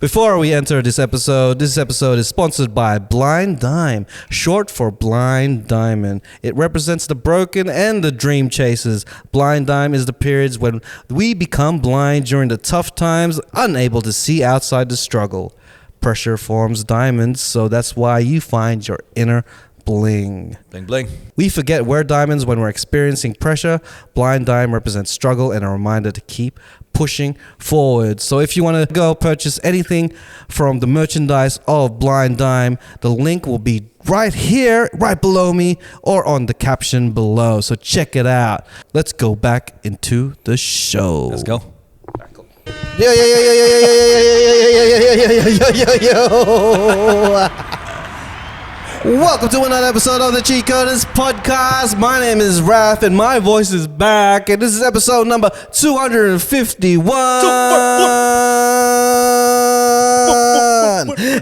Before we enter this episode is sponsored by Blindime, short for Blind Diamond. It represents the broken and the dream chasers. Blindime is the periods when we become blind during the tough times, unable to see outside the struggle. Pressure forms diamonds, so that's why you find your inner bling. Bling bling. We forget we're diamonds when we're experiencing pressure. Blind Dime represents struggle and a reminder to keep pushing forward. So if you want to go purchase anything from the merchandise of Blind Dime, the link will be right here, right below me, or on the caption below. So check it out. Let's go back into the show. Let's go. Yo. Welcome to another episode of the Cheatcoders podcast. My name is Raph and my voice is back. And this is episode number 251.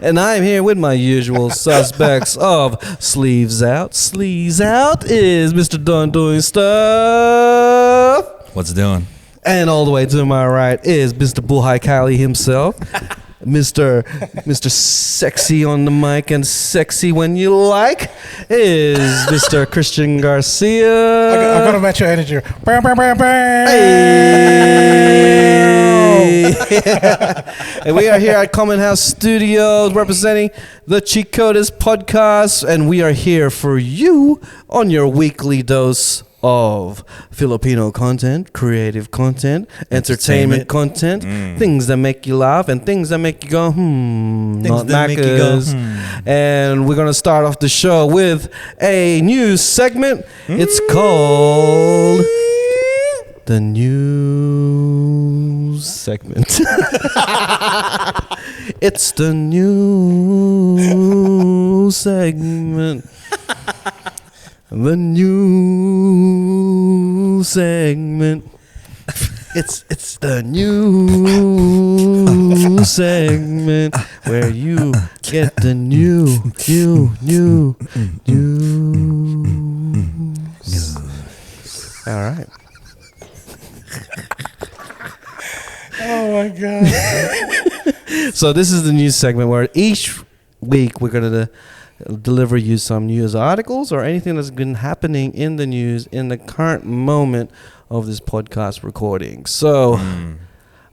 And I'm here with my usual suspects of Sleeves Out. Sleeves Out is Mr. Done Doing Stuff. What's doing? And all the way to my right is Mr. Buhai Kali himself. Mr. Sexy on the mic and sexy when you like is Mr. Christian Garcia. I gotta match your energy. Hey. And we are here at Common House Studios representing the Cheatcoders podcast, and we are here for you on your weekly dose of Filipino content, creative content, entertainment content, things that make you laugh and things that make you go, not knackers. And we're going to start off the show with a news segment. It's called the news segment. It's the news segment. The new segment. It's the new segment where you get the new. All right. Oh my god. So this is the news segment where each week we're gonna deliver you some news articles or anything that's been happening in the news in the current moment of this podcast recording. So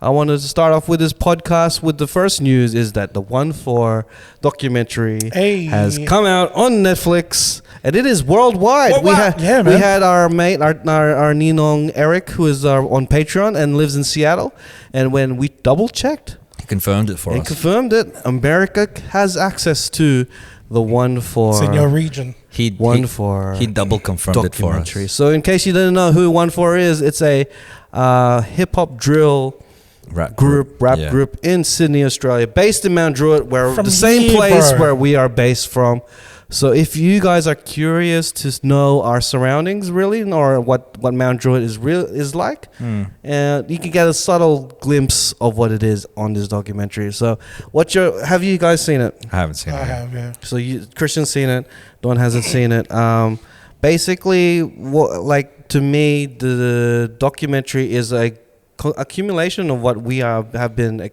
I wanted to start off with this podcast with the first news is that the OneFour Documentary has come out on Netflix and it is worldwide. We had our mate, our Ninong Eric, who is on Patreon and lives in Seattle, and when we double checked, He confirmed it for us. confirmed it. America has access to the OneFour. It's in your region. He double confirmed it for us. So in case you didn't know who OneFour is, it's a hip hop drill rap group in Sydney, Australia, based in Mount Druitt, where From the same here, place bro. where we are based from. So if you guys are curious to know our surroundings really, or what Mount Druitt is like, you can get a subtle glimpse of what it is on this documentary. So have you guys seen it? I haven't seen it. I have, yeah. So Christian's seen it, Don hasn't seen it. Basically, to me, the documentary is a accumulation of what we have been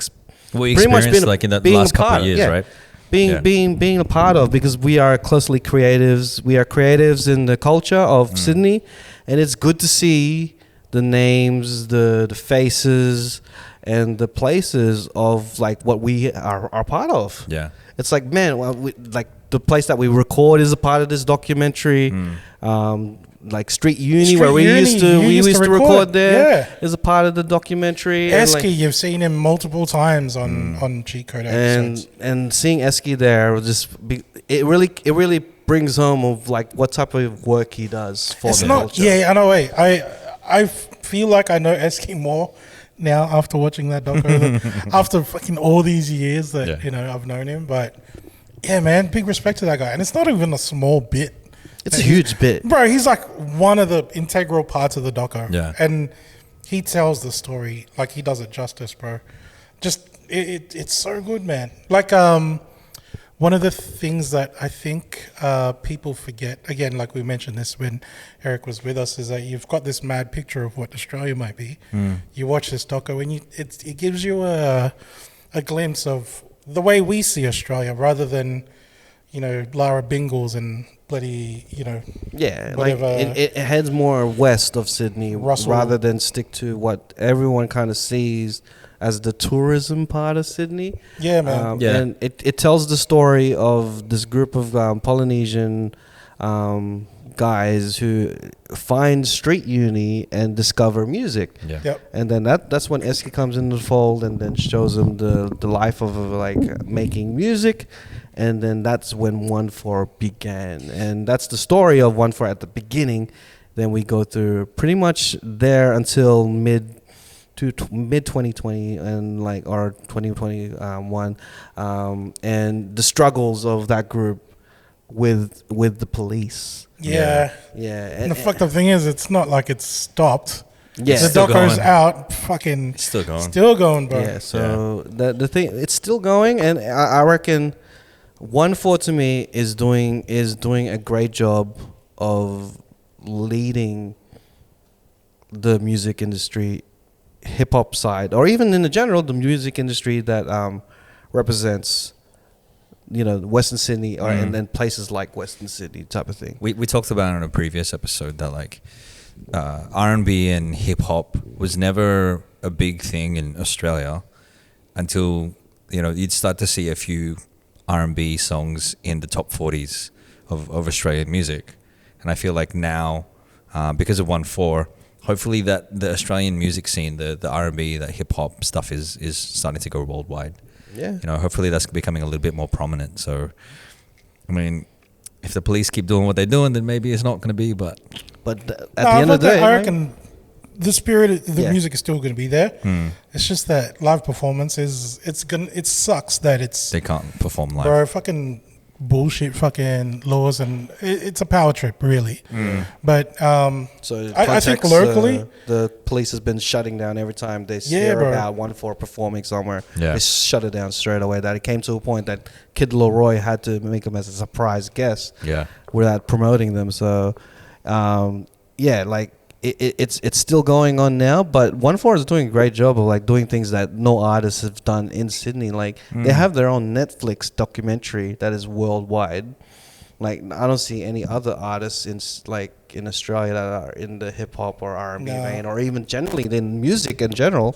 We experienced like in the last couple of years, right? Being a part of, because we are closely creatives. We are creatives in the culture of Sydney, and it's good to see the names, the faces, and the places of like what we are part of. Yeah. It's like, man, the place that we record is a part of this documentary. Like Street Uni, where we used to record there, is a part of the documentary. Esky, you've seen him multiple times on Cheatcoders episodes. And seeing Esky there it really brings home of like what type of work he does for the culture. Yeah, I know. I feel like I know Esky more now after watching that doco after fucking all these years that I've known him. But yeah, man, big respect to that guy, and it's not even a small bit. It's a huge bit. Bro, he's like one of the integral parts of the doco. Yeah. And he tells the story, like he does it justice, bro. Just, it's so good, man. Like, one of the things that I think people forget, again, like we mentioned this when Eric was with us, is that you've got this mad picture of what Australia might be. You watch this doco and it gives you a a glimpse of the way we see Australia, rather than, Lara Bingles and bloody, whatever. Like it heads more west of Sydney rather than stick to what everyone kind of sees as the tourism part of Sydney. Yeah, man. And it tells the story of this group of Polynesian guys who find street uni and discover music. Yeah. Yep. And then that's when Eski comes into the fold and then shows them the life of making music. And then that's when OneFour began. And that's the story of OneFour at the beginning. Then we go through pretty much there until mid 2020 and or 2021, and the struggles of that group with the police. Yeah. And the fucked up thing is, it's not like it's stopped. Yeah, the doco's out, fucking still going, bro. Yeah, so the thing, it's still going, and I reckon OneFour to me is doing a great job of leading the music industry, hip hop side, or even in the general the music industry that represents Western Sydney and then places like Western Sydney type of thing. We talked about it in a previous episode that R&B and hip hop was never a big thing in Australia until you'd start to see a few R&B songs in the top 40s of Australian music. And I feel like now, because of OneFour, hopefully that the Australian music scene, the R&B, that hip hop stuff is starting to go worldwide. Yeah. Hopefully that's becoming a little bit more prominent. So, I mean, if the police keep doing what they're doing, then maybe it's not going to be. But at the end of the day, I reckon the spirit of the music is still going to be there. It's just that live performance it sucks that they can't perform live. Bro, fucking bullshit fucking laws, and it's a power trip, really. But so I think locally the police has been shutting down every time they hear about OneFour performing somewhere. They shut it down straight away. That it came to a point that Kid Leroy had to make him as a surprise guest without promoting them. So it's still going on now, but OneFour is doing a great job of doing things that no artists have done in Sydney. They have their own Netflix documentary that is worldwide. I don't see any other artists in Australia that are in the hip hop or R&B vein, or even generally in music in general,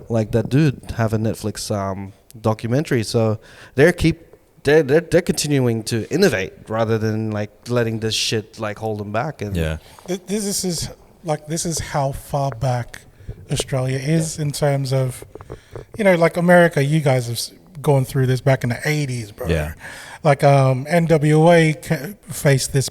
that dude have a Netflix documentary. So they're continuing to innovate rather than letting this shit hold them back. And this is how far back Australia is in terms of, America. You guys have gone through this back in the 80s, bro. Yeah. NWA faced this,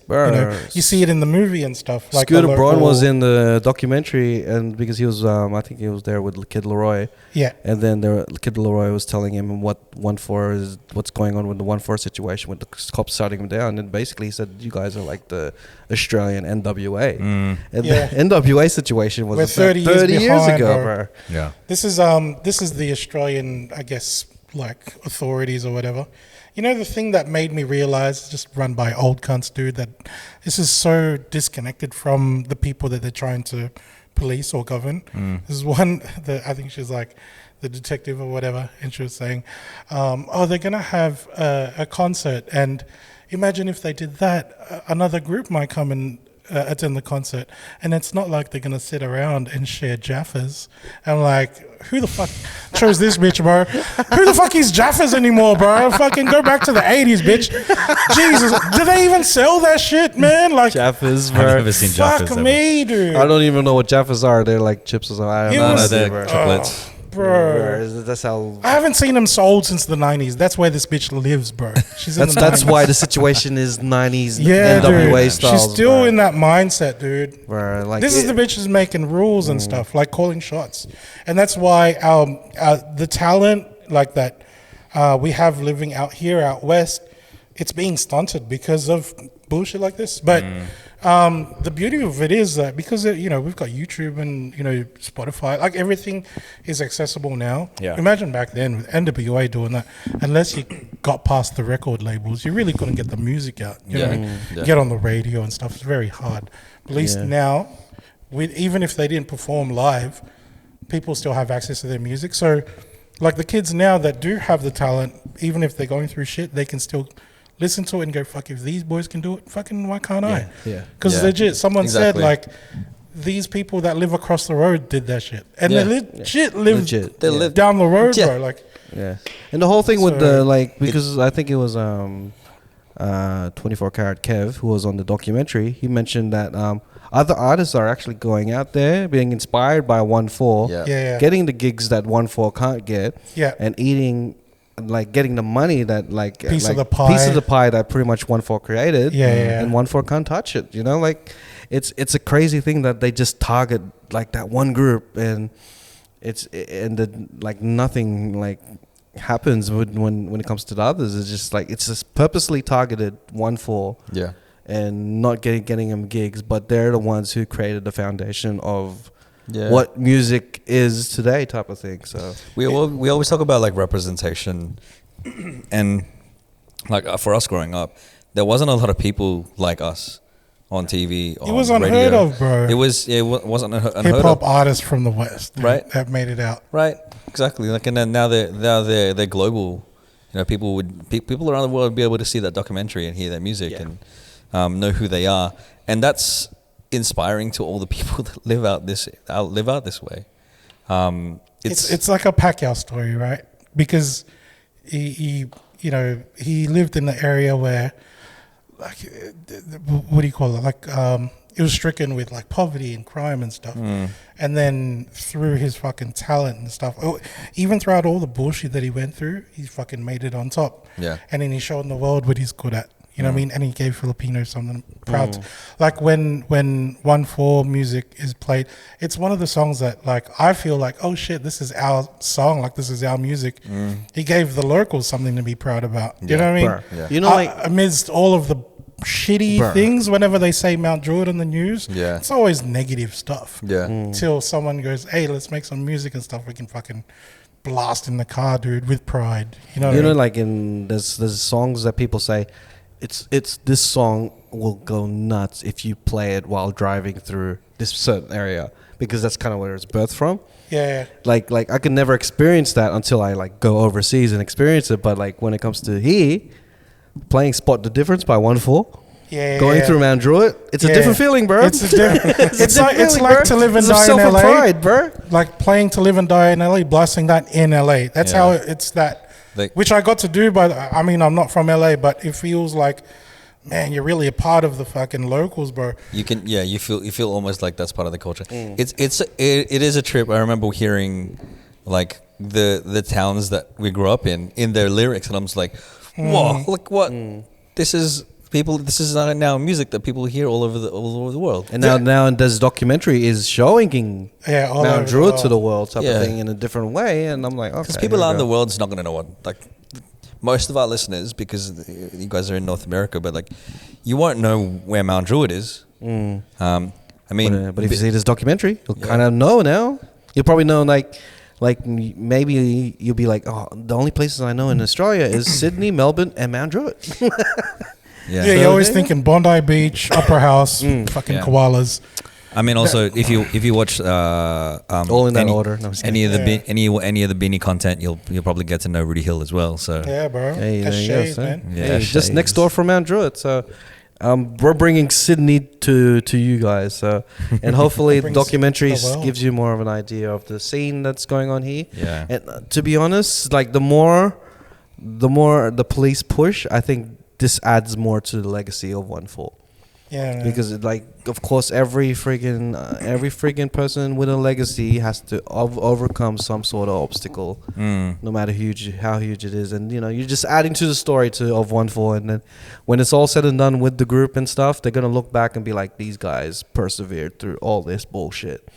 you see it in the movie and stuff. Scooter Braun was in the documentary, and because he was, I think he was there with Kid Leroy. Yeah. And then Kid Leroy was telling him what's going on with the OneFour situation, with the cops shutting him down. And basically he said, you guys are like the Australian NWA. And the NWA situation was 30 years ago, bro. Yeah. This is the Australian, I guess, authorities or whatever. The thing that made me realize, just run by old cunts, dude, that this is so disconnected from the people that they're trying to police or govern. This is one that I think she's the detective or whatever, and she was saying, they're going to have a concert, and imagine if they did that, another group might come and attend the concert, and it's not like they're going to sit around and share Jaffas. I'm who the fuck chose this bitch, bro? Who the fuck is Jaffas anymore, bro? Fucking go back to the 80s, bitch. Jesus, do they even sell that shit, man? Jaffas, bro. I've never seen Jaffas. Fuck me, dude. I don't even know what Jaffas are. They're like chips or something. I don't know. They're chocolates. Bro, that's how I haven't seen them sold since the 90s. That's where this bitch lives, bro. She's in that's why the situation is 90s NWA style. She's still in that mindset, dude. Bro, this is the bitch who's making rules and stuff, calling shots, and that's why the talent that we have living out here out west, it's being stunted because of bullshit like this. But the beauty of it is that because we've got YouTube and Spotify, everything is accessible now. Yeah. Imagine back then with NWA doing that. Unless you got past the record labels, you really couldn't get the music out. Get on the radio and stuff. It's very hard. At least now, even if they didn't perform live, people still have access to their music. So Like the kids now that do have the talent, even if they're going through shit, they can still listen to it and go, fuck, if these boys can do it, fucking why can't I? Yeah. Because legit, someone said like, these people that live across the road did that shit. And they legit live They live down the road, bro. Like, and the whole thing with the, like, because I think it was 24 Karat Kev, who was on the documentary, he mentioned that other artists are actually going out there, being inspired by OneFour, getting the gigs that OneFour can't get, and eating, like, getting the money that, like, piece of the pie that pretty much OneFour created, and OneFour can't touch it. You know, like, it's a crazy thing that they just target like that one group, and like nothing like happens when it comes to the others. It's just like it's just purposely targeted OneFour. And not getting them gigs, but they're the ones who created the foundation of what music is today, type of thing. So we always talk about like representation, and like for us growing up, there wasn't a lot of people like us on TV. It was unheard of, bro. It wasn't unheard of. Hip hop artists from the West, that made it out. Right, exactly. Like, and then now they're global. You know, people around the world would be able to see that documentary and hear their music and know who they are, and that's inspiring to all the people that live out this way. It's like a Pacquiao story, right? Because he lived in the area where, like, what do you call it? Like, it was stricken with like poverty and crime and stuff. And then through his fucking talent and stuff, even throughout all the bullshit that he went through, he fucking made it on top. And then he showed the world what he's good at. You know what I mean? And he gave Filipinos something proud. Like when OneFour music is played, it's one of the songs that, like, I feel like, oh shit, this is our song. Like, this is our music. He gave the locals something to be proud about. You know what I mean? You know, like, amidst all of the shitty things, whenever they say Mount Druitt on the news, it's always negative stuff. Till someone goes, hey, let's make some music and stuff. We can fucking blast in the car, dude, with pride. You know what I mean? Like there's songs that people say, it's this song will go nuts if you play it while driving through this certain area, because that's kind of where it's birthed from. Like I could never experience that until I like go overseas and experience it. But like when it comes to playing Spot the Difference by OneFour, going through Mount Druitt, it's a different feeling, bro. It's like To Live and Die in LA, pride, bro. Like playing To Live and Die in LA, blasting that in LA. That's how it's that. Which I got to do, but I mean, I'm not from LA, but it feels like, man, you're really a part of the fucking locals, bro. You can, you feel almost like that's part of the culture. It is a trip. I remember hearing like the towns that we grew up in their lyrics, and I'm just like, whoa, like what? This is now music that people hear all over the world. And now this documentary is showing Mount Druitt to the world type of thing in a different way. And I'm like, okay. Because people around the world's not going to know what, like, most of our listeners, because you guys are in North America, but like, you won't know where Mount Druitt is. I mean, but if you see this documentary, you'll kind of know now. You'll probably know like maybe you'll be like, oh, the only places I know in Australia is Sydney, Melbourne, and Mount Druitt. You're always thinking Bondi Beach, Upper House, fucking koalas. I mean, also if you watch all in that order, any of the Beanie content, you'll probably get to know Rudy Hill as well. So bro, that's shades, man. Just next door from Mount Druitt. So we're bringing Sydney to you guys. So and hopefully the documentary gives you more of an idea of the scene that's going on here. And to be honest, like the more the police push, I think this adds more to the legacy of OneFour. Because like, of course, every friggin' person with a legacy has to overcome some sort of obstacle, no matter how huge it is. And you know, you're just adding to the story of OneFour, and then when it's all said and done with the group and stuff, they're gonna look back and be like, these guys persevered through all this bullshit.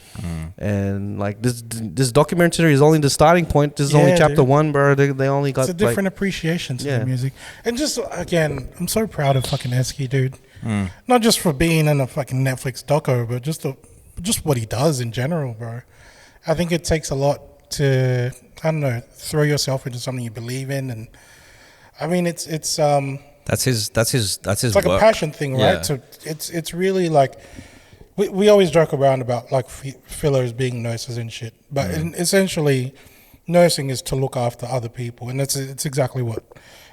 And like this documentary is only the starting point. This is only chapter 1, bro. They only got, it's a different appreciation to the music. And just again, I'm so proud of fucking Esky, dude. Not just for being in a fucking Netflix doco, but just what he does in general, bro. I think it takes a lot to, I don't know, throw yourself into something you believe in, and I mean it's that's his it's like work. A passion thing, right? So it's really like we always joke around about like Philos being nurses and shit, but essentially nursing is to look after other people, and it's exactly what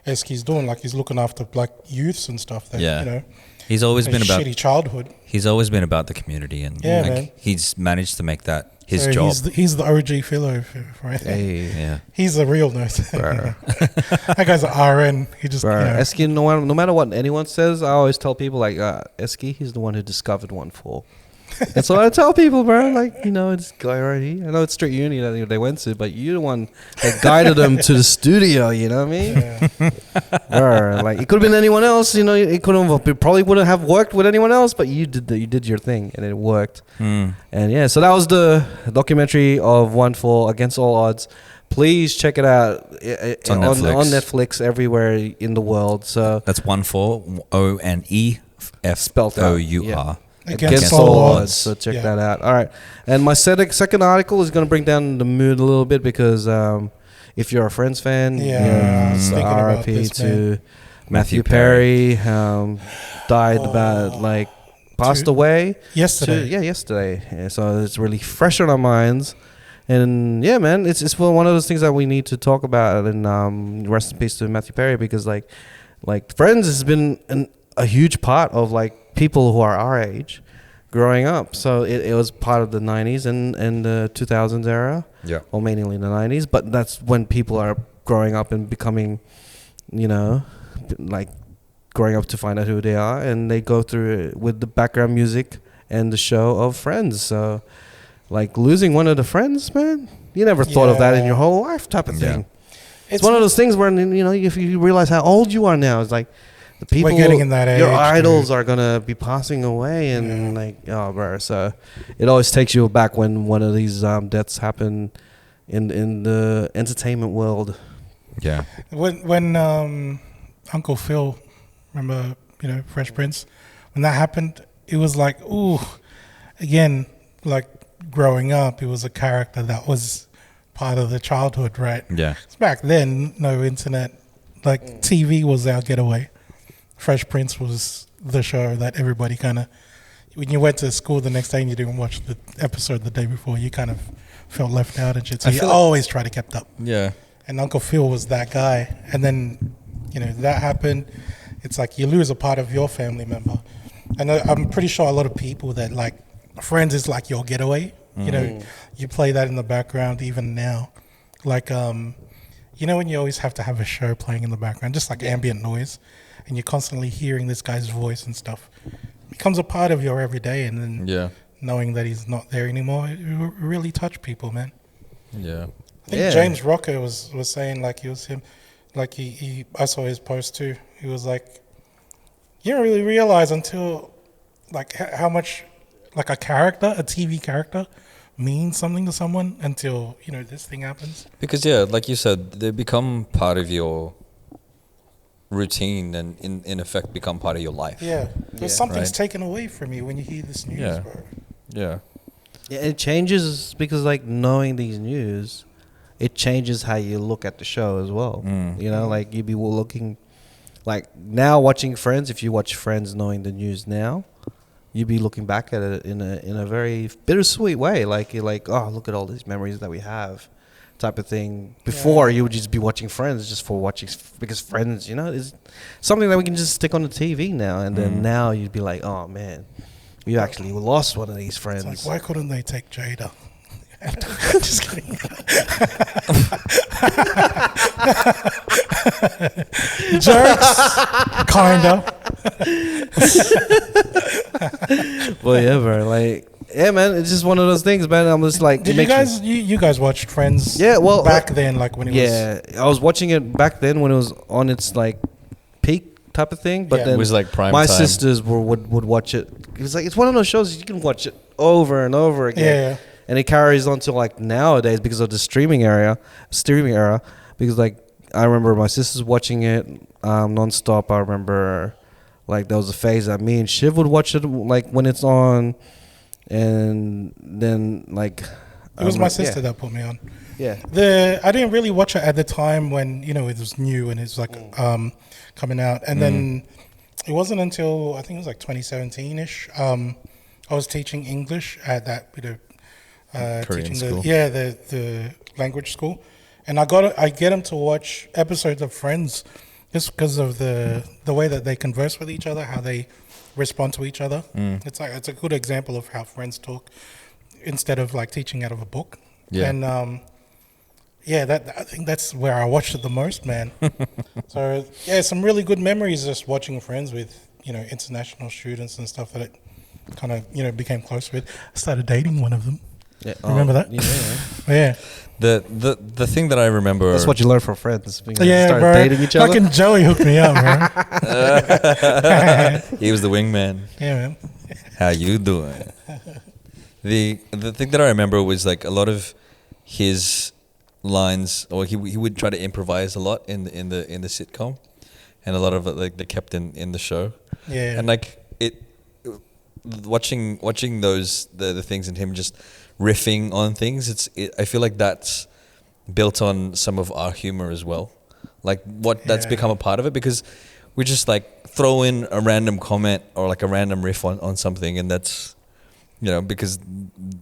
Eski's doing. Like he's looking after like youths and stuff. That, Yeah. you know, He's always been about shitty childhood. He's always been about the community, and Yeah, like, man. he's managed to make that his So job. He's the OG Philo, right? Hey, Yeah. He's the real nurse. bro. That guy's an RN. He just, Bro, you know, Eski, no matter what anyone says, I always tell people like Eski, he's the one who discovered OneFour. That's what I tell people, bro. Like, you know, it's guy right here. I know it's straight uni that they went to, but you're the one that guided them to the studio. You know what I mean? yeah. Bro, like it could have been anyone else. You know, it could have. It probably wouldn't have worked with anyone else, but you did your thing, and it worked. Mm. And yeah, so that was the documentary of OneFour Against All Odds. Please check it out. It's on Netflix. on Netflix everywhere in the world. So That's OneFour, ONEFFOUR. Spelled out, yeah. Against all odds. So check Yeah. that out. All right. And my second article is going to bring down the mood a little bit because if you're a Friends fan, Yeah, I was thinking about RIP this, to man. Matthew Perry. Died about like passed away Yesterday. yesterday. Yeah, so it's really fresh on our minds. And yeah, man, it's one of those things that we need to talk about. And rest in peace to Matthew Perry, because like Friends has been a huge part of like people who are our age growing up. So it was part of the 90s and the 2000s era. Yeah. Or mainly in the 90s. But that's when people are growing up and becoming, you know, like growing up to find out who they are. And they go through it with the background music and the show of Friends. So like losing one of the friends, man, you never thought of that in your whole life type of thing. It's one of those things where, you know, if you realize how old you are now, it's like the people, We're getting in that age, your idols dude. are going to be passing away. And like, oh, bro. So it always takes you back when one of these deaths happen in the entertainment world. Yeah. When Uncle Phil, remember, you know, Fresh Prince, when that happened, it was like, ooh, again, like growing up, it was a character that was part of the childhood, right? Yeah. 'Cause back then, no internet, like TV was our getaway. Fresh Prince was the show that everybody kind of, when you went to school the next day and you didn't watch the episode the day before, you kind of felt left out and shit. So I you feel like- always try to keep up. Yeah. And Uncle Phil was that guy. And then, you know, that happened. It's like you lose a part of your family member. And I'm pretty sure a lot of people that like Friends is like your getaway. You know, you play that in the background even now. Like, you know, when you always have to have a show playing in the background, just like ambient noise, and you're constantly hearing this guy's voice and stuff. It becomes a part of your everyday. And then knowing that he's not there anymore, it really touched people, man. Yeah. I think James Rocker was saying like he was him, like he I saw his post too. He was like, you don't really realize until like how much like a character, a TV character, means something to someone until, you know, this thing happens. Because like you said, they become part of your routine and in effect become part of your life. Yeah, there's something's right. taken away from you when you hear this news, bro. Yeah. Yeah, it changes because like knowing these news, it changes how you look at the show as well. You know, like you'd be looking, like now watching Friends. If you watch Friends knowing the news now, you'd be looking back at it in a very bittersweet way. Like you're like, oh, look at all these memories that we have, type of thing. Before you would just be watching Friends just for watching, because Friends, you know, is something that we can just stick on the TV now. And then now you'd be like, oh man, we actually lost one of these friends. It's like, why couldn't they take Jada? Just kidding. Jokes, kinda. Well, yeah, bro. Like, yeah, man. It's just one of those things, man. I'm just like, Did you guys watched Friends? Yeah, well, back then, like when it was. Yeah, I was watching it back then when it was on its like peak type of thing. But then it was like prime my time. sisters would watch it. It's like it's one of those shows you can watch it over and over again. Yeah. And it carries on to like nowadays because of the streaming era. Because like I remember my sisters watching it nonstop. I remember like there was a phase that me and Shiv would watch it like when it's on, and then like it was my sister that put me on. Yeah. I didn't really watch it at the time when, you know, it was new and it's like coming out, and then it wasn't until I think it was like 2017ish. I was teaching English at that, you know, Korean teaching school. the language school, and I get him to watch episodes of Friends just because of the way that they converse with each other, how they respond to each other. It's a good example of how friends talk instead of like teaching out of a book. Yeah. And I think that's where I watched it the most, man. So yeah, some really good memories just watching Friends with international students and stuff that it kind of became close with. I started dating one of them. Yeah. Remember that? Yeah. Yeah. The thing that I remember. That's what you learn from Friends. Yeah, start bro. dating each other. Fucking Joey hooked me up, bro. He was the wingman. Yeah, man. How you doing? The thing that I remember was like a lot of his lines, or he would try to improvise a lot in the sitcom, and a lot of it like they kept in the show. Yeah. And like watching those the things and him just riffing on things, I feel like that's built on some of our humor as well, like that's become a part of it, because we just like throw in a random comment or like a random riff on something, and that's because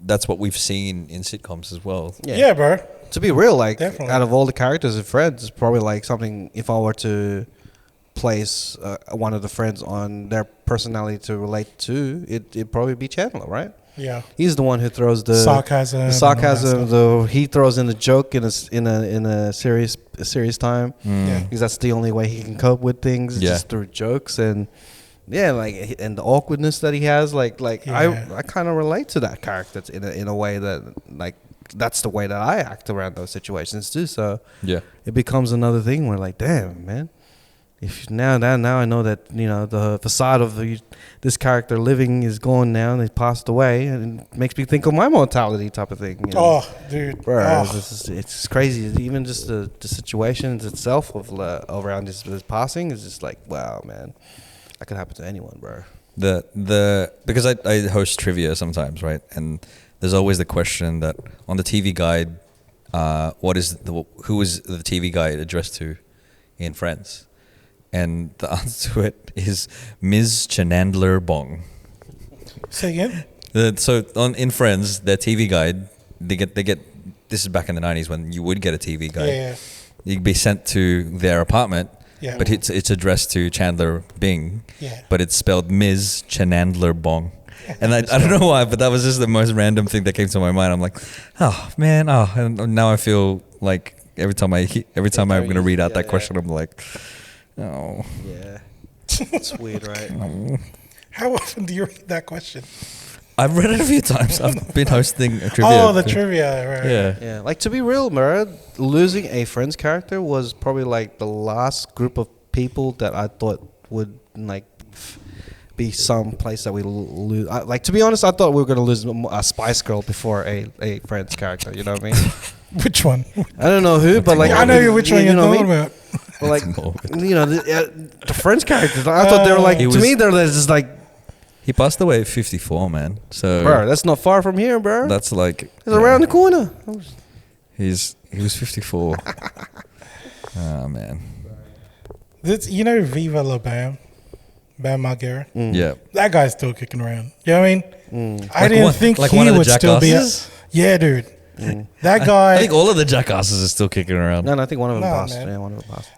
that's what we've seen in sitcoms as well. Yeah, bro. To be real, like Definitely. out of all the characters in Friends, it's probably like something, if I were to place one of the friends on their personality to relate to, it'd probably be Chandler, right? Yeah. He's the one who throws the Sarcasm. he throws in the joke in a serious time. Yeah. Because that's the only way he can cope with things, just through jokes. And and the awkwardness that he has, I kind of relate to that character in a way that like that's the way that I act around those situations too. So it becomes another thing where like, damn, man, if now I know that the facade of this character living is gone now and they passed away, and it makes me think of my mortality type of thing. Oh, dude, bro, it's crazy. Even just the situations itself of around his passing is just like, wow, man, that could happen to anyone, bro. Because I host trivia sometimes, right? And there's always the question that on the TV guide, who is the TV guide addressed to in Friends? And the answer to it is Ms. Chenandler Bong. Say again? So in Friends, their TV guide, they get. This is back in the 90s when you would get a TV guide. Yeah. You'd be sent to their apartment. Yeah. But it's addressed to Chandler Bing. Yeah. But it's spelled Ms. Chenandler Bong. And I don't know why, but that was just the most random thing that came to my mind. I'm like, oh man, and now I feel like every time I'm gonna read out that question, I'm like, oh. Yeah. It's weird, right? How often do you read that question? I've read it a few times. I've been hosting a trivia. Oh, the trivia, right. Yeah. Yeah. Like, to be real, Mara, losing a Friends character was probably like the last group of people that I thought would like be some place that we lose. Like, to be honest, I thought we were going to lose a Spice Girl before a Friends character. You know what I mean? Which one? I don't know who, but like I know which one you're talking about. But like, the Friends characters, I thought they were like, to me, they're just like. He passed away at 54, man. So bro, that's not far from here, bro. That's like it's around the corner. He was 54. Oh man. Viva La Bam Margera. Yeah. That guy's still kicking around. You know what I mean? I Like didn't think like he one of the would still be. Yeah, dude. That guy. I think all of the jackasses are still kicking around. No, I think one of them No, passed. man. Yeah, one of them passed.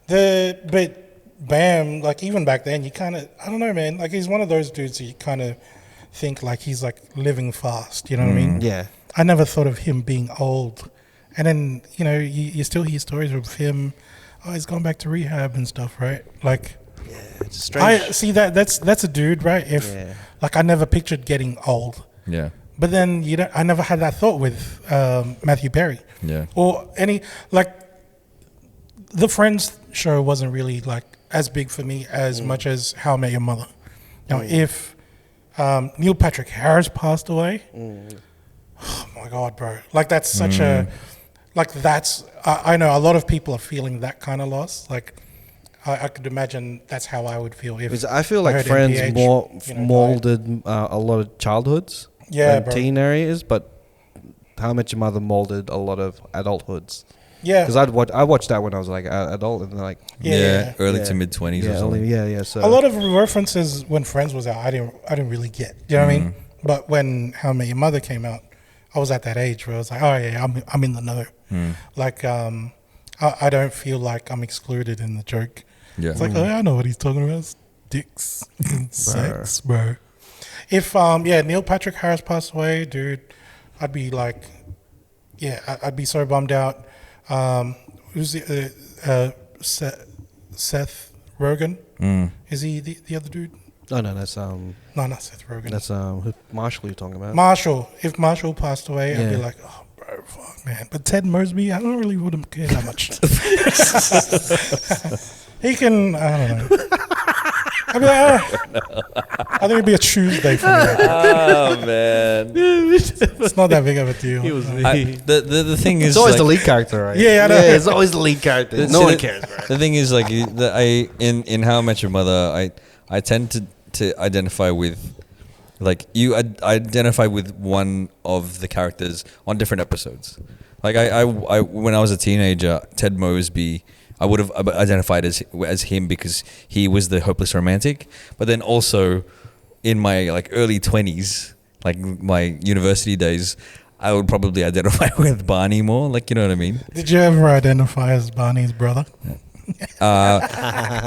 But Bam, like even back then, you kind of, I don't know, man. Like he's one of those dudes that you kind of think like he's like living fast. You know what I mean? Yeah. I never thought of him being old. And then, you still hear stories of him. Oh, he's gone back to rehab and stuff, right? Like, Yeah, it's strange. I see that's a dude, right? Like I never pictured getting old. Yeah. But then I never had that thought with Matthew Perry. Yeah. Or any like the Friends show wasn't really like as big for me as much as How I Met Your Mother. Now, if Neil Patrick Harris passed away, oh my God, bro! Like that's such a I know a lot of people are feeling that kind of loss. Like I could imagine that's how I would feel if I feel like heard Friends NPH, molded a lot of childhoods and bro. teen areas, but How I Met Your Mother molded a lot of adulthoods. Yeah, Because I watched that when I was like adult and like early to mid 20s or something. So a lot of references when Friends was out, I didn't really get. You know what I mean? But when How I Met Your Mother came out, I was at that age where I was like, oh yeah, I'm in the know. Like I don't feel like I'm excluded in the joke. Yeah. It's like, oh, I know what he's talking about. It's dicks and sex, bro. If Neil Patrick Harris passed away, dude, I'd be like, I'd be so bummed out. Who's the Seth Rogen? Is he the other dude? Oh no, that's No, not Seth Rogen. That's who Marshall you're talking about. Marshall. If Marshall passed away, I'd be Yeah. like, oh, bro, fuck, man. But Ted Mosby, I don't really wouldn't care that much. He can, I don't know. I'd be like, I think it'd be a Tuesday for me. Oh man. It's not that big of a deal. He was The thing is, It's always like, the lead character, right? Yeah, I know. it's always the lead character. No one cares, bro. The thing is, like, in How I Met Your Mother, I tend to identify with, like, you identify with one of the characters on different episodes. Like I when I was a teenager, Ted Mosby, I would have identified as him because he was the hopeless romantic. But then also in my like early 20s, like my university days, I would probably identify with Barney more. Like, you know what I mean? Did you ever identify as Barney's brother?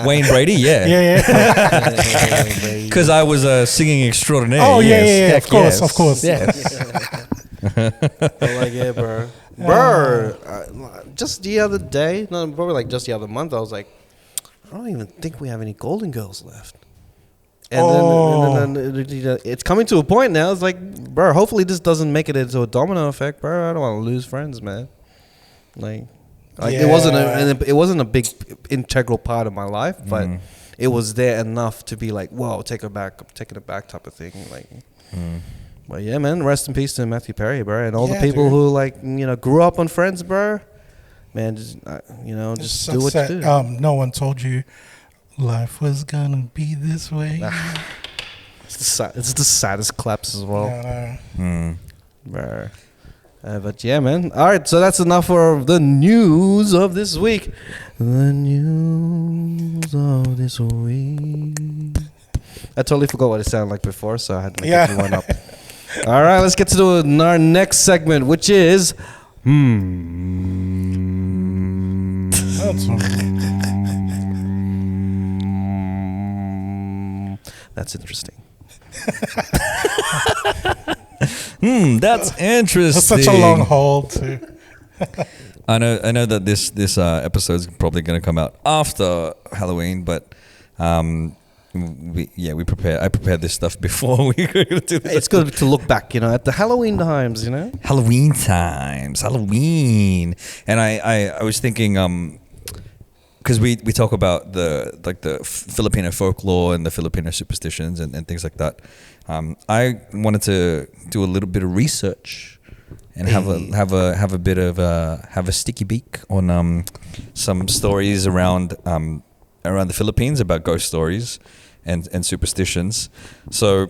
Wayne Brady, yeah. Yeah. Because I was a singing extraordinaire. Oh, yes. yeah. Of course. Yes. Like, yeah, bro. Bro, just the other day, no, probably like just the other month, I was like, I don't even think we have any Golden Girls left. And then it's coming to a point now. It's like, bro, hopefully this doesn't make it into a domino effect, bro. I don't want to lose friends, man. Like it wasn't a big integral part of my life, but it was there enough to be like, whoa, taking it back type of thing. Like, but yeah, man, rest in peace to Matthew Perry, bro, and all the people who like grew up on Friends, bro. Man, just just do what you do. No one told you life was gonna be this way. It's the saddest claps as well, bro. But yeah, man. All right, so that's enough for the news of this week. The news of this week. I totally forgot what it sounded like before, so I had to make a new one up. All right, let's get to our next segment, which is That's interesting. That's interesting. That's such a long hold too. I know that this episode is probably going to come out after Halloween, but I prepared this stuff before we go to this. It's good to look back, at the Halloween times, Halloween times, Halloween. And I was thinking, because we talk about the Filipino folklore and the Filipino superstitions and things like that. I wanted to do a little bit of research and have a sticky beak on some stories around the Philippines about ghost stories and superstitions. So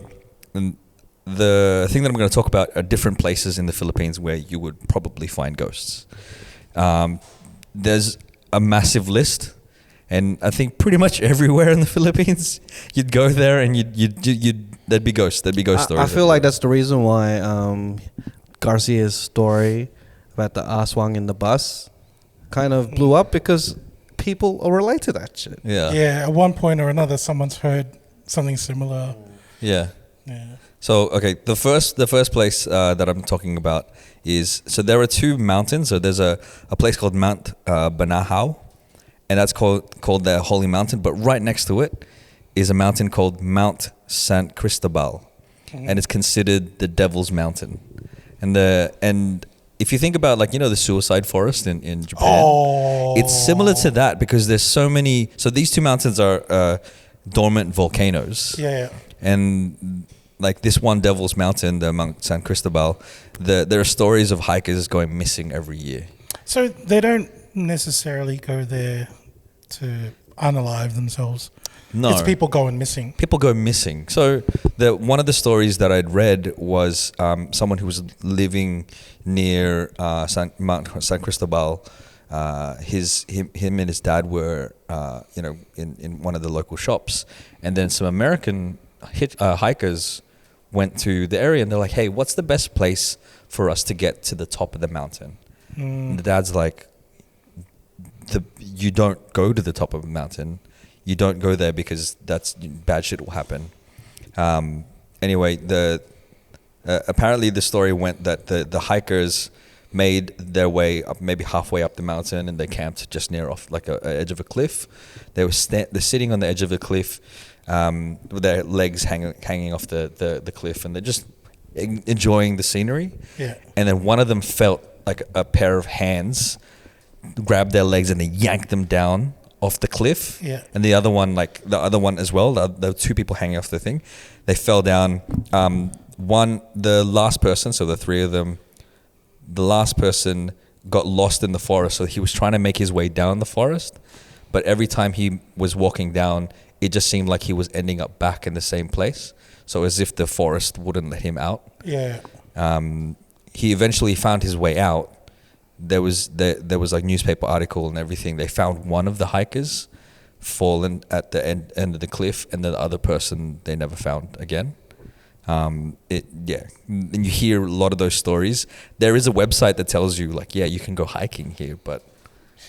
the thing that I'm going to talk about are different places in the Philippines where you would probably find ghosts. There's a massive list, and I think pretty much everywhere in the Philippines, you'd go there and there'd be ghosts. There'd be ghost stories. I feel like that's the reason why Garcia's story about the aswang in the bus kind of blew up, because people relate to that shit. Yeah. Yeah. At one point or another, someone's heard something similar. Yeah. Yeah. So okay, the first place that I'm talking about is, so there are two mountains. So there's a place called Mount Banahaw, and that's called the Holy Mountain. But right next to it is a mountain called Mount San Cristobal, and it's considered the Devil's Mountain. And if you think about the suicide forest in Japan, it's similar to that, because there's so many. So these two mountains are dormant volcanoes. Yeah. And like this one Devil's Mountain, the Mount San Cristobal, there are stories of hikers going missing every year. So they don't necessarily go there to unalive themselves. No. It's people going missing. People go missing. So one of the stories that I'd read was someone who was living near Mount San Cristobal. Him and his dad were in one of the local shops, and then some American hikers went to the area, and they're like, "Hey, what's the best place for us to get to the top of the mountain?" And the dad's like, you don't go to the top of a mountain. You don't go there because that's bad shit will happen. Anyway, apparently the story went that the hikers made their way up, maybe halfway up the mountain, and they camped just near off like a edge of a cliff. They're sitting on the edge of the cliff, with their legs hanging off the cliff, and they're just enjoying the scenery. Yeah. And then one of them felt like a pair of hands grabbed their legs and they yanked them down off the cliff. Yeah. And the other one as well, the two people hanging off the thing, they fell down. The last person, so the three of them, the last person got lost in the forest. So he was trying to make his way down the forest, but every time he was walking down, it just seemed like he was ending up back in the same place. So as if the forest wouldn't let him out. Yeah. He eventually found his way out. There was like newspaper article and everything. They found one of the hikers fallen at the end of the cliff, and the other person they never found again. And you hear a lot of those stories. There is a website that tells you like, yeah, you can go hiking here, but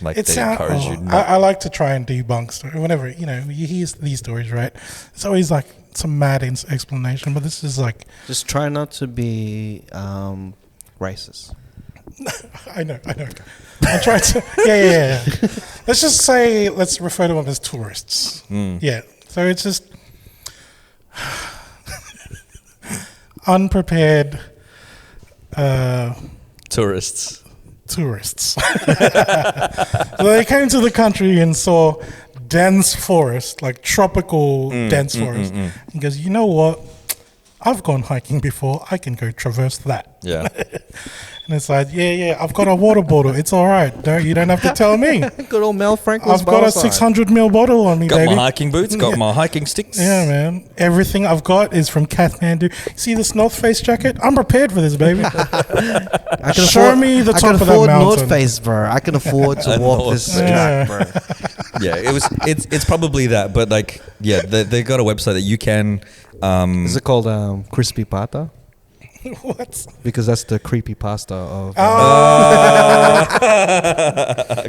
like they encourage you not. I like to try and debunk stories. Whenever, you hear these stories, right? It's always like some mad explanation, but this is like... Just try not to be racist. I know. I try to... Yeah. Let's refer to them as tourists. Yeah. So it's just... unprepared Tourists. So they came to the country and saw dense forest, like tropical dense forest. He goes, you know what? I've gone hiking before. I can go traverse that. Yeah. And it's like, yeah, I've got a water bottle. It's all right. You don't have to tell me. Good old Mel Franklin's I've got a 600 ml bottle on me, Got baby. my hiking boots, got my hiking sticks. Yeah, man. Everything I've got is from Kathmandu. See this North Face jacket? I'm prepared for this, baby. Show me the top of that mountain. North Face, bro. I can afford to walk this track, bro. Yeah, it's probably that, but like, yeah, they got a website that you can. Is it called Crispy Pata? What? Because that's the creepy pasta of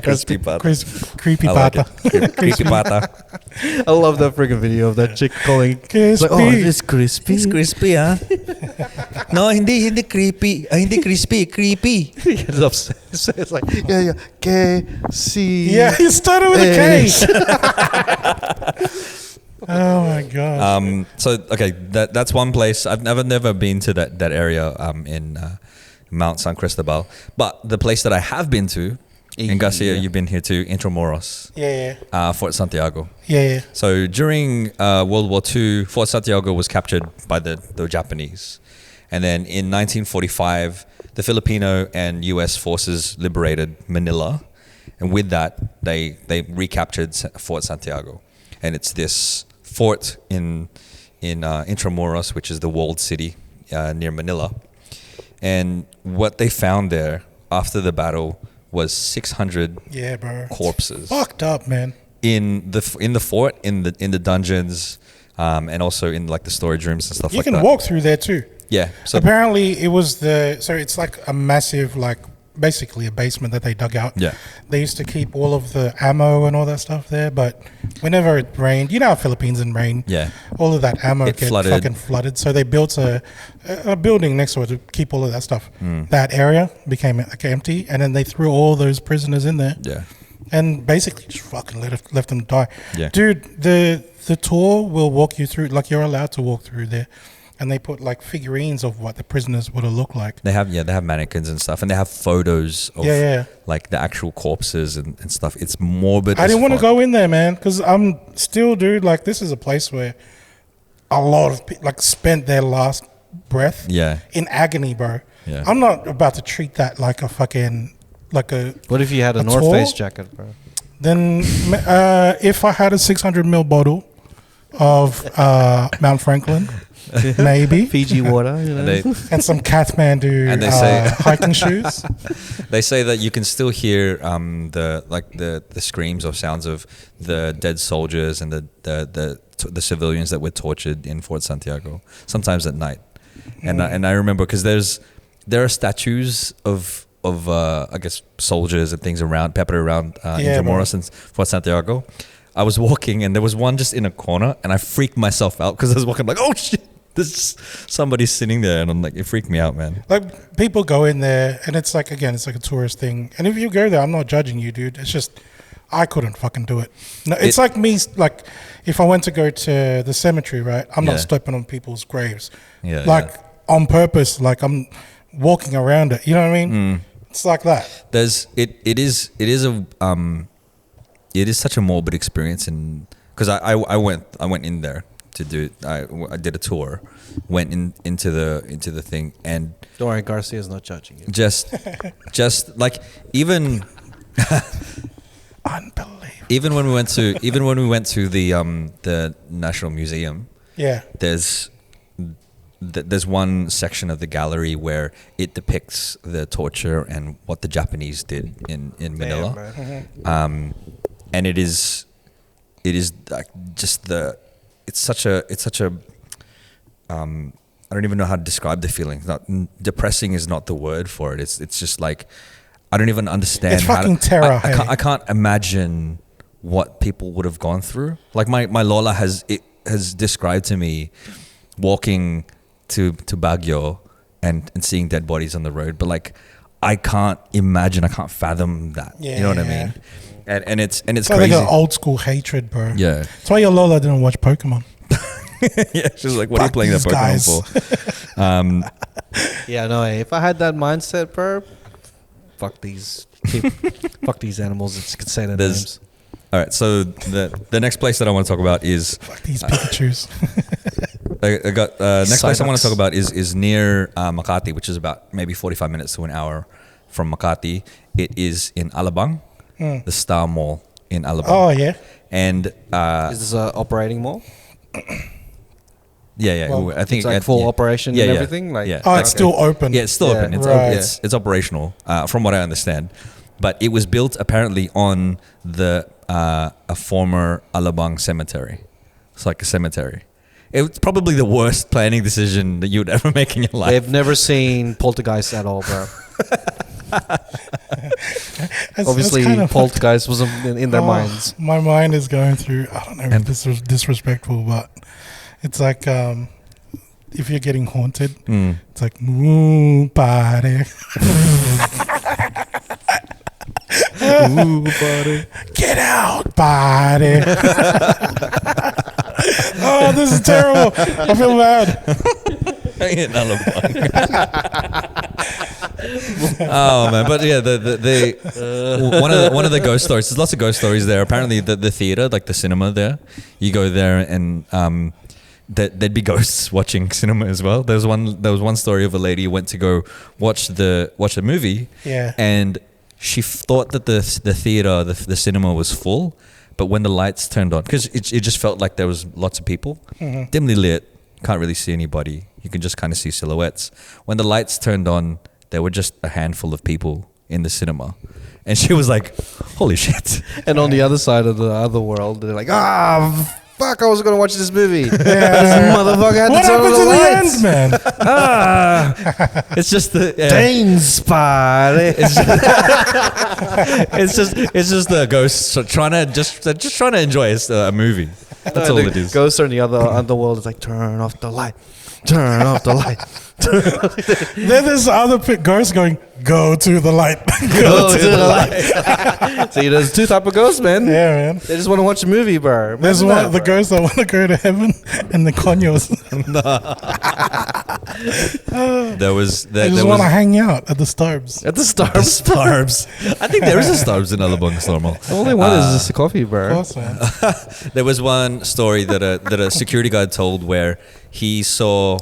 Crispy pata. Creepy I like pata. it. Creepy pata. I love that freaking video of that chick calling. It's like, oh, it's crispy. It's crispy, huh? No, hindi creepy. Hindi crispy, creepy. It's upset. So it's like, yeah, K-C. Yeah, he started with a K. Oh my god. So okay, that's one place. I've never been to that area in Mount San Cristobal, but the place that I have been to, and Garcia, you've been here too, Intramuros. Yeah. Fort Santiago. Yeah. So during World War II, Fort Santiago was captured by the Japanese, and then in 1945, the Filipino and U.S. forces liberated Manila, and with that, they recaptured Fort Santiago, and it's this fort in Intramuros, which is the walled city near Manila. And what they found there after the battle was 600 corpses. Fucked up, man. In the fort, in the dungeons, and also in like the storage rooms and stuff like that. You can walk through there too. Yeah. So apparently it was it's like a massive, like basically a basement that they dug out. Yeah. They used to keep all of the ammo and all that stuff there, but whenever it rained, you know how Philippines in rain, all of that ammo gets fucking flooded. So they built a building next to it to keep all of that stuff. That area became like empty, and then they threw all those prisoners in there. Yeah. And basically just fucking left them die. Yeah. Dude, the tour will walk you through, like you're allowed to walk through there. And they put like figurines of what the prisoners would have looked like. They have mannequins and stuff, and they have photos of like the actual corpses and stuff. It's morbid. I didn't want to go in there, man, because I'm still, dude, like this is a place where a lot of people like spent their last breath in agony, bro. Yeah. I'm not about to treat that like a fucking like a. What if you had a North Face jacket, bro? Then if I had a 600 ml bottle of Mount Franklin. Maybe Fiji water, and some Kathmandu and they say hiking shoes. They say that you can still hear the screams or sounds of the dead soldiers and the civilians that were tortured in Fort Santiago, sometimes at night. And I remember because there are statues of I guess soldiers and things around peppered around Yeah, Intramuros and Fort Santiago. I was walking and there was one just in a corner, and I freaked myself out because I was walking like, oh shit, there's somebody sitting there, and I'm like, it freaked me out, man. Like people go in there, and it's like again, it's like a tourist thing. And if you go there, I'm not judging you, dude. It's just I couldn't fucking do it. No, it's like me. Like if I went to go to the cemetery, right? I'm not stepping on people's graves, on purpose. Like I'm walking around it. You know what I mean? It's like that. It is such a morbid experience, and because I went in there to do I did a tour, went into the thing, and Don't worry, Garcia's not judging you. just like even Unbelievable. even when we went to the National Museum, there's one section of the gallery where it depicts the torture and what the Japanese did in Manila. And it is like just it's such a I don't even know how to describe the feeling. Depressing is not the word for it. It's just like I don't even understand. It's fucking terror. I can't imagine what people would have gone through. Like my Lola has described to me walking to Baguio and seeing dead bodies on the road, but like I can't imagine. I can't fathom that. You know what I mean? And it's crazy. Like an old school hatred, bro. Yeah. That's why your Lola didn't watch Pokemon. Yeah, she was like, "What are you playing that Pokemon for?" Yeah, no. If I had that mindset, bro, fuck these animals. It's could say their names. All right, so the next place that I want to talk about is fuck these Pikachus. I got next place I want to talk about is near Makati, which is about maybe 45 minutes to an hour from Makati. It is in Alabang, the Star Mall in Alabang. Oh yeah. And is this an operating mall? Yeah. Well, I think it's like full operation and everything. Like, it's still open. Yeah, it's still open. It's it's operational, from what I understand. But it was built apparently on a former Alabang cemetery. It's like a cemetery. It's probably the worst planning decision that you would ever make in your life. They've never seen Poltergeist at all, bro. Obviously, Poltergeist wasn't in their minds. My mind is going through. I don't know if this was disrespectful, but it's like if you're getting haunted, it's like moo party. Ooh, buddy. Get out, buddy. Oh, this is terrible. I feel bad. Oh man, but yeah, one of the ghost stories. There's lots of ghost stories there. Apparently, the theater, like the cinema there, you go there and there'd be ghosts watching cinema as well. There was one story of a lady who went to go watch a movie, and she thought that the theater, the cinema was full, but when the lights turned on, because it just felt like there was lots of people, dimly lit, can't really see anybody. You can just kind of see silhouettes. When the lights turned on, there were just a handful of people in the cinema. And she was like, holy shit. And on the other side of the other world, they're like, fuck, I was going to watch this movie. Yeah. This motherfucker had to turn on the lights. End, man? It's just the... Dane's party. It's just the ghosts trying to enjoy a movie. That's all it is. Ghosts are in the other underworld. It's like, turn off the light. Turn off the light. Then there's other ghosts going, go to the light. Go to the light. See, there's two type of ghosts, man. Yeah, man. They just want to watch a movie, bro. There's the ghosts that want to go to heaven and the conyos. They just want to hang out at the Starbs. At the Starbs. I think there is a Starbs in Alabang Normal. The only one is just a coffee, bro. Of course, man. There was one story that a security guard told where he saw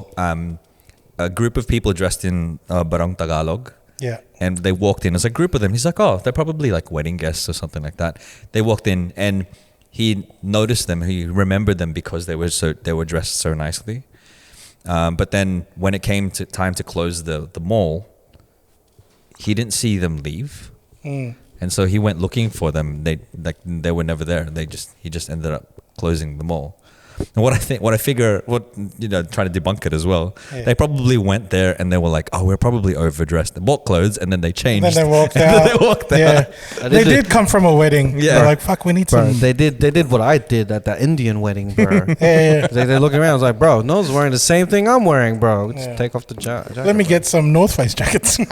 a group of people dressed in Barong Tagalog. Yeah. And they walked in as a group of them. He's like, oh, they're probably like wedding guests or something like that. They walked in and he noticed them. He remembered them because they were dressed so nicely. But then when it came to time to close the mall, he didn't see them leave. And so he went looking for them. They were never there. He just ended up closing the mall. And what I figure, trying to debunk it as well. Yeah. They probably went there and they were like, "Oh, we're probably overdressed." They bought clothes and then they changed. And then they walked and out. then they walked out. Yeah, they did come from a wedding. Yeah. They're like, "Fuck, we need Bro, some." they did what I did at that Indian wedding, bro. Yeah. They look around. I was like, bro, no one's wearing the same thing I'm wearing, bro. Just Yeah. take off the jacket. Let me get some North Face jackets. Where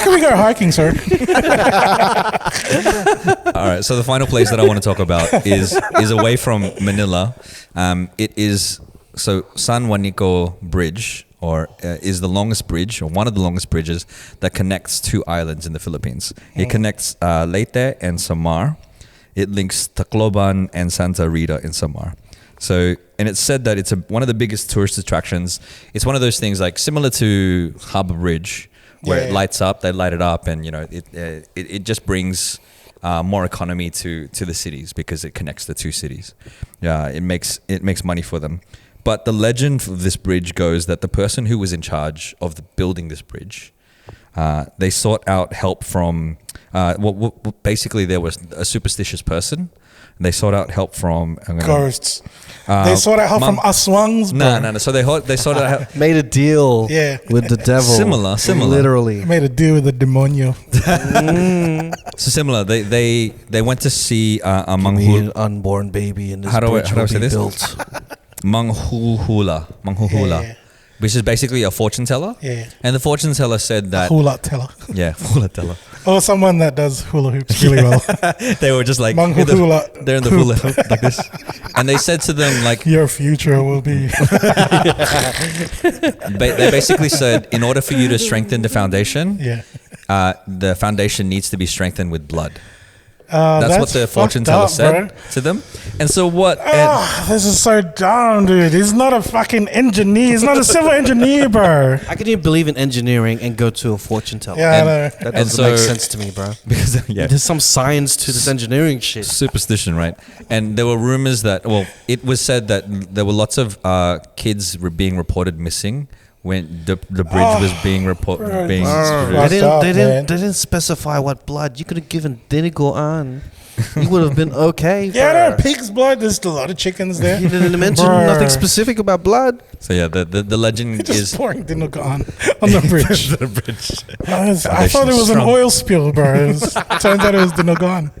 can we go hiking, sir? All right. So the final place that I want to talk about is away from Manila. It is San Juanico Bridge, or is the longest bridge, or one of the longest bridges that connects two islands in the Philippines. It connects Leyte and Samar. It links Tacloban and Santa Rita in Samar. So, and it's said that it's one of the biggest tourist attractions. It's one of those things like similar to Harbour Bridge, where it lights up. They light it up, and it just brings more economy to the cities because it connects the two cities. Yeah, it makes money for them. But the legend of this bridge goes that the person who was in charge of building this bridge, they sought out help from. Basically, there was a superstitious person. And they sought out help from Ghosts. They sought out help from aswangs. No. So they sought out help. Made a deal Yeah. with the devil. Similar. Literally. Made a deal with the demonio. So similar. They went to see Be an Manghul. unborn baby in this How do I bridge will say be this? built. Manghuhula, Yeah. which is basically a fortune teller. Yeah. And the fortune teller said that. Hula teller. Yeah, hula teller. Or someone that does hula hoops really well. They were just like Manghula. they're in the hula hoop like this, and they said to them like Your future will be. they basically said, in order for you to strengthen the foundation, Yeah. the foundation needs to be strengthened with blood. That's what the fortune teller said to them. And so what? This is so dumb, dude. He's not a fucking engineer. He's not a civil engineer, bro. I can even believe in engineering and go to a fortune teller. Yeah, I And- know. That And doesn't make so- sense to me, bro. because There's some science to this engineering shit. superstition, right? And there were rumors that, it was said that there were lots of kids being reported missing when the bridge was being reported. bro, Being this is produced. fucked up, They man. didn't specify what blood. You could have given Dinigo on. You would have been okay. Yeah, bro. no, pig's blood. There's a lot of chickens there. You didn't mention Bro. nothing specific about blood. So yeah, the legend Just is pouring Dinoga on the bridge. the bridge. I thought it was an strong. oil spill, bro. Turns out it was Dinoga.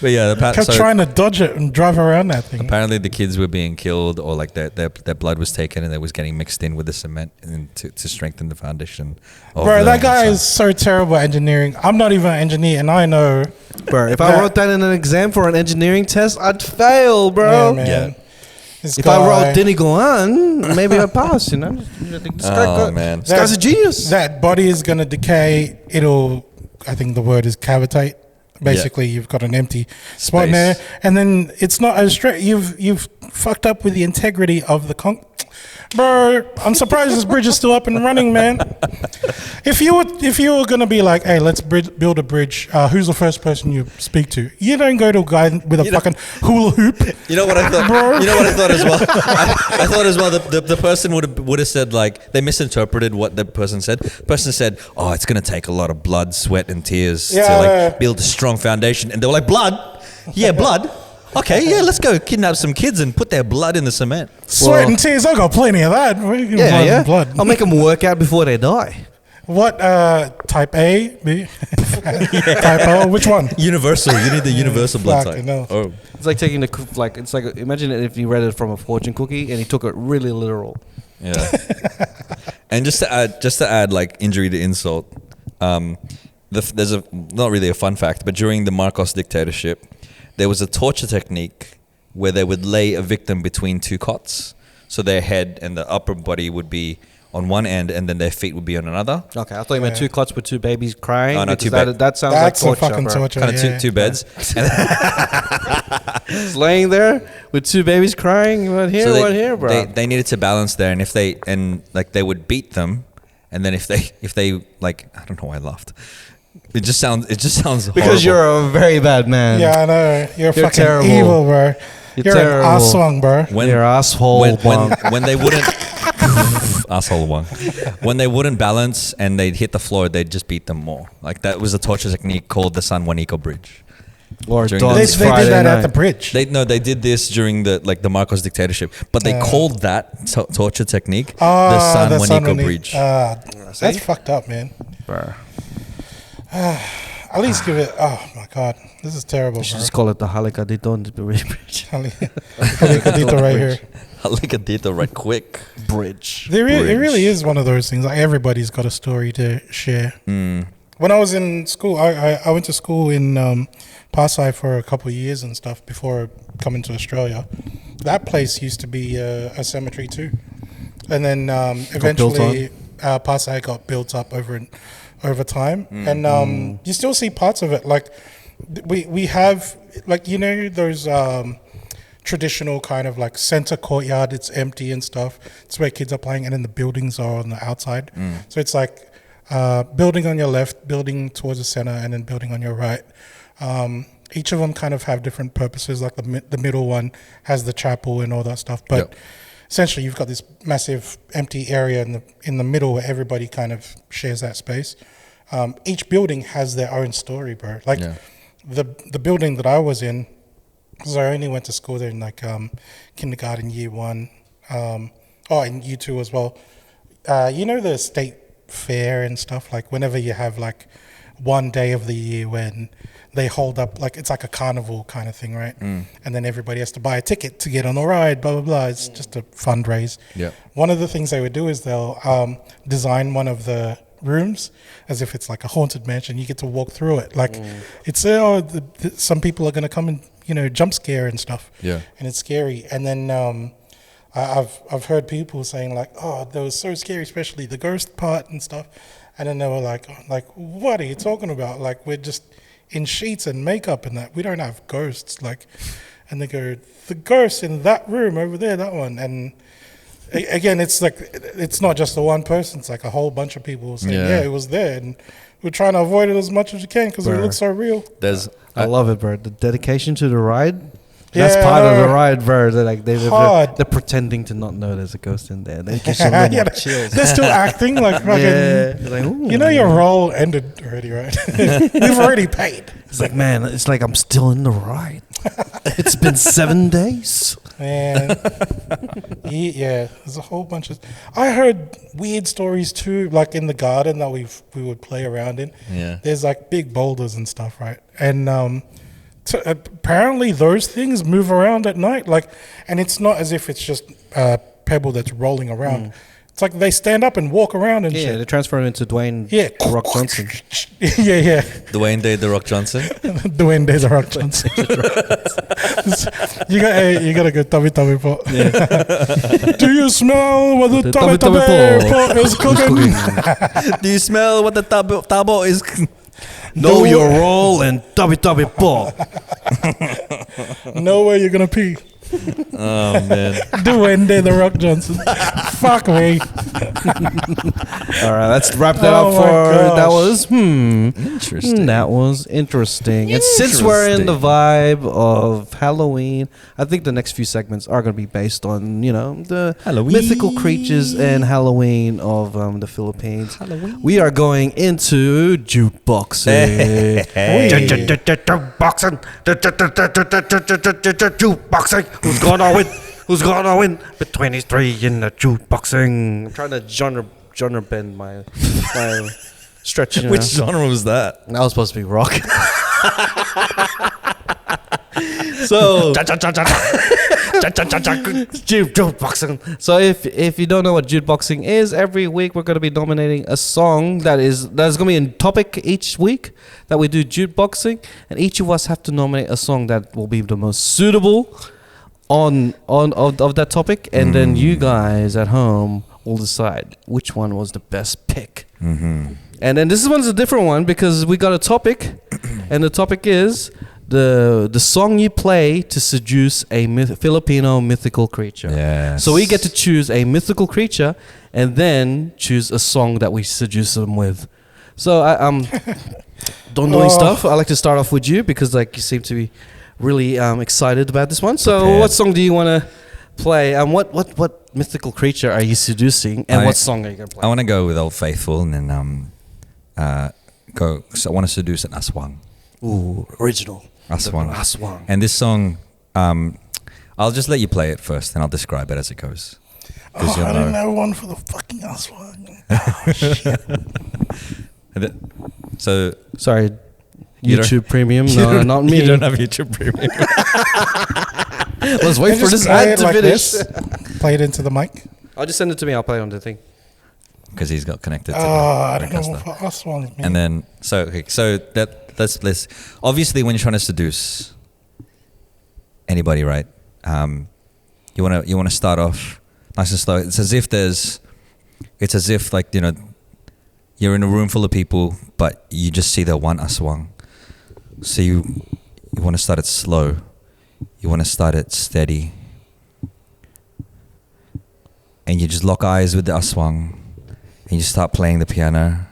But yeah, Kept trying to dodge it and drive around that thing. apparently the kids were being killed, or like their blood was taken and it was getting mixed in with the cement and to strengthen the foundation. Of Bro, the that guy facade. is so terrible at engineering. I'm not even an engineer, and I know. Bro, if I That- wrote that in an exam for an engineering test, I'd fail, bro. Yeah, man. Yeah. If This guy, I wrote Dinigo on, maybe I'd pass, you know? Man. This guy's a genius. that body is gonna decay. I think the word is cavitate. Basically, you've got an empty spot in there, Space. and then it's not as straight. You've fucked up with the integrity of the Bro, I'm surprised this bridge is still up and running, man. If you were gonna be like, hey, let's build a bridge, who's the first person you speak to? You don't go to a guy with a fucking hula hoop. You know what I thought? Bro. You know what I thought as well? I thought as well that the person would have said, like, they misinterpreted what the person said. The person said, "Oh, it's gonna take a lot of blood, sweat, and tears to Yeah. build a strong foundation." And they were like, "Blood? Yeah, blood. Okay, yeah, let's go kidnap some kids and put their blood in the cement." Sweat and tears, I got plenty of that. Yeah. Blood. I'll make them work out before they die. What type A, B, type O? Which one? Universal. You need the universal blood Fucking type. hell. Oh, It's like taking it's like, imagine if you read it from a fortune cookie and he took it really literal. yeah. And just to add like injury to insult, there's not really a fun fact, but during the Marcos dictatorship, there was a torture technique where they would lay a victim between two cots. So their head and the upper body would be on one end, and then their feet would be on another. Okay, I thought you meant two cots with two babies crying. Oh, no, because two that sounds That's like a torture, fucking bro. torture. Kind of yeah. two beds. Just laying there with two babies crying. What here? So What here, bro? They needed to balance there, and they would beat them, and then if they like, I don't know why I laughed. It just sounds because horrible. you're a very bad man. Yeah, I know. You're fucking terrible. evil, bro. You're terrible. an aswang, bro. You're asshole. when they wouldn't asshole one, when they wouldn't balance and they'd hit the floor, they'd just beat them more. Like that was a torture technique called the San Juanico Bridge. Or During Don's They Friday did that night. at the bridge. They did this during the Marcos dictatorship, but they called that torture technique the Ah, San the Juanico Juanico. Bridge. That's fucked up, man. Bruh. At least give it. Oh my god, this is terrible, You should bro. just call it the Halikaditon Bridge. Halikadito right here. Halikadito right quick. Bridge. It Bridge. really is one of those things. Like everybody's got a story to share. Mm. When I was in school, I went to school in Pasai for a couple of years and stuff before coming to Australia. That place used to be a cemetery too, and then eventually Pasai got built up over time, and you still see parts of it. Like we have, like, you know, those traditional kind of like center courtyard. It's empty and stuff. It's where kids are playing, and then the buildings are on the outside. So it's like building on your left, building towards the center, and then building on your right. Each of them kind of have different purposes. Like the middle one has the chapel and all that stuff. But essentially, you've got this massive empty area in the middle where everybody kind of shares that space. Each building has their own story, bro. Like the building that I was in, because I only went to school there in like kindergarten, year 1, and year 2 as well. You know the state fair and stuff, like whenever you have like one day of the year when they hold up, like it's like a carnival kind of thing, right? And then everybody has to buy a ticket to get on the ride, blah blah blah. It's just a fundraise. One of the things they would do is they'll design one of the rooms as if it's like a haunted mansion. You get to walk through it, like it's some people are going to come and, you know, jump scare and stuff, and it's scary. And then I've heard people saying like, oh, that was so scary, especially the ghost part and stuff. And then they were like, what are you talking about? Like, we're just in sheets and makeup and that. We don't have ghosts. Like, and they go, the ghost in that room over there, that one. And again, it's like, it's not just the one person. It's like a whole bunch of people saying, yeah, it was there. And we're trying to avoid it as much as you can because it looks so real. I love it, bro. The dedication to the ride. That's part of the ride, bro. They're pretending to not know there's a ghost in there. They get you a little more chills. They're still acting like fucking. Like, you know, your role ended already, right? We've already paid. It's like, man, it's like I'm still in the ride. It's been 7 days. Man, there's a whole bunch of. I heard weird stories too, like in the garden that we would play around in. There's like big boulders and stuff, right? And apparently those things move around at night, like, and it's not as if it's just a pebble that's rolling around. It's like they stand up and walk around and shit. They transform into Dwayne The Rock Johnson. Dwayne Day The Rock Johnson. Dwayne Day The Rock Johnson. you got to go tummy pot. Do you smell what the tummy pot is cooking? Do you smell what the tabo is cooking? Know your role and tubby ball. Know where you're gonna pee. Oh man. Dwayne The Rock Johnson. Fuck me. All right, let's wrap that up for that was interesting. That was interesting. And since we're in the vibe of Halloween, I think the next few segments are going to be based on, you know, the Halloween. mythical creatures and Halloween of the Philippines. Halloween. We are going into jukeboxing. Jukeboxing. Jukeboxing. Who's gonna win? Between these three in the jukeboxing. I'm trying to genre bend my stretch. You know? Which genre was that? That was supposed to be rock. So jukeboxing. So if you don't know what jukeboxing is, every week we're going to be nominating a song that's going to be in topic each week that we do jukeboxing, and each of us have to nominate a song that will be the most suitable of that topic, and then you guys at home will decide which one was the best pick. And then this one's a different one because we got a topic, and the topic is the song you play to seduce a Filipino mythical creature. Yes. So we get to choose a mythical creature and then choose a song that we seduce them with. So don't know stuff. I like to start off with you because like you seem to be really excited about this one. So what song do you want to play? What mythical creature are you seducing, and what song are you going to play? I want to go with Old Faithful, and then so I want to seduce an aswang. Ooh, original. Aswang. Aswang. And this song, I'll just let you play it first, and I'll describe it as it goes. Oh, I didn't know one for the fucking aswang. So Sorry, You don't- YouTube Premium. No, not me. You don't have YouTube Premium. Let's wait for this play ad it to like finish. this. Play it into the mic. I'll just send it to me. I'll play it on the thing. Because he's got connected to I the don't know broadcaster. what for aswang, man. And then let's obviously when you're trying to seduce anybody, right? You wanna start off nice and slow. It's as if like, you know, you're in a room full of people, but you just see the one aswang. So you want to start it slow. You want to start it steady. And you just lock eyes with the aswang. And you start playing the piano.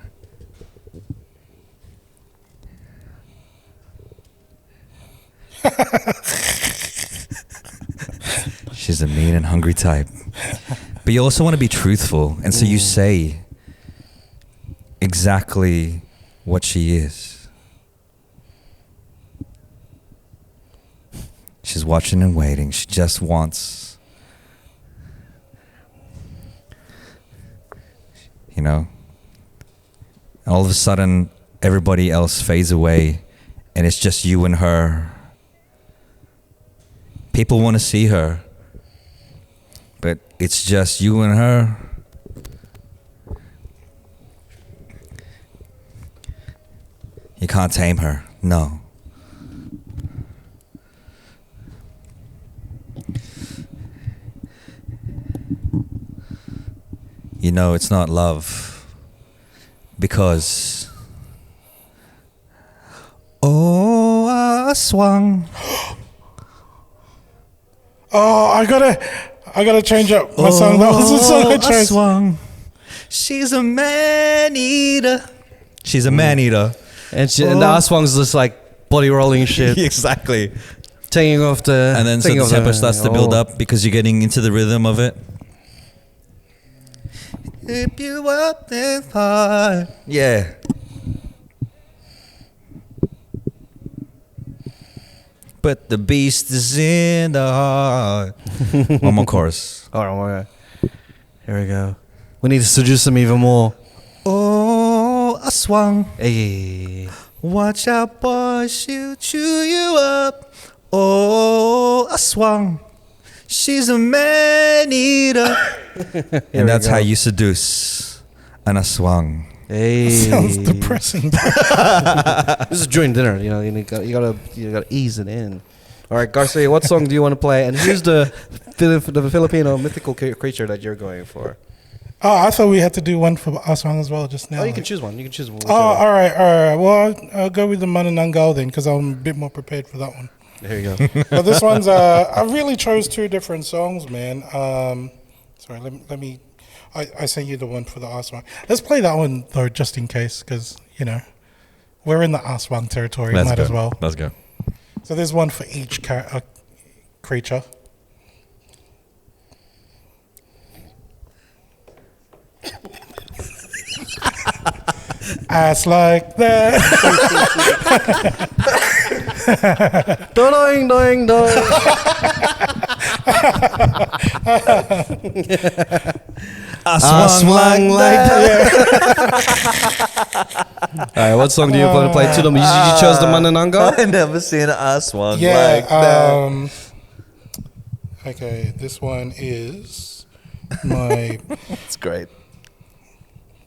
She's a mean and hungry type. But you also want to be truthful. And so you say exactly what she is. She's watching and waiting. She just wants, you know. And all of a sudden, everybody else fades away, and it's just you and her. People want to see her, but it's just you and her. You can't tame her, no. You know it's not love because aswang. Oh, I gotta change up my song. That was the song I chose. Aswang. She's a man eater. She's a man eater. And the aswang's just like body rolling shit, Exactly. taking off the. And then so taking the off tempo starts to build oh. up because you're getting into the rhythm of it. If you up there hard. Yeah. But the beast is in the heart. One more chorus. All right, here we go. We need to seduce them even more. Oh, aswang. Hey. Watch out, boy, she'll chew you up. Oh, aswang. She's a man eater. And that's how you seduce an aswang. Hey. Sounds depressing. This is during dinner, you know. You gotta ease it in. All right, Garcia, what song do you want to play? And who's the Filipino mythical creature that you're going for? Oh, I thought we had to do one for aswang as well just now. Oh, you can choose one. You can choose one. Oh, all right. Well, I'll go with the Manananggal then because I'm a bit more prepared for that one. There you go. But this one's I really chose two different songs, man. Sorry, let me. I sent you the one for the aswang. Let's play that one though, just in case, because you know we're in the aswang territory. Might as well. Let's go. So there's one for each creature. Ass like that. Doing, doing, doing. Aswang like that. All right, what song do you want to play to them? You chose the Manananggal? I never seen an aswang Yeah. like that. Okay, this one is my. It's great.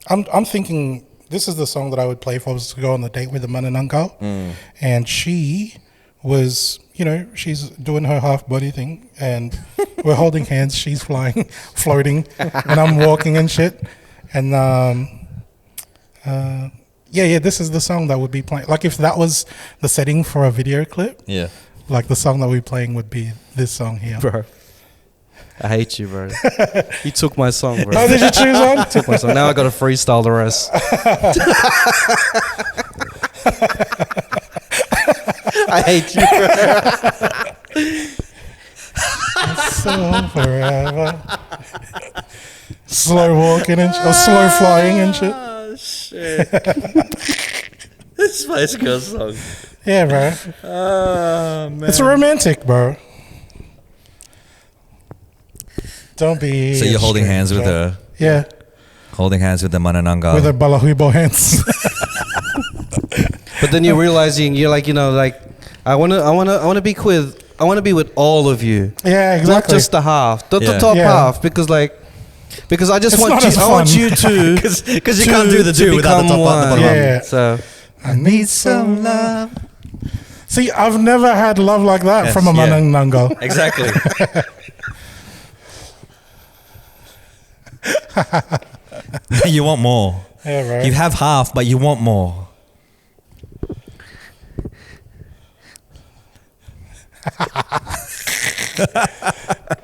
I'm thinking this is the song that I would play if I was to go on a date with a Manananggal. And she was, you know, she's doing her half body thing and we're holding hands, she's flying, floating, and I'm walking and shit. And yeah, this is the song that would be playing. Like if that was the setting for a video clip, Yeah. like the song that we're playing would be this song here. Bro. I hate you, bro. You took my song, bro. Oh, did you choose one? Took my song. Now I got to freestyle the rest. I hate you, bro. So forever. Slow walking and or slow flying and shit. Oh, shit. This Spice Girls song. Yeah, bro. Man. It's romantic, bro. Don't be. So you're holding hands with stranger. her. Yeah, Holding hands with the Manananggal. with her balahuibo hands. But then you're realizing you're like, I wanna be with all of you. Yeah, exactly. Not just the half, the Yeah. top Yeah. half, because I just It's want not you. as I want fun. you to Because you can't do the two without the top become and the bottom. one. Yeah. So I need some love. See, I've never had love like that Yes, from a yeah. Manananggal. Exactly. You want more. Yeah, right. You have half, but you want more.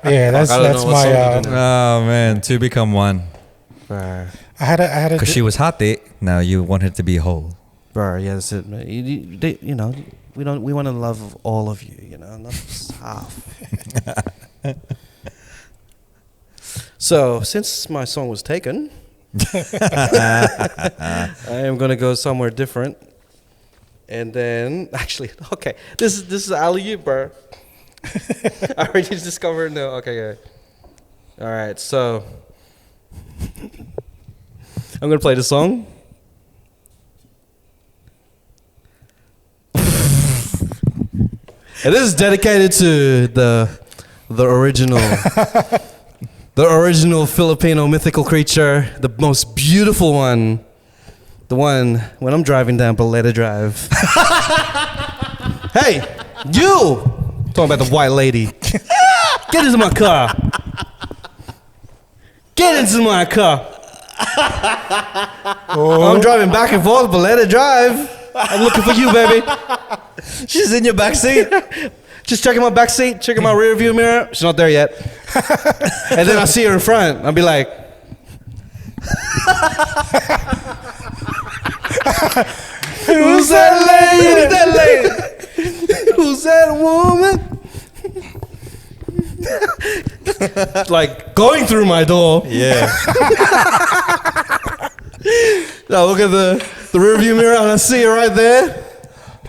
Yeah, that's I don't know what my. song you did. Oh man, two become one. I had a. Because she was hot, now you want her to be whole. bro, yeah, that's it, man. We want to love all of you, not just half. So, since my song was taken, I am gonna go somewhere different. And then, actually, okay, this is alley-oop, bro. I already discovered. No, okay. All right, so I'm gonna play the song. And this is dedicated to the original. The original Filipino mythical creature, the most beautiful one. The one when I'm driving down Baleta Drive. Hey, you! Talking about the white lady. Get into my car. Get into my car. I'm driving back and forth Baleta Drive. I'm looking for you, baby. She's in your backseat. Just checking my back seat, checking my rear view mirror. She's not there yet. And then I see her in front. I'll be like, who's that lady? Who's that woman? Like going through my door. Yeah. I look at the rear view mirror and I see her right there,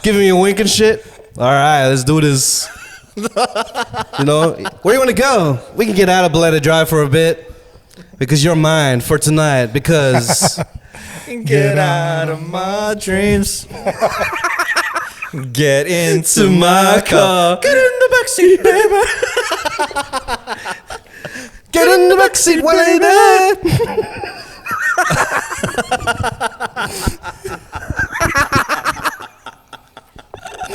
giving me a wink and shit. All right, let's do this. Where do you want to go? We can get out of Baleta Drive for a bit because you're mine for tonight. Because Get out of my dreams. Get into my car. Get in the backseat, baby. Get in the backseat,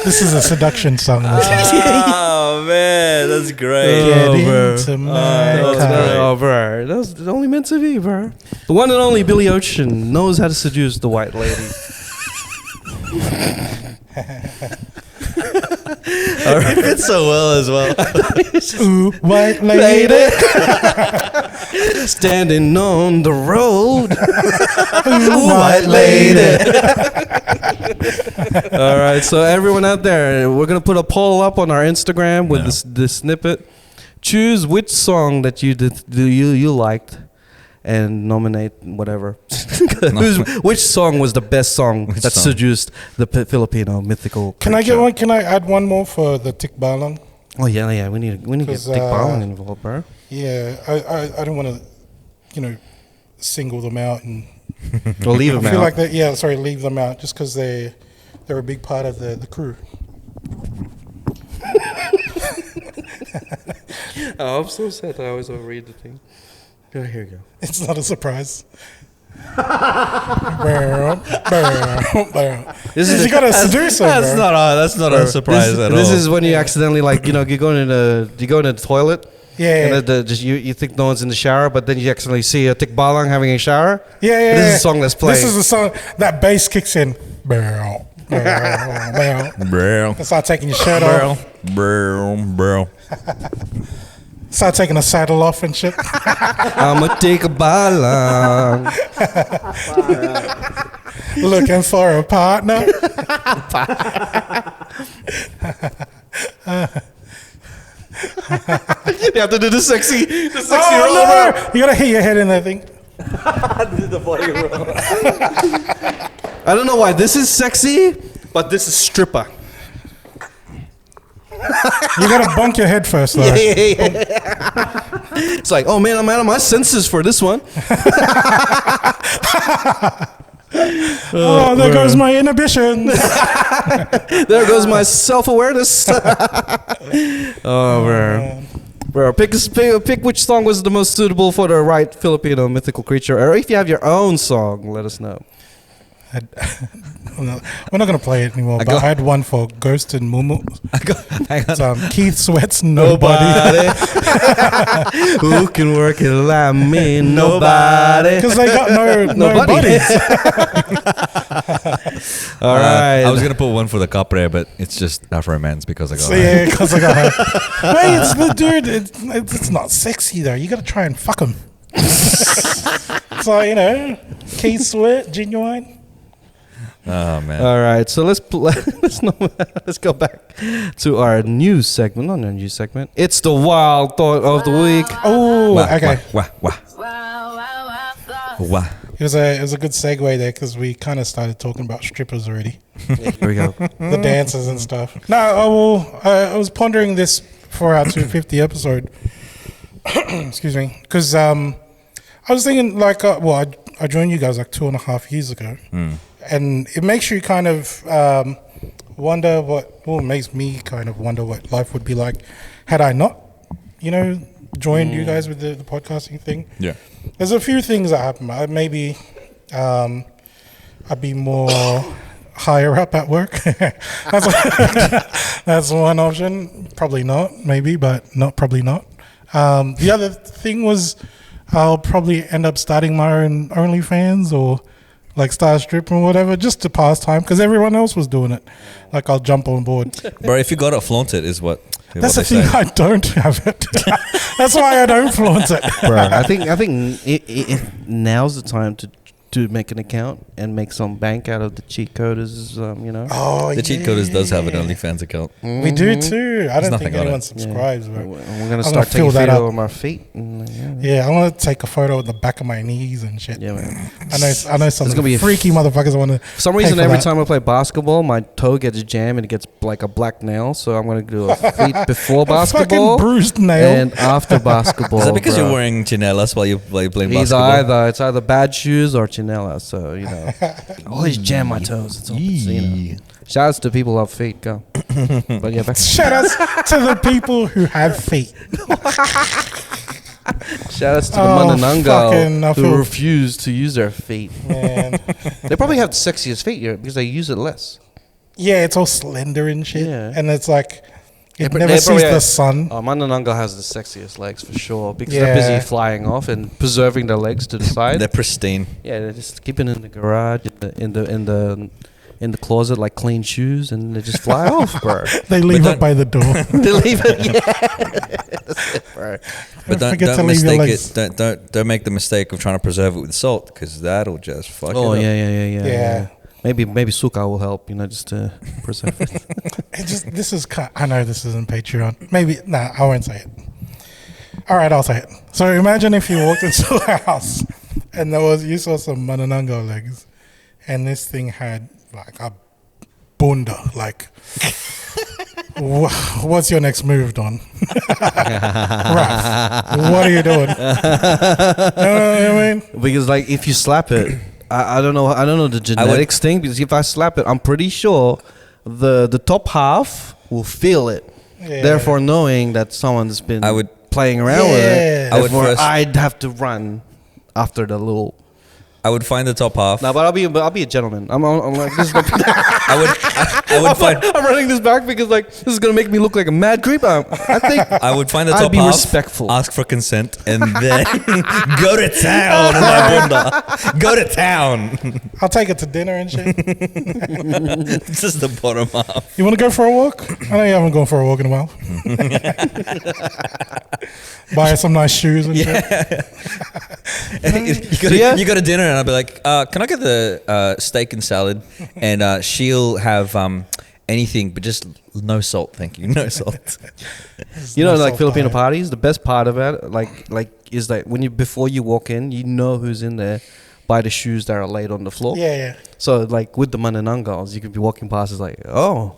This is a seduction song. Oh man, that's great. Get bro. into my car. Oh, bro. That was only meant to be, bro. The one and only Billy Ocean knows how to seduce the white lady. All right. It fits so well as well. Ooh, white lady. Standing on the road. Ooh, white lady. All right, so everyone out there, we're gonna put a poll up on our Instagram with this snippet. Choose which song that you liked, and nominate whatever. Which song was the best song that seduced the Filipino mythical creature? Can I get one? Can I add one more for the tikbalang? Oh yeah. We need to get Dick Ballin involved, bro. Yeah, I don't want to, single them out and Or leave them I feel out. like that. Yeah, sorry, leave them out just because they're a big part of the crew. Oh, I'm so sad that I always overread the thing. Oh, here you go. It's not a surprise. Bow, bow, bow. This is You gotta seduce them, That's bro. not a surprise at all. This is when you accidentally you go in the toilet. Yeah, And then you think no one's in the shower, but then you accidentally see a tikbalang having a shower. yeah. This is a song that's playing. This is the song that bass kicks in. Bow, bow, bow. bro. Start taking your shirt off. Bro. Start taking the saddle off and shit. I'ma take a balang. Looking for a partner. You have to do the sexy Oh no! You gotta hit your head in that thing. I don't know why this is sexy, but this is stripper. You gotta bonk your head first, though. It's like, oh man, I'm out of my senses for this one. Oh, there goes my inhibitions. There goes my self-awareness. Bro, pick which song was the most suitable for the right Filipino mythical creature, or if you have your own song, let us know. We're not gonna play it anymore. But I had one for Ghost and Mumu. It's, Keith Sweat's Nobody. Who can work it like me? Nobody. Because they got no bodies. All right. I was gonna put one for the Capre, but it's just Afro Man's because I got. Yeah, because I got her. Wait, it's the dude. It's not sexy though. You gotta try and fuck him. So Keith Sweat, Genuine. Oh man! All right, so let's go back to our news segment. Not our news segment. It's the wild thought of the week. Oh, okay. Wow. It was a good segue there because we kind of started talking about strippers already. Here we go. The dances and stuff. No, I was pondering this for our 250 episode. Excuse me, because I was thinking I joined you guys like 2.5 years ago. And it makes you kind of wonder makes me kind of wonder what life would be like had I not, joined you guys with the podcasting thing. Yeah. There's a few things that happen. Maybe I'd be more higher up at work. That's one option. Probably not, maybe, but probably not. The other thing was I'll probably end up starting my own OnlyFans or like start stripping or whatever, just to pass time because everyone else was doing it. Like I'll jump on board. Bro, if you got it, flaunt it is what. That's the thing. I don't have it. That's why I don't flaunt it. Bro, I think now's the time to make an account and make some bank out of the Cheatcoders. Oh, the Cheatcoders does have an OnlyFans account. We do too. I don't think anyone subscribes. Yeah. We're gonna start taking a photo of our feet. Yeah, I want to take a photo of the back of my knees and shit. Yeah, man. I know some freaky motherfuckers want to. For some reason, every time I play basketball, my toe gets jammed and it gets like a black nail. So I'm gonna do a feet before basketball, fucking bruised nail, and after basketball. Is that because you're wearing chinelas while you're playing basketball? It's either bad shoes or chinelas. So I always jam my toes. It's all, shout outs to people who have feet. Go. But yeah, shout outs to the people who have feet. Shout outs to the Manananggal who refuse to use their feet. Man. They probably have the sexiest feet here because they use it less. Yeah, it's all slender and shit. Yeah. And it's like it never sees the sun. Manananggal has the sexiest legs for sure because they're busy flying off and preserving their legs to the side. They're pristine. Yeah, they're just keeping it in the garage, in the closet like clean shoes, and they just fly off, bro. They leave it by the door. They leave it, That's it, bro. But don't make the mistake of trying to preserve it with salt because that'll just fuck it up. Oh yeah. Maybe suka will help, just to preserve it. This is. I know this isn't Patreon. Maybe I won't say it. All right, I'll say it. So imagine if you walked into a house and you saw some Manananggal legs, and this thing had like a bunda. Like, what's your next move, Don? Raph, what are you doing? You know what I mean? Because like if you slap it. I don't know the genetics thing because if I slap it, I'm pretty sure the top half will feel it. Yeah. Therefore, knowing that someone's been playing around with it, I'd have to run after the little. I would find the top half. No, but I'll be a gentleman. I'm like this. Is I'm running this back because like this is gonna make me look like a mad creep. I think I would find the top half. I'd be respectful. Ask for consent and then go to town. Go to town. I'll take it to dinner and shit. Just the bottom half. You want to go for a walk? I know you haven't gone for a walk in a while. Buy some nice shoes and shit. You go to dinner and I'll be like, can I get the steak and salad? And she'll have anything but just no salt, thank you. No salt. Like Filipino parties, the best part of it, like is that before you walk in, you know who's in there by the shoes that are laid on the floor. Yeah. So like with the Manananggals, you could be walking past, it's like, oh,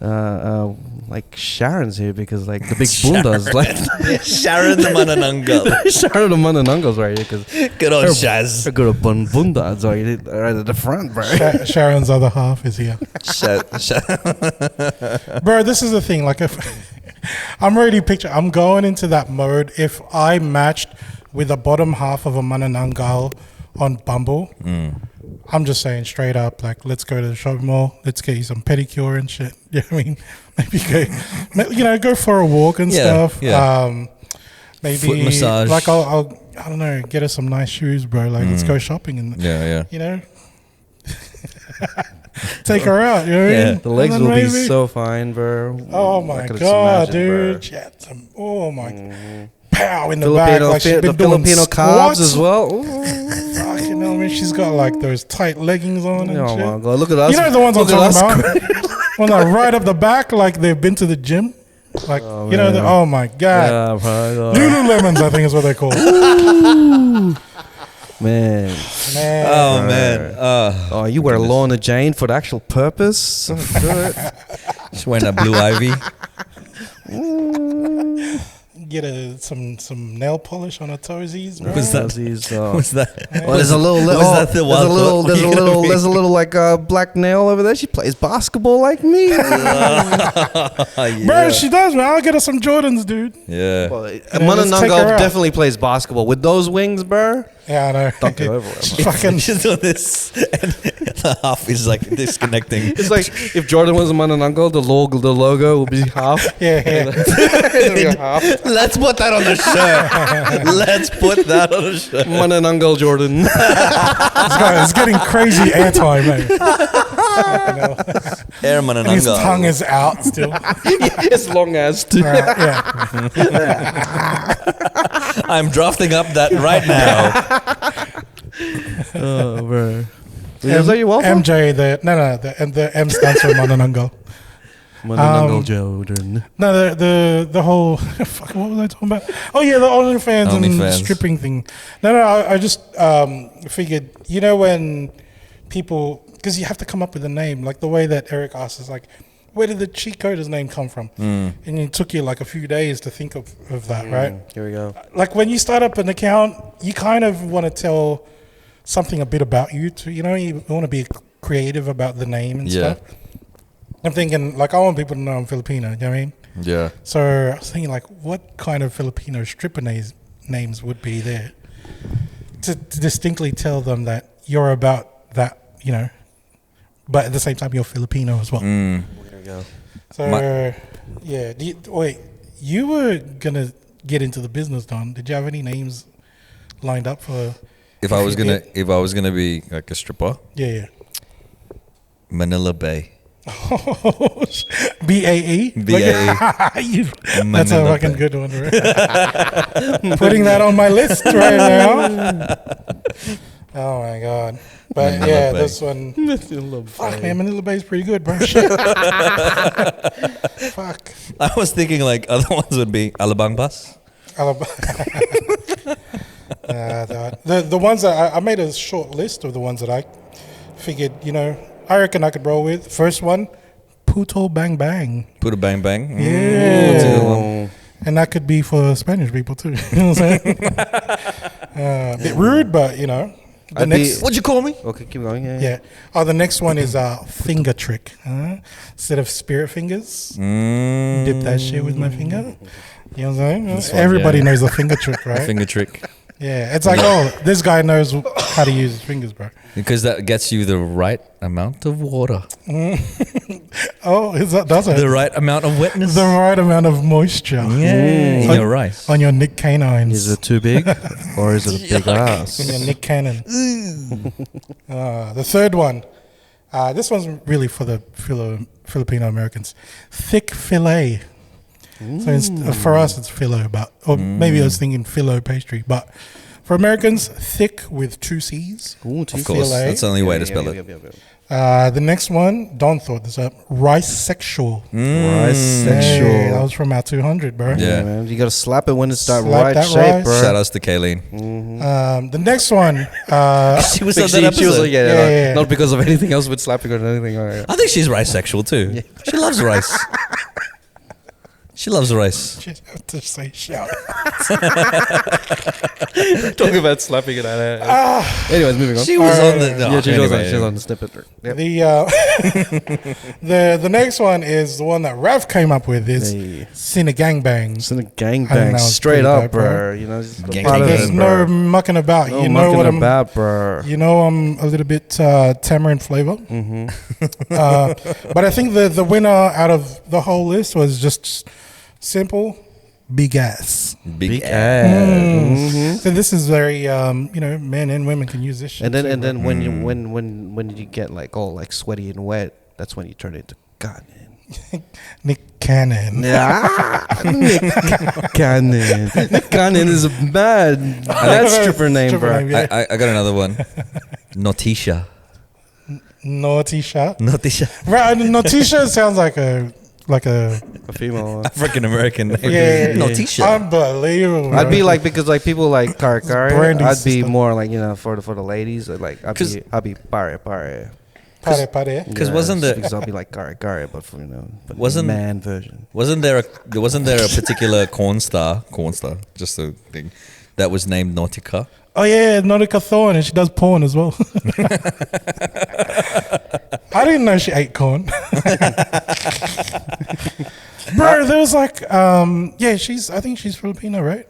like Sharon's here because like the big bundas, like Sharon the Manananggal. Sharon the Manananggal's right here because Good old Shaz. they're good at bundas right at the front, bro. Sharon's other half is here. Bro, this is the thing. Like, if I'm already I'm going into that mode. If I matched with the bottom half of a Manananggal on Bumble, I'm just saying straight up, like, let's go to the shopping mall. Let's get you some pedicure and shit. You know what I mean? Maybe go for a walk and stuff. Yeah. Maybe Foot massage. Like, I don't know, get her some nice shoes, bro. Like, let's go shopping and you know, take her out. You know what I mean? The legs will be so fine, bro. Oh my god, dude! Yeah, oh my. Pow in the back, like she's been the doing Filipino calves as well. Fucking hell, man, she's got like those tight leggings on and Oh shit. my god, look at us! You know the ones I'm Look at talking us. about? When they're right up the back, like they've been to the gym. Like oh my god, Yeah, bro. Lululemons, I think is what they're called. Man. Oh man. Oh, you wear Lorna Jane for the actual purpose? So good. Just wearing that blue ivy. Get some nail polish on her toesies, bro. Was that? What's that? Well, there's a little. Was that the there's a little. Wildcat? There's a little. There's a little like black nail over there. She plays basketball like me. Bro, she does, man. I'll get her some Jordans, dude. Yeah. Well, let's take her Manananggal out. definitely plays basketball with those wings, bro. Yeah, I know. Dunk it over. Fucking She's doing this, and the half is like disconnecting. It's like if Jordan was a Manananggal, the logo would be half. yeah. It'll be half. Let's put that on the shirt. Let's put that on the shirt. Manananggal Jordan. It's getting crazy airtime, mate. Air And Manananggal. his tongue is out still. It's long as too. Yeah. I'm drafting up that right now. Oh, bro. You're welcome. MJ, the M stands for Manananggal. Manananggal Jordan. No, the whole fuck. What was I talking about? Oh yeah, the OnlyFans and OnlyFans. stripping thing. No, I just figured. You know when people, because you have to come up with a name, like the way that Eric asked is like, where did the Cheatcoders name come from? And it took you like a few days to think of that, right? Here we go. Like when you start up an account, you kind of want to tell something a bit about you too. You know, you want to be creative about the name and stuff. I'm thinking, like, I want people to know I'm Filipino, you know what I mean? Yeah. So I was thinking, like, what kind of Filipino stripper names would be there to distinctly tell them that you're about that, you know, but at the same time, you're Filipino as well. There we go. So, yeah. You were going to get into the business, Don. Did you have any names lined up for... If I was gonna be like a stripper, Yeah. Manila Bay. BAE? BAE. That's a fucking good one. Right? Putting that on my list right now. Oh my god. But Manila yeah, Bay. this one. Fuck man, Manila Bay is pretty good, bro. Shit. Fuck. I was thinking like other ones would be Alabang Bus. The ones that I made a short list of the ones that I figured, you know, I reckon I could roll with. First one, Puto Bang Bang. Puto Bang Bang. Yeah. That's a good one. And that could be for Spanish people too. You know what I'm saying? A bit rude, but you know. The next, What'd you call me? Okay, keep going. yeah. Oh, the next one is finger trick. Instead of spirit fingers, dip that shit with my finger. You know what I'm saying? one, Everybody yeah. knows the finger trick, right? Finger trick. Yeah, it's like, oh, this guy knows how to use his fingers, bro. Because that gets you the right amount of water. Oh, does it? The right amount of wetness. The right amount of moisture. in your rice. On your Nick Canines. Is it too big or is it a big ass? In your Nick Cannon. The third one. This one's really for the Filipino Americans. Thick fillet. So for us, it's filo, or maybe I was thinking filo pastry, but For Americans, thick with 2 C's. Ooh, Of course, FILA. that's the only way to spell it. The next one, Don thought this up. Rice sexual. Rice Hey, sexual. that was from our 200, bro. Yeah. Man, you gotta slap it when it's that Slap right that shape, rice. bro. Shout outs to Kayleen. The next one, She was Big on C, that she was episode. like, Yeah. not because of anything else with slapping or anything. All right. I think she's rice sexual too. She loves rice. She loves rice. just have to say shout. Talking about slapping it out. Anyways, moving on. She was on the. Yeah, she was anyway. on the snippet. Yep. The next one is the one that Rav came up with is Hey. Cine Gangbangs. It's in a I think gangbang, that was straight pretty up, dope, bro. You know, just Gang part of bang. There's it, no bro. mucking about. No You know what mucking I'm about, bro. You know I'm a little bit tamarind flavor. Mm-hmm. But I think the winner out of the whole list was just simple, big ass. Big ass. ass. Mm-hmm. So this is very men and women can use this shit. And then too, when you when you get like all like sweaty and wet, that's when you turn into God. bro. Nick Cannon. Yeah, Nick Cannon. Nick Cannon is a bad stripper name, Stripper bro. name, yeah. I got another one. Notisha. Naughty shot. Notisha. Right, Naughty sounds like a A female. African American name. Yeah. Notisha. Unbelievable. I'd be bro. like, because like people like kare kare, branding I'd be system. more like, you know, for the ladies, like I'd be pare. Pare. Because wasn't there- because I'll be like kare, but for but Wasn't- man version. Wasn't there a particular corn star, just a thing, that was named Nautica? Oh yeah, Nautica Thorne, and she does porn as well. I didn't know she ate corn. Bro, there was like, I think she's Filipino, right?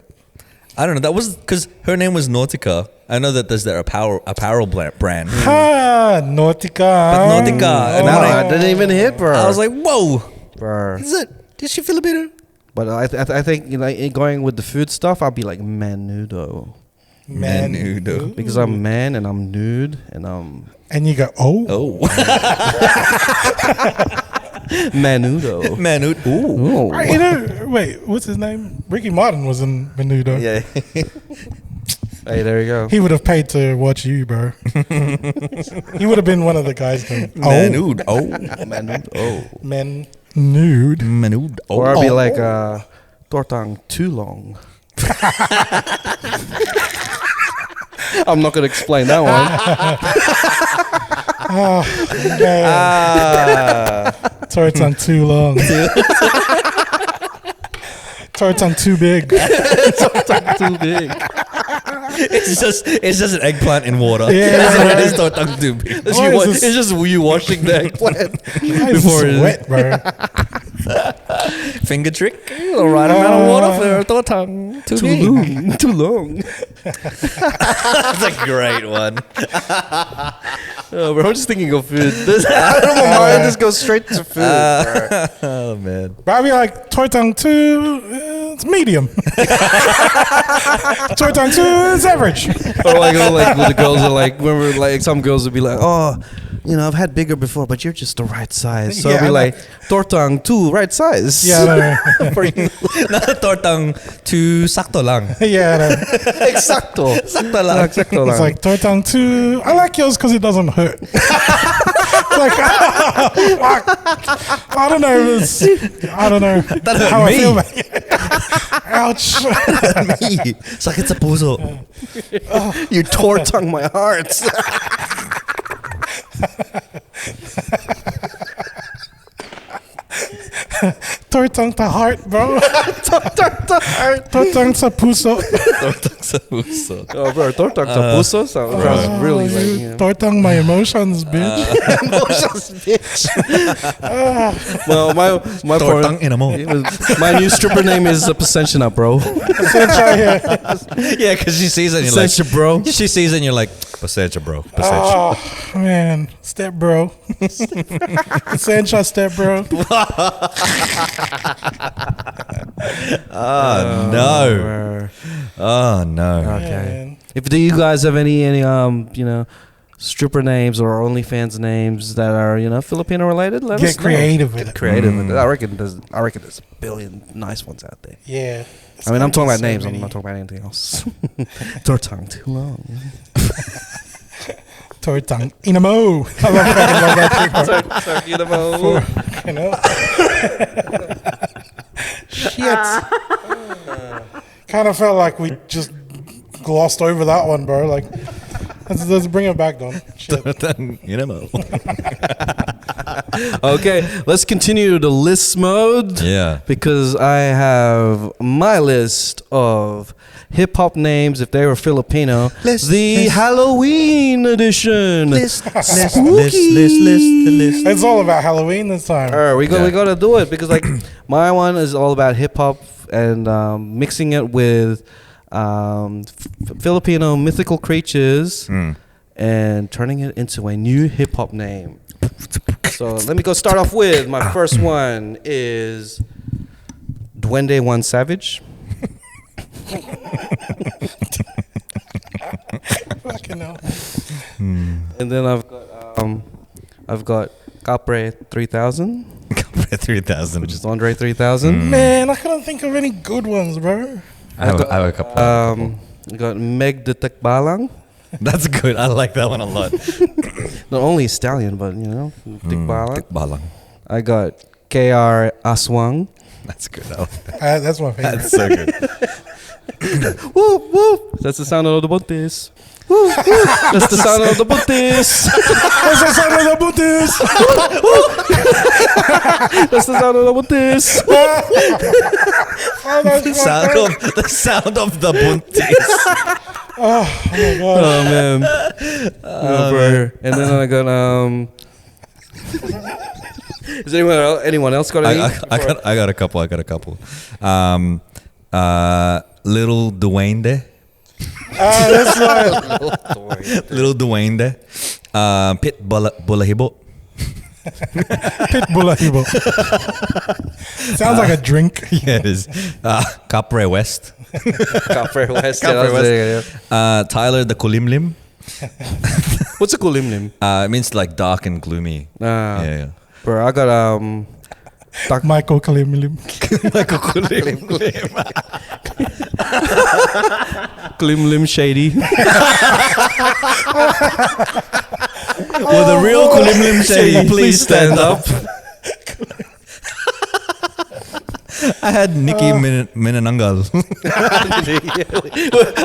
I don't know. That was because her name was Nautica. I know that there's their apparel brand. Ha, Nautica. But Nautica, and No, I- I didn't even hit, bro. I was like, whoa, bro. is she Filipino? But I think, you know, going with the food stuff, I'll be like menudo. Menudo. Because I'm a man and I'm nude and I'm And you go, oh. Oh, menudo. Menudo. Ooh. Oh. Right, you know, wait, what's his name? Ricky Martin was in Menudo. Yeah. Hey, there you go. He would have paid to watch you, bro. He would have been one of the guys going, oh, Menudo. Oh. Menudo. men nude. Menudo. Oh. Or I'll be like Tortang too long. I'm not gonna explain that one. Tortang too long. Tortang too big. Too big. It's just an eggplant in water. Yeah. That's what it is. Tortang too big. It's, Why you is this- it's just you washing the eggplant Before before wet, bro. Finger trick. The right amount of water for Tortang. Too big. long. Too long. That's a great one. Oh, bro, I'm just thinking of food. I don't know, my mind just goes straight to food. bro. Oh man. But I'd be like, Tortang 2, it's medium. Tortang 2 is average. Or like when the girls are like, when we're like, some girls would be like, oh, you know, I've had bigger before, but you're just the right size. So Yeah, I'd be I like, Tortang 2, right size. Yeah, I know. For you. Tortang to sakto lang. Yeah, I know. Exacto. Sakto lang. Exacto. It's like Tortang 2. I like yours because it doesn't hurt. Like, fuck. I don't know. I don't know hurt how I me. feel about it. Ouch. Me. Sakit sa puso. You Tortang my heart. Tortang to heart, bro. Tortang sa puso. Tortang sa puso. Oh, bro, Tortang sa puso sounds really like, you know. Tortang my emotions, bitch. Emotions, bitch. Well, my Tortang ina mo. my new stripper name is Pasensya, bro. Yeah, because she sees it and you're like, Pasensya, bro. she sees it and you're like, pasensya, bro. Pasensya. Oh, man. Step bro. Sencha step bro. Oh, no. Oh, no. Okay. Man. If do you guys have any you know, stripper names or OnlyFans names that are, you know, Filipino related, let us Get know. creative with Get it. creative with it. I reckon there's a billion nice ones out there. Yeah. I mean, I'm talking about so names. many. I'm not talking about anything else. Tortang, too long. Tortang. Inamo. I love that. Sorry, you know. You know? Shit. Kind of felt like we just glossed over that one, bro. Like, let's bring it back, Don. Shit. You know. Okay, let's continue the list mode. Yeah. Because I have my list of hip hop names if they were Filipino. The Halloween edition. Spooky. List. It's all about Halloween this time. We gotta do it because like my one is all about hip hop and mixing it with Filipino mythical creatures and turning it into a new hip hop name. So let me go start off with my first one is Duende One Savage. Fucking hell. And then I've got Capre 3000, 3000. which is Andre 3000. Man, I couldn't think of any good ones, bro. I have a couple. I got Meg de Tekbalang. That's good. I like that one a lot. Not only Stallion, but you know, Tekbalang. Tikbalang. I got KR Aswang. That's good. I like that. That's my favorite. That's so good. Woo, woo. That's the sound of the buntis. Woo, woo. That's the sound of the buntis. That's the sound of the booties. That's the sound of the buntis. The sound of the buntis. Oh my god. Oh man. And then I got Is anyone else got any? I got a couple. Little Duende. That's right. Little Duende. Pit Bulahibo. Pit Bulahibo. Sounds like a drink. Yeah, it is. Capre West. Capre West. Capre West. Tyler the Kulimlim. What's a kulimlim? It means like dark and gloomy. Yeah. Bro, I got Michael Kalimlim. Michael Kulimlim. Kulimlim Shady. Will the real Kulimlim Shady please stand up? I had Nikki Manananggal.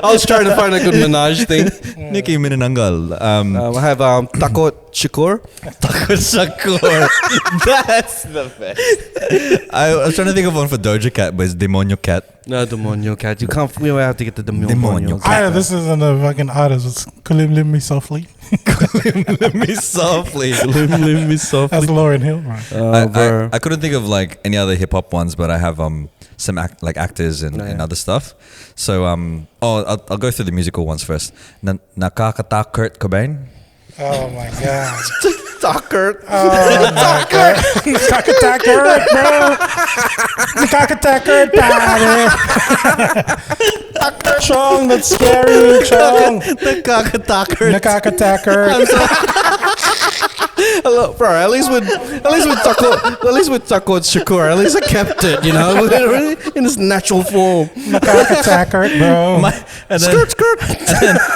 I was trying to find a good Minaj thing. Nikki Manananggal. I have Takot Shakur. Taco Shakur. That's the best. I was trying to think of one for Doja Cat, but it's Demonio Cat. No, Demonio Cat. You can't. We have to get the Demonio Cat. This isn't a fucking artist. It's Kalimlim Me Softly. Let me softly. Kulimlim me softly. That's Lauryn Hill, right? I couldn't think of like any other hip hop ones, but I have some actors and other stuff. So I'll go through the musical ones first. Nakakata Kurt Cobain. Oh my god. Tucker. Oh my god. Nakakata bro. Nakakata bro. Chong, that's scary. Chong. Nakakata. Nakakata. Hello, bro. At least with Taco Shakur, at least I kept it, you know, in its natural form. Nakakata, bro. Skirt.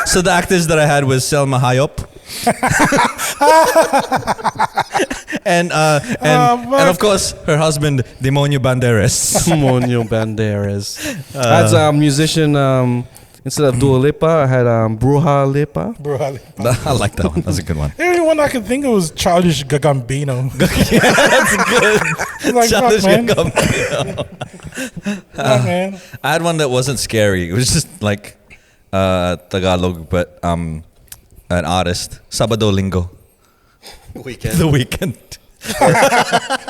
So the actors that I had was Selma Hayop. and of course her husband Demonio Banderas. Demonio Banderas. I had a musician. Instead of Dua Lipa, I had Bruja Lipa. I like that one. That's a good one. The only one I could think of was Childish Gambino. Yeah, that's good. Like, Childish fuck, man. Gambino. Man. I had one that wasn't scary. It was just like Tagalog, but an artist. Sabado Lingo. Weekend. The Weekend.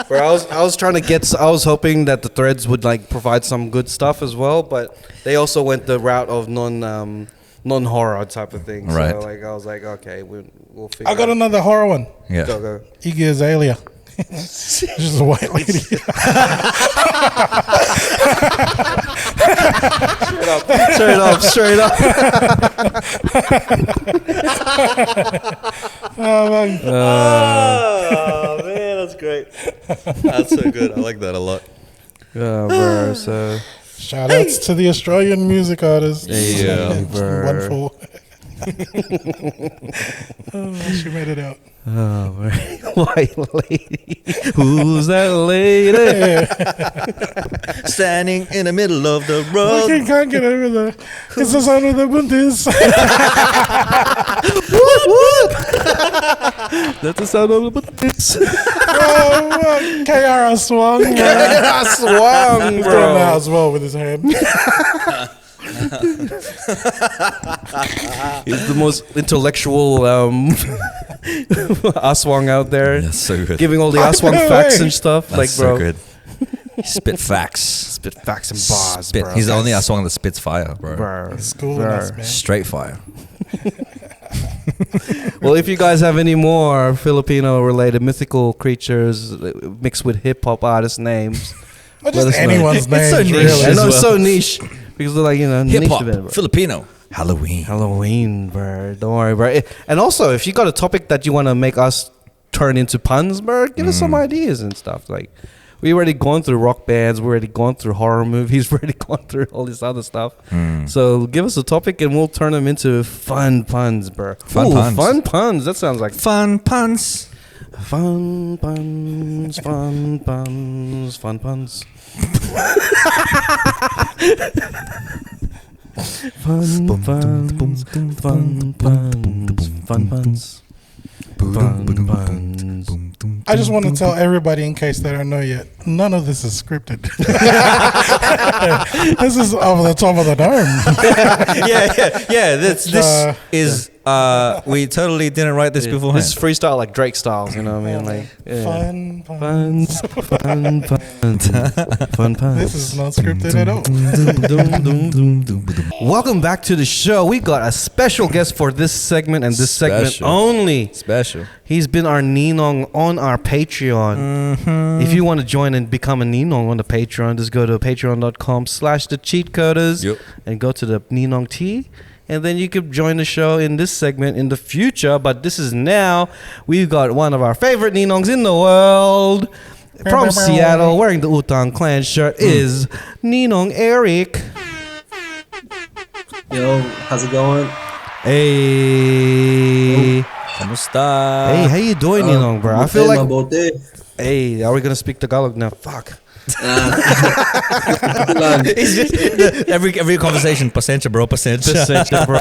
Where I was trying to get. I was hoping that the threads would like provide some good stuff as well, but they also went the route of non-horror type of thing. Right. So like I was like, okay, we'll figure. I got another horror one. Yeah. Go. Iggy Azalea. She's a white lady. Straight up. Oh, man. Oh man, that's great. That's so good. I like that a lot. Bro, so Shout outs to the Australian music artists. Yeah, OneFour. Oh, she made it out. Oh, white lady. Who's that lady? Standing in the middle of the I road. can't get over the. It's the sound of the buntis. That's the sound of the this. Oh, KR swung. Swung, He's doing that as well with his hand. He's the most intellectual aswang out there. That's so good. Giving all the aswang facts and stuff. That's like, bro. so good. Spit facts. Spit facts and bars, Spit. bro. He's the only aswang that spits fire, bro. Bro. Schooling Bro. us, man. Straight fire. Well, if you guys have any more Filipino-related mythical creatures mixed with hip-hop artist names, Or let us just know. anyone's name. It's so niche. Really. I as know it's well. so niche because they're like, Hip niche hop. to it, bro. Filipino. Halloween. Halloween, bro. Don't worry, bro. And also, if you got a topic that you want to make us turn into puns, bro, give us some ideas and stuff. Like, we already gone through rock bands, we already gone through horror movies, we already gone through all this other stuff. So give us a topic and we'll turn them into fun puns, bro. Fun puns. Fun puns. That sounds like Fun puns. fun puns, fun puns, fun puns. Fun puns, fun puns, fun puns. Fun puns. I just want to tell everybody, in case they don't know yet, none of this is scripted. This is over the top of the dome. yeah. This is we totally didn't write this beforehand. This is freestyle like Drake styles, you know what I mean? Like Fun puns. fun puns, fun puns. This is not scripted at all. Welcome back to the show. We got a special guest for this segment and this segment Special. only. Special. He's been our Ninong on our Patreon. If you want to join and become a Ninong on the Patreon, just go to patreon.com/thecheatcoders Yep. and go to the Ninong Tea. And then you could join the show in this segment in the future. But this is now. We've got one of our favorite Ninongs in the world. From Seattle, wearing the Utang Clan shirt is Ninong Eric. Yo, how's it going? Hey. Kamusta? Hey, how you doing, Ninong, bro? I feel like... Mabuti. Hey, are we going to speak Tagalog now? Fuck. It's just every conversation, pasensya bro, pasensya. Pasensya, bro.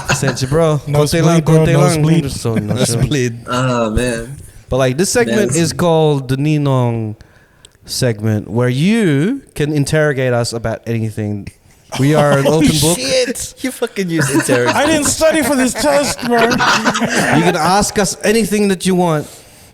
Pasensya, bro. Nosebleed, bro, Konti lang. nosebleed. So, no, Let's sure. bleed. Ah, man. But like this segment Yes. is called the Ninong segment, where you can interrogate us about anything. We are an open book. Shit, you fucking use interrogate. I didn't study for this test, bro. You can ask us anything that you want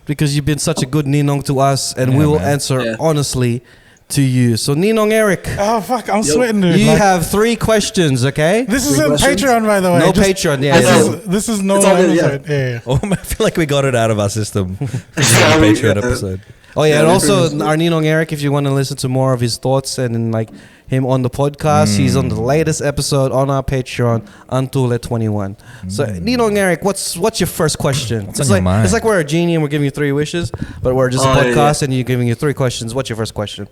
because you've been such a good Ninong to us, and we will man. answer Yeah. honestly to you. So Ninong Eric, Oh, fuck. I'm sweating, dude. you Like, have 3 questions, okay? this is Three in questions? Patreon, by the way. No Just- Patreon, yeah. I know. This is no It's all good, yeah. episode. Yeah. Oh, I feel like we got it out of our system. Patreon episode. Oh yeah, Yeah, and we also pretty much- our Ninong Eric, if you want to listen to more of his thoughts and like him on the podcast, he's on the latest episode on our Patreon, Antule21. So Ninong Eric, what's your first question? What's it's on like your mind? it's like we're a genie and we're giving you 3 wishes, but we're just a Oh, yeah, podcast and you're giving you 3 questions. What's your first question?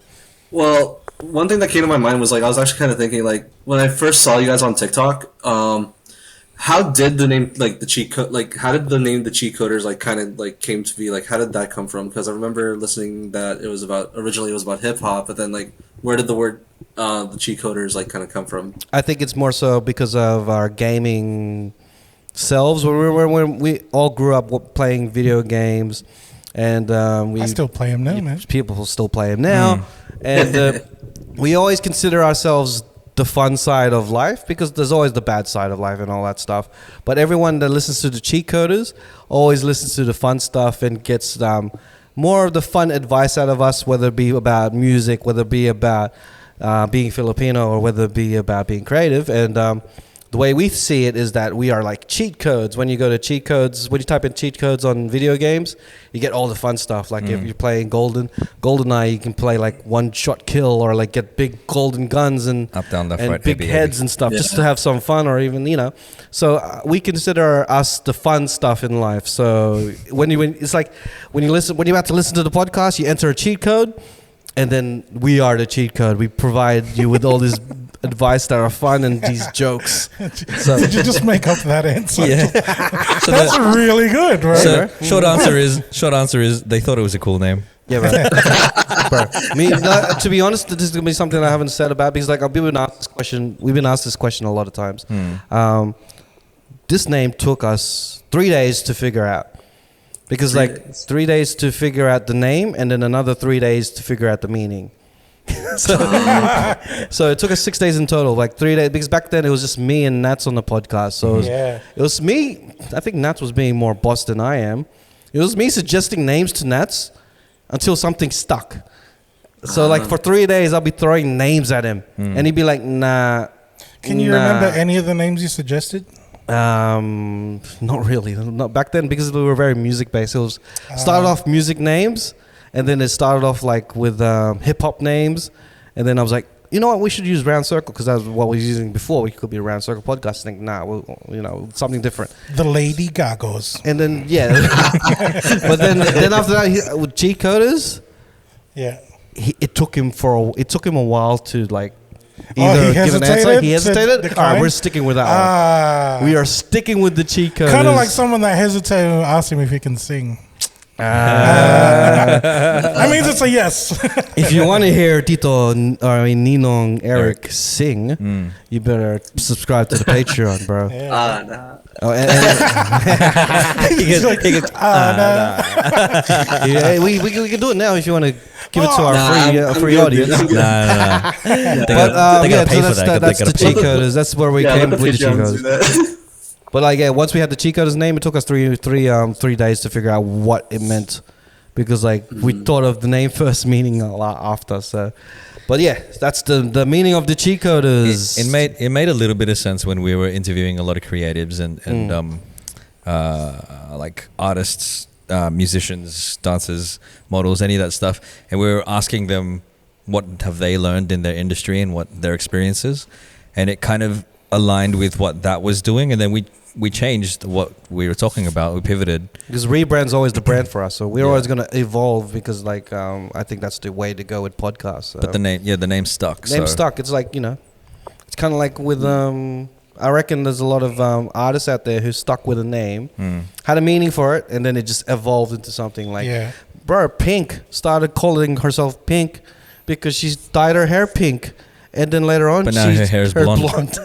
Well, one thing that came to my mind was like I was actually kind of thinking like when I first saw you guys on TikTok, how did the name like the cheat code like how did the name the Cheatcoders like kind of like came to be, like how did that come from? Because I remember listening that it was about originally it was about hip hop, but then like where did the word the Cheatcoders like kind of come from? I think it's more so because of our gaming selves. When we all grew up playing video games, and we I still play him now, man. people who still play them now, and we always consider ourselves the fun side of life because there's always the bad side of life and all that stuff. But everyone that listens to the Cheatcoders always listens to the fun stuff and gets more of the fun advice out of us, whether it be about music, whether it be about being Filipino, or whether it be about being creative. And the way we see it is that we are like cheat codes. When you go to cheat codes, when you type in cheat codes on video games, you get all the fun stuff. Like if you're playing GoldenEye, you can play like one-shot kill, or like get big golden guns and Up, down, left, and right, big heavy, heads heavy. and stuff, Yeah. just to have some fun, or even So we consider us the fun stuff in life. So when you're about to listen to the podcast, you enter a cheat code. And then we are the cheat code. We provide you with all this advice that are fun and these jokes. So Did you just make up that answer? Yeah. So That's really good, right? so short answer is they thought it was a cool name. yeah, bro. To be honest, this is gonna be something I haven't said about because like we've been asked this question a lot of times. This name took us 3 days to figure out. Because 3 days to figure out the name and then another 3 days to figure out the meaning. So it took us 6 days in total, like 3 days. Because back then it was just me and Nats on the podcast. So it was me. I think Nats was being more boss than I am. It was me suggesting names to Nats until something stuck. So like for 3 days I'll be throwing names at him. And he'd be like, nah. Can you remember any of the names you suggested? Not really. Not back then because we were very music based. It was started off music names, and then it started off like with hip hop names, and then I was like, you know what, we should use Round Circle because that's what we were using before. We could be a Round Circle podcast. I think something different. The Lady Gagos. And then but then after that with Cheatcoders, it took him a while to like. Either give an answer. He hesitated. All right, we're sticking with that one. We are sticking with the cheat code. Kind of like someone that hesitated and asked him if he can sing. That means it's a yes. If you want to hear Ninong, Eric sing, you better subscribe to the Patreon, bro. Nah. Oh, we can do it now if you want to give it to our free audience. Nah. That's the cheat coders. That's where we came with the cheat coders. But once we had the cheat coders name, it took us 3 days to figure out what it meant, because we thought of the name first, meaning a lot after. So. But yeah, that's the meaning of the cheat coders. It made a little bit of sense when we were interviewing a lot of creatives and like artists, musicians, dancers, models, any of that stuff, and we were asking them what have they learned in their industry and what their experiences, and it kind of aligned with what that was doing, and then we changed what we were talking about. We pivoted because rebrand's always the brand for us, so we're always gonna evolve because I think that's the way to go with podcasts. But the name stuck. Stuck. It's it's kind of like with I reckon there's a lot of artists out there who stuck with a name, had a meaning for it, and then it just evolved into something bro, Pink started calling herself Pink because she dyed her hair pink, and then later on, but now her hair is blonde.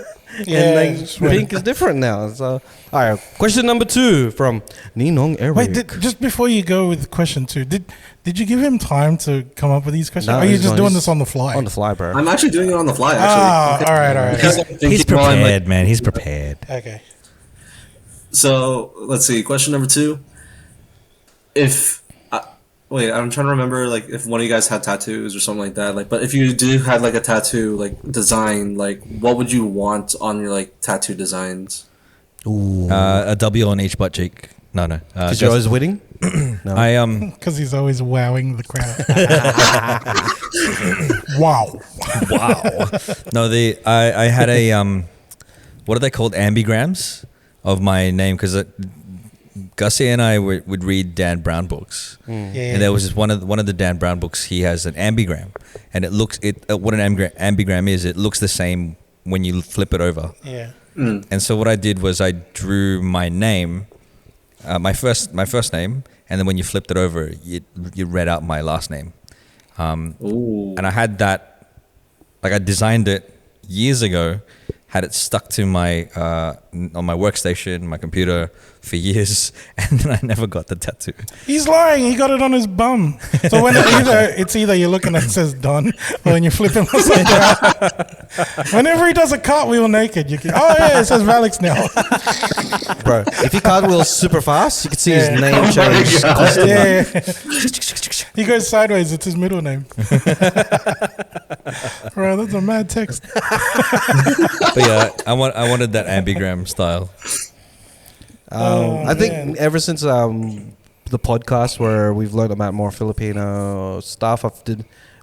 And Pink is different now. So, all right. Question number 2 from Ninong Eric. Wait, just before you go with question 2, did you give him time to come up with these questions? No, or are you just doing this on the fly? On the fly, bro. I'm actually doing it on the fly. Actually. All right. He's prepared, man. He's prepared. Okay. So let's see. Question number 2. Wait, I'm trying to remember if one of you guys had tattoos or something like that. But if you do have a tattoo design, what would you want on your tattoo designs? Ooh. A W on each butt cheek. No. Because you're always winning. No. Because he's always wowing the crowd. Wow. No, I had a what are they called? Ambigrams of my name, because Gussie and I would read Dan Brown books, and there was just one of the Dan Brown books. He has an ambigram, and what an ambigram is. It looks the same when you flip it over. Yeah. And so what I did was I drew my name, my first name, and then when you flipped it over, you read out my last name. And I had that, I designed it years ago. Had it stuck to my on my workstation, my computer for years, and then I never got the tattoo. He's lying. He got it on his bum. So when it's either you're looking at it says done, or when you flip him upside down. Whenever he does a cartwheel naked, you can. Oh yeah, it says Valix now. Bro, if he cartwheels super fast, you can see his name change. He goes sideways. It's his middle name. Bro, that's a mad text. But yeah, I wanted that ambigram style. I think ever since the podcast where we've learned about more Filipino stuff, I've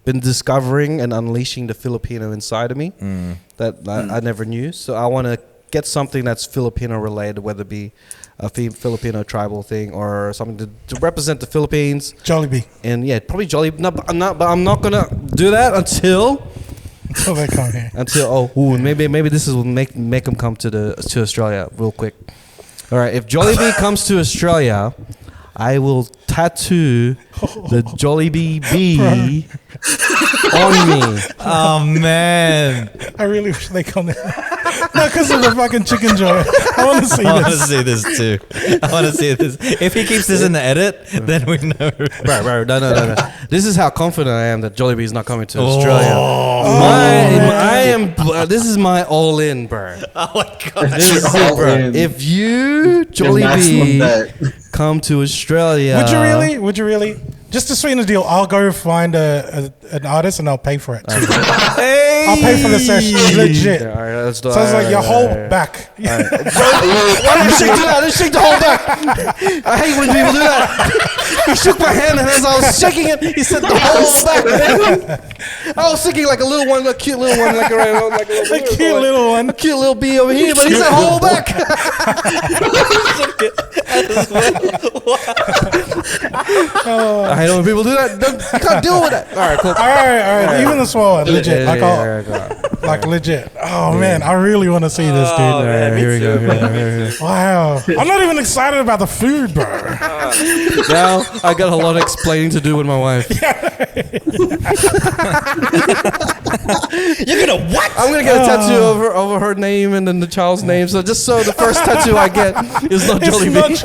been discovering and unleashing the Filipino inside of me that I never knew. So I want to get something that's Filipino related, whether it be a Filipino tribal thing or something to represent the Philippines. Jollibee. And yeah, probably Jollibee. No, but I'm not gonna do that until They come here. maybe this will make them come to Australia real quick. All right, if Jollibee comes to Australia, I will tattoo the Jollibee bee on me. Oh man, I really wish they come there. Not because of the fucking chicken joint. I want to see I want to this. see this too. I want to see this. If he keeps this in the edit, then we know. Bro, no. This is how confident I am that Jollibee is not coming to Oh. Australia. This is my all in, bro. Oh my god. This is You're all bro. in. If you Your maximum Jollibee bet. come to Australia, Would you really? Just to sweeten the deal, I'll go find an artist and I'll pay for it. I'll pay for the session. Legit. Yeah, all right, let's do. So it's like your whole all right. back. Why do you shake that? Let's shake the whole back. I hate when people do that. He shook my hand, and as I was shaking it, he said the whole back. I was thinking like a little one, a cute little one, like a Cute little one. a cute little bee over here, but he said whole back. I hate when people do that. You can't deal with that. All right, cool. All right. Even the small one, legit. Like legit. Oh man, I really want to see this, dude. All right, here we go. Wow. I'm not even excited about the food, bro. Now I got a lot of explaining to do with my wife. You're gonna what? I'm gonna get a tattoo over her name and then the child's name. So just so the first tattoo I get is not Jollibee.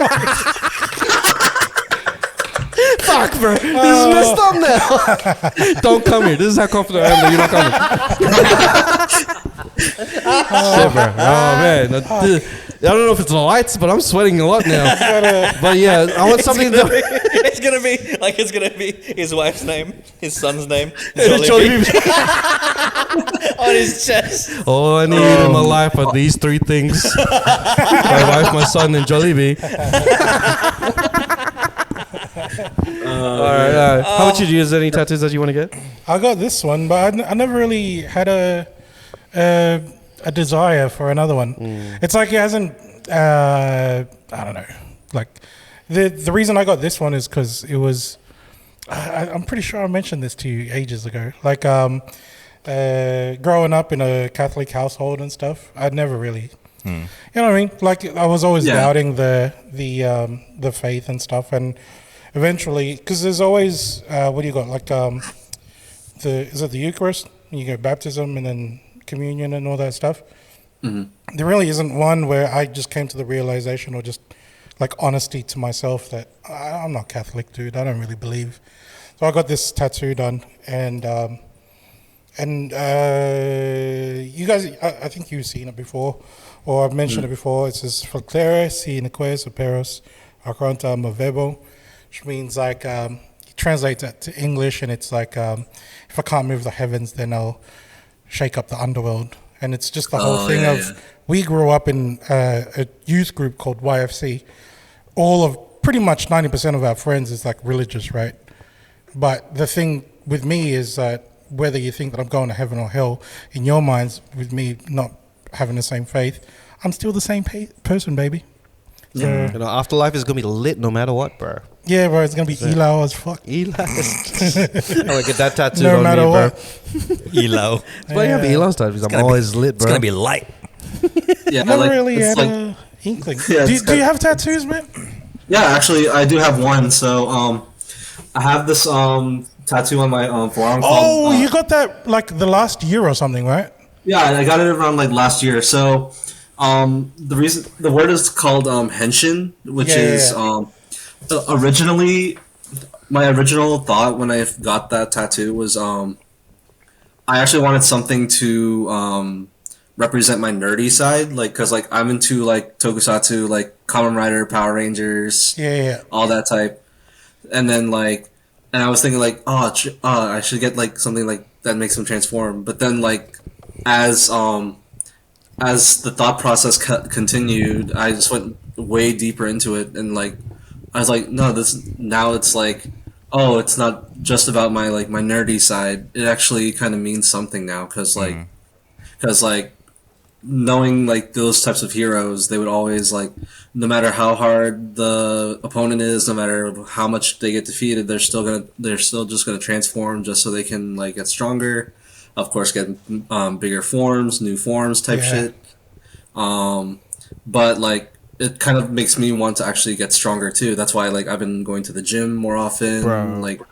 Fuck, bro. This is messed up now. Don't come here. This is how confident I am that you're not coming. Shit, bro. Oh man. I don't know if it's the lights, but I'm sweating a lot now. But yeah, I want something to. It's gonna be his wife's name, his son's name, Jollibee. on his chest. All I need in my life are these three things: my wife, my son, and Jollibee. All right. How about you? Do you have any tattoos that you want to get? I got this one, but I never really had a desire for another one. It's like it hasn't. I don't know. Like the reason I got this one is because it was. I'm pretty sure I mentioned this to you ages ago. Like growing up in a Catholic household and stuff, I'd never really. You know what I mean? Like I was always doubting the faith and stuff, and eventually, because there's always what do you got? Like is it the Eucharist? You get baptism and then communion and all that stuff. There really isn't one where I just came to the realization or just like honesty to myself that I'm not Catholic, dude. I don't really believe. So I got this tattoo done, and you guys, I think you've seen it before, or I've mentioned it before. It says "Faclere si neques operos acronta movebo," which means like translate that to English, and it's like if I can't move the heavens, then I'll shake up the underworld. And it's just the whole thing of we grew up in a youth group called YFC. All of pretty much 90% of our friends is like religious, right? But the thing with me is that whether you think that I'm going to heaven or hell, in your minds, with me not having the same faith, I'm still the same person, baby. So, You know, afterlife is gonna be lit no matter what, bro. yeah, bro, it's gonna be Elo as fuck. Eli. I want to get that tattooed No on matter me, bro. what. Elo. But you have Elon's tattoos. I'm always lit, bro. It's gonna be light. Yeah, I never like, really it's had like, a inkling. Yeah, do it's you have tattoos, man? yeah, actually, I do have one. So, I have this tattoo on my forearm. Oh, called, you got that like the last year or something, right? Yeah, I got it around like last year. So, the word is called henshin, which is originally my original thought when I got that tattoo was I actually wanted something to represent my nerdy side, like because like I'm into like tokusatsu, like Kamen Rider, Power Rangers, all that type, and then like. And I was thinking like, I should get like something like that makes him transform. But then like, as the thought process continued, I just went way deeper into it, and like, I was like, no, now it's like, oh, it's not just about my nerdy side. It actually kind of means something now, because knowing like those types of heroes, they would always like, no matter how hard the opponent is, no matter how much they get defeated, they're still just gonna transform just so they can like get stronger. Of course, get bigger forms, new forms type shit. But like it kind of makes me want to actually get stronger too. That's why like I've been going to the gym more often, like,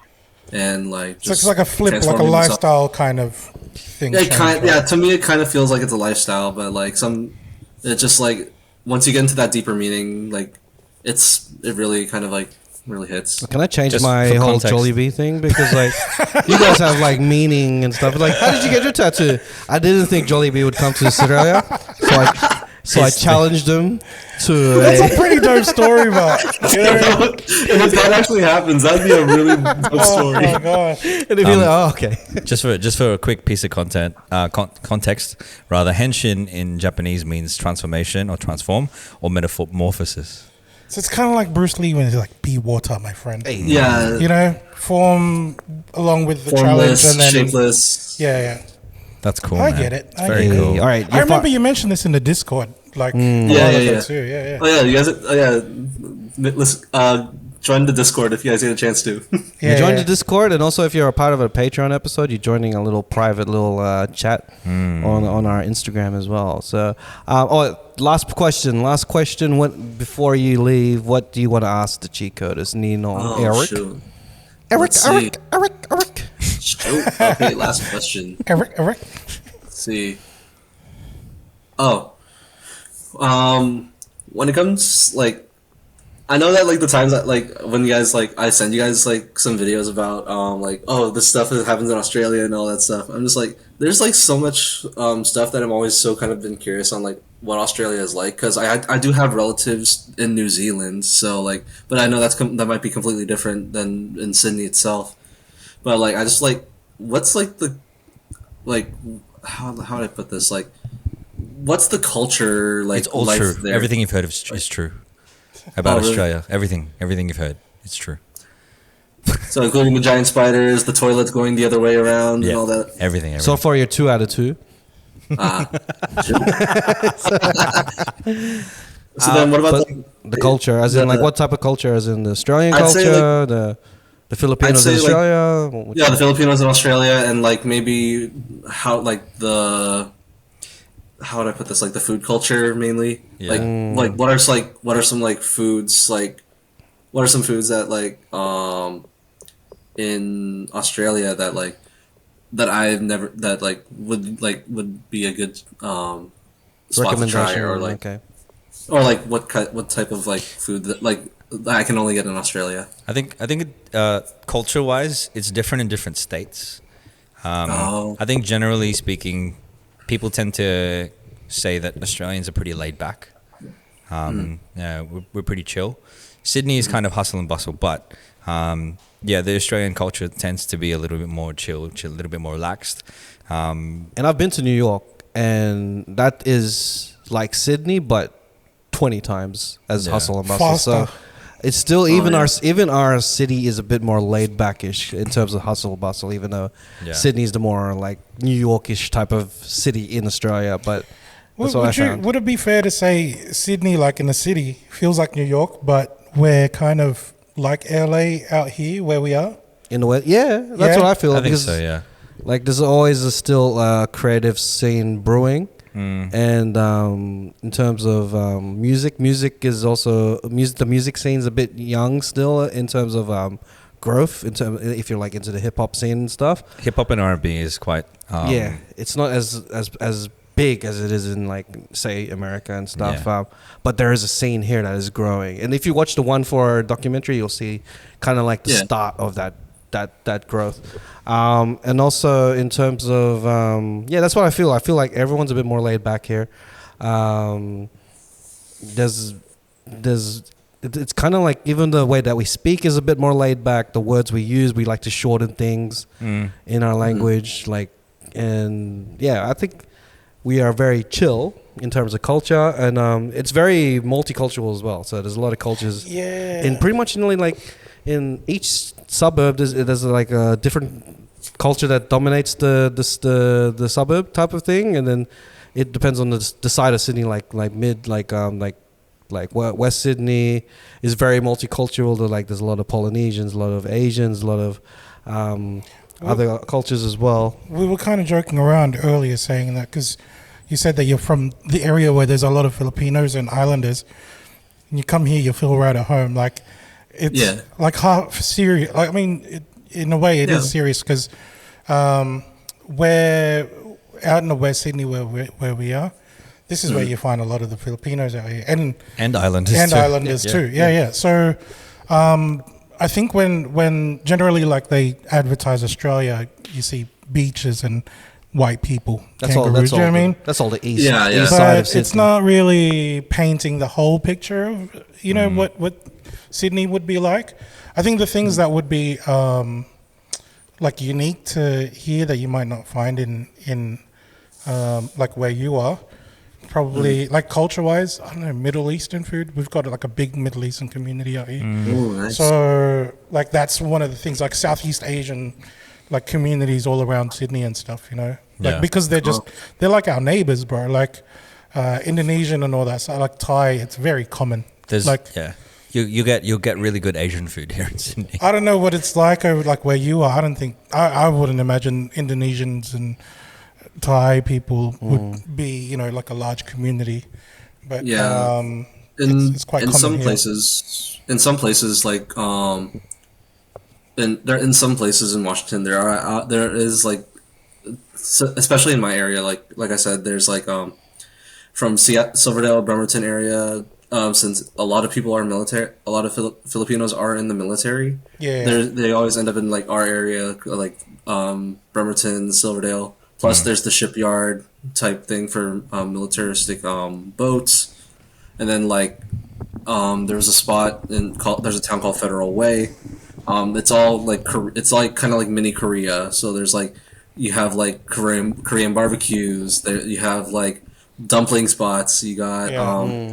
and like just it's like a flip, like a lifestyle kind of thing. Yeah, to me it kind of feels like it's a lifestyle, but like it's just like once you get into that deeper meaning, like it really kind of like really hits. Can I change my whole Jollibee thing? Because like you guys have like meaning and stuff. Like, how did you get your tattoo? I didn't think Jollibee would come to Australia, so I challenged them to. That's a pretty dope story, man. And if that actually happens, that'd be a really dope story. Oh my god! And they'd be like, "Oh, okay." Just for a quick piece of context, rather, henshin in Japanese means transformation or transform or metamorphosis. So it's kind of like Bruce Lee when he's like, "Be water, my friend." Yeah, you know, form along with the formless, challenge, and then shapeless. Yeah. That's cool. I man. get it. Very cool. All right, I remember you mentioned this in the Discord, like yeah. Too. Yeah. Oh yeah, you guys. Listen, join the Discord if you guys get a chance to. You join the Discord, and also if you're a part of a Patreon episode, you're joining a little private chat on our Instagram as well. So, last question. What before you leave? What do you want to ask the Cheatcoders? Ninong, Eric. Shoot. Eric. Shoot. Okay, last question. Eric. Let's see. When it comes like, I know that like the times that like when you guys like I send you guys like some videos about this stuff that happens in Australia and all that stuff. I'm just like, there's like so much stuff that I'm always so kind of been curious on like what Australia is like, because I do have relatives in New Zealand, so like, but I know that might be completely different than in Sydney itself. But like I just like, what's like the like how do I put this, like what's the culture like? It's all life true. there? Everything you've heard is true about Australia. Everything you've heard, it's true. So including the giant spiders, the toilets going the other way around, and all that. Everything. So far, you're 2 out of 2. So then, what about the culture? As in, like, what type of culture? As in the Australian culture, the Filipinos in Australia. The Filipinos in Australia, and like maybe how like the. How would I put this? Like the food culture mainly. Yeah. Like what are some like foods, like what are some foods that like in Australia that like that I've never that like would be a good spot to try, or like or like what type of like food that like that I can only get in Australia. I think culture wise it's different in different states. I think generally speaking, people tend to say that Australians are pretty laid back. We're pretty chill. Sydney is kind of hustle and bustle, but the Australian culture tends to be a little bit more chill, a little bit more relaxed. And I've been to New York, and that is like Sydney, but 20 times as hustle and bustle. Faster. So it's still even our city is a bit more laid backish in terms of hustle bustle, even though Sydney's the more like New Yorkish type of city in Australia. But that's what I found. Would it be fair to say Sydney, like in the city, feels like New York, but we're kind of like LA out here where we are? In a way, that's what I feel. I think so, yeah. Like there's always still creative scene brewing. And in terms of music is also the music scene's a bit young still in terms of growth. If you're like into the hip hop scene and stuff, hip hop and R&B is quite it's not as big as it is in like say America and stuff. But there is a scene here that is growing. And if you watch the OneFour documentary, you'll see kind of like the start of that growth. And also in terms of that's what I feel. I feel like everyone's a bit more laid back here. It's kind of like even the way that we speak is a bit more laid back. The words we use, we like to shorten things in our language. I think we are very chill in terms of culture, and it's very multicultural as well. So there's a lot of cultures in pretty much in each suburb. There's like a different culture that dominates the suburb type of thing, and then it depends on the side of Sydney, like mid, like West Sydney is very multicultural. There's a lot of Polynesians, a lot of Asians, a lot of other cultures as well. We were kind of joking around earlier saying that because you said that you're from the area where there's a lot of Filipinos and Islanders, and you come here, you feel right at home. Like it's like half serious. Like, I mean, in a way, it is serious because we're out in the West Sydney where we are. This is where you find a lot of the Filipinos out here, and Islanders too. Yeah. So, I think when generally like they advertise Australia, you see beaches and white people. That's all. Kangaroos, you know what I mean? That's all the east. Yeah. East side of But Sydney. it's not really painting the whole picture of what Sydney would be like. I think the things that would be like unique to here that you might not find in like where you are. Probably like culture-wise, I don't know, Middle Eastern food. We've got like a big Middle Eastern community out here. Ooh, nice. So like that's one of the things, like Southeast Asian like communities all around Sydney and stuff, like because they're like our neighbors, bro. Like Indonesian and all that. So like Thai, it's very common. There's like you'll get really good Asian food here in Sydney. I don't know what it's like over like where you are. I don't think I wouldn't imagine Indonesians and Thai people would be, like a large community, but it's quite common some here. places. In some places, like in some places in Washington, there is like, especially in my area, like I said, there's like from Silverdale, Bremerton area. Since a lot of people are military, a lot of Filipinos are in the military. They always end up in like our area, like Bremerton, Silverdale. Plus, there's the shipyard type thing for militaristic boats, and then like there's a spot there's a town called Federal Way. It's all like it's like kind of like mini Korea. So there's like you have like Korean barbecues. There you have like dumpling spots. You got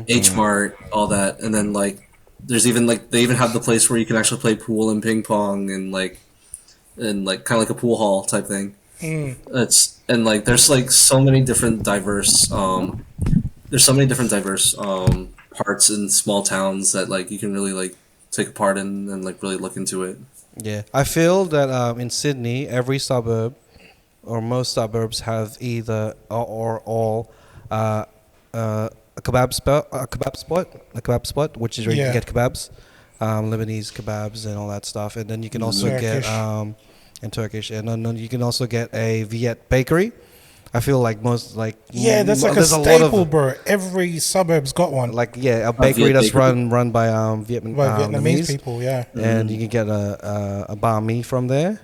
H Mart, all that, and then like there's even like they even have the place where you can actually play pool and ping pong and like kind of like a pool hall type thing. There's like so many different diverse parts in small towns that like you can really like take a part in and like really look into it. Yeah, I feel that in Sydney, every suburb or most suburbs have either or all a kebab spot, which is where you can get kebabs, Lebanese kebabs and all that stuff, and then you can also get and Turkish, and then you can also get a Viet bakery. I feel like most like that's like a staple, bro. Every suburb's got one. Like a bakery that's run by Vietnamese people, and you can get a banh mi from there,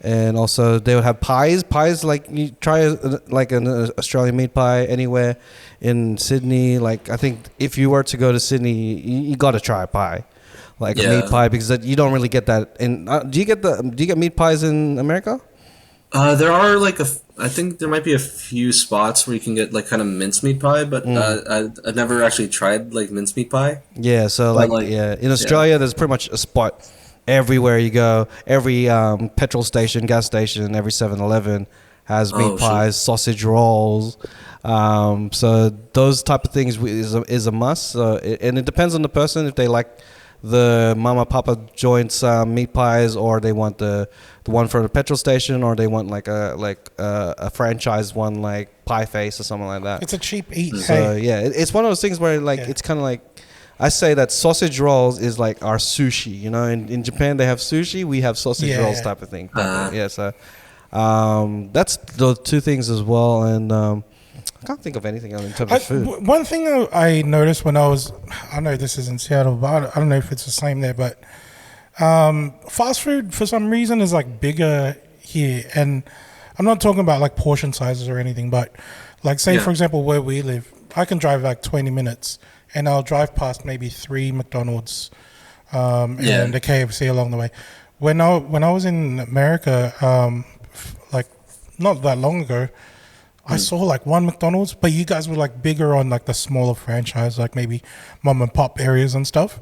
and also they would have pies. Pies like you try like an Australian meat pie anywhere in Sydney. Like I think if you were to go to Sydney, you got to try a pie. Like a meat pie, because you don't really get that in. Do you get meat pies in America? There are like I think there might be a few spots where you can get like kind of mincemeat pie, but I've never actually tried like mincemeat pie. Yeah, so in Australia, there's pretty much a spot everywhere you go. Every petrol station, gas station, every 7-Eleven has meat pies, sausage rolls. So those type of things is a must. And it depends on the person if they like the mama papa joints meat pies, or they want the one for the petrol station, or they want like a franchise one like Pie Face or something like that. It's a cheap eat. So it's one of those things where like it's kind of like I say that sausage rolls is like our sushi. In Japan they have sushi, we have sausage rolls type of thing. So that's the two things as well, and I can't think of anything in terms of food. One thing I noticed when I know this is in Seattle, but I don't know if it's the same there, but fast food for some reason is like bigger here. And I'm not talking about like portion sizes or anything, but like say for example where we live, I can drive like 20 minutes and I'll drive past maybe 3 McDonald's and a KFC along the way. When I was in America, like not that long ago, I saw like one McDonald's, but you guys were like bigger on like the smaller franchise, like maybe mom and pop areas and stuff.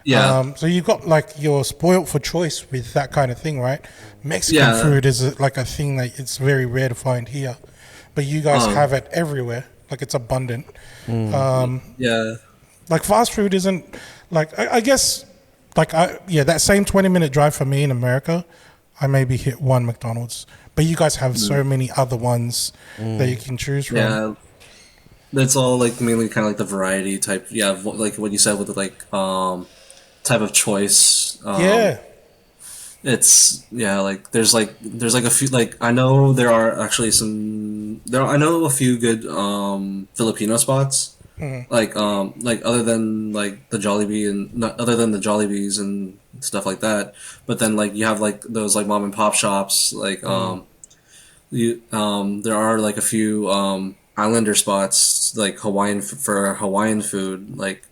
Yeah. So you've got like you're spoiled for choice with that kind of thing, right? Mexican food is like a thing that it's very rare to find here, but you guys have it everywhere. Like it's abundant. Yeah. Like fast food isn't like I guess like that same 20-minute drive for me in America, I maybe hit one McDonald's, but you guys have so many other ones that you can choose from. Yeah. That's all like mainly kind of like the variety type. Yeah, like what you said with the type of choice. It's like there's like a few, like I know there are actually I know a few good Filipino spots. Like other than like the Jollibee and not other than the Jollibees and stuff like that, but then like you have like those like mom and pop shops, like there are like a few islander spots like for Hawaiian food. Like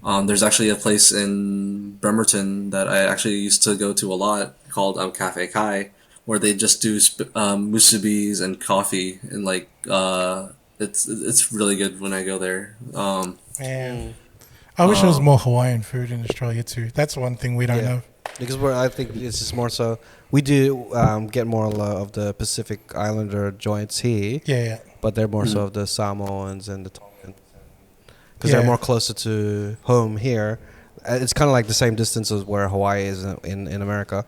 there's actually a place in Bremerton that I actually used to go to a lot called Cafe Kai, where they just do musubis and coffee, and like it's really good when I go there. Man, I wish there was more Hawaiian food in Australia too. That's one thing we don't have. Because I think it's just more so we do get more of the Pacific Islander joints here. Yeah. But they're more so of the Samoans and the Tongans, because they're more closer to home here. It's kind of like the same distance as where Hawaii is in America.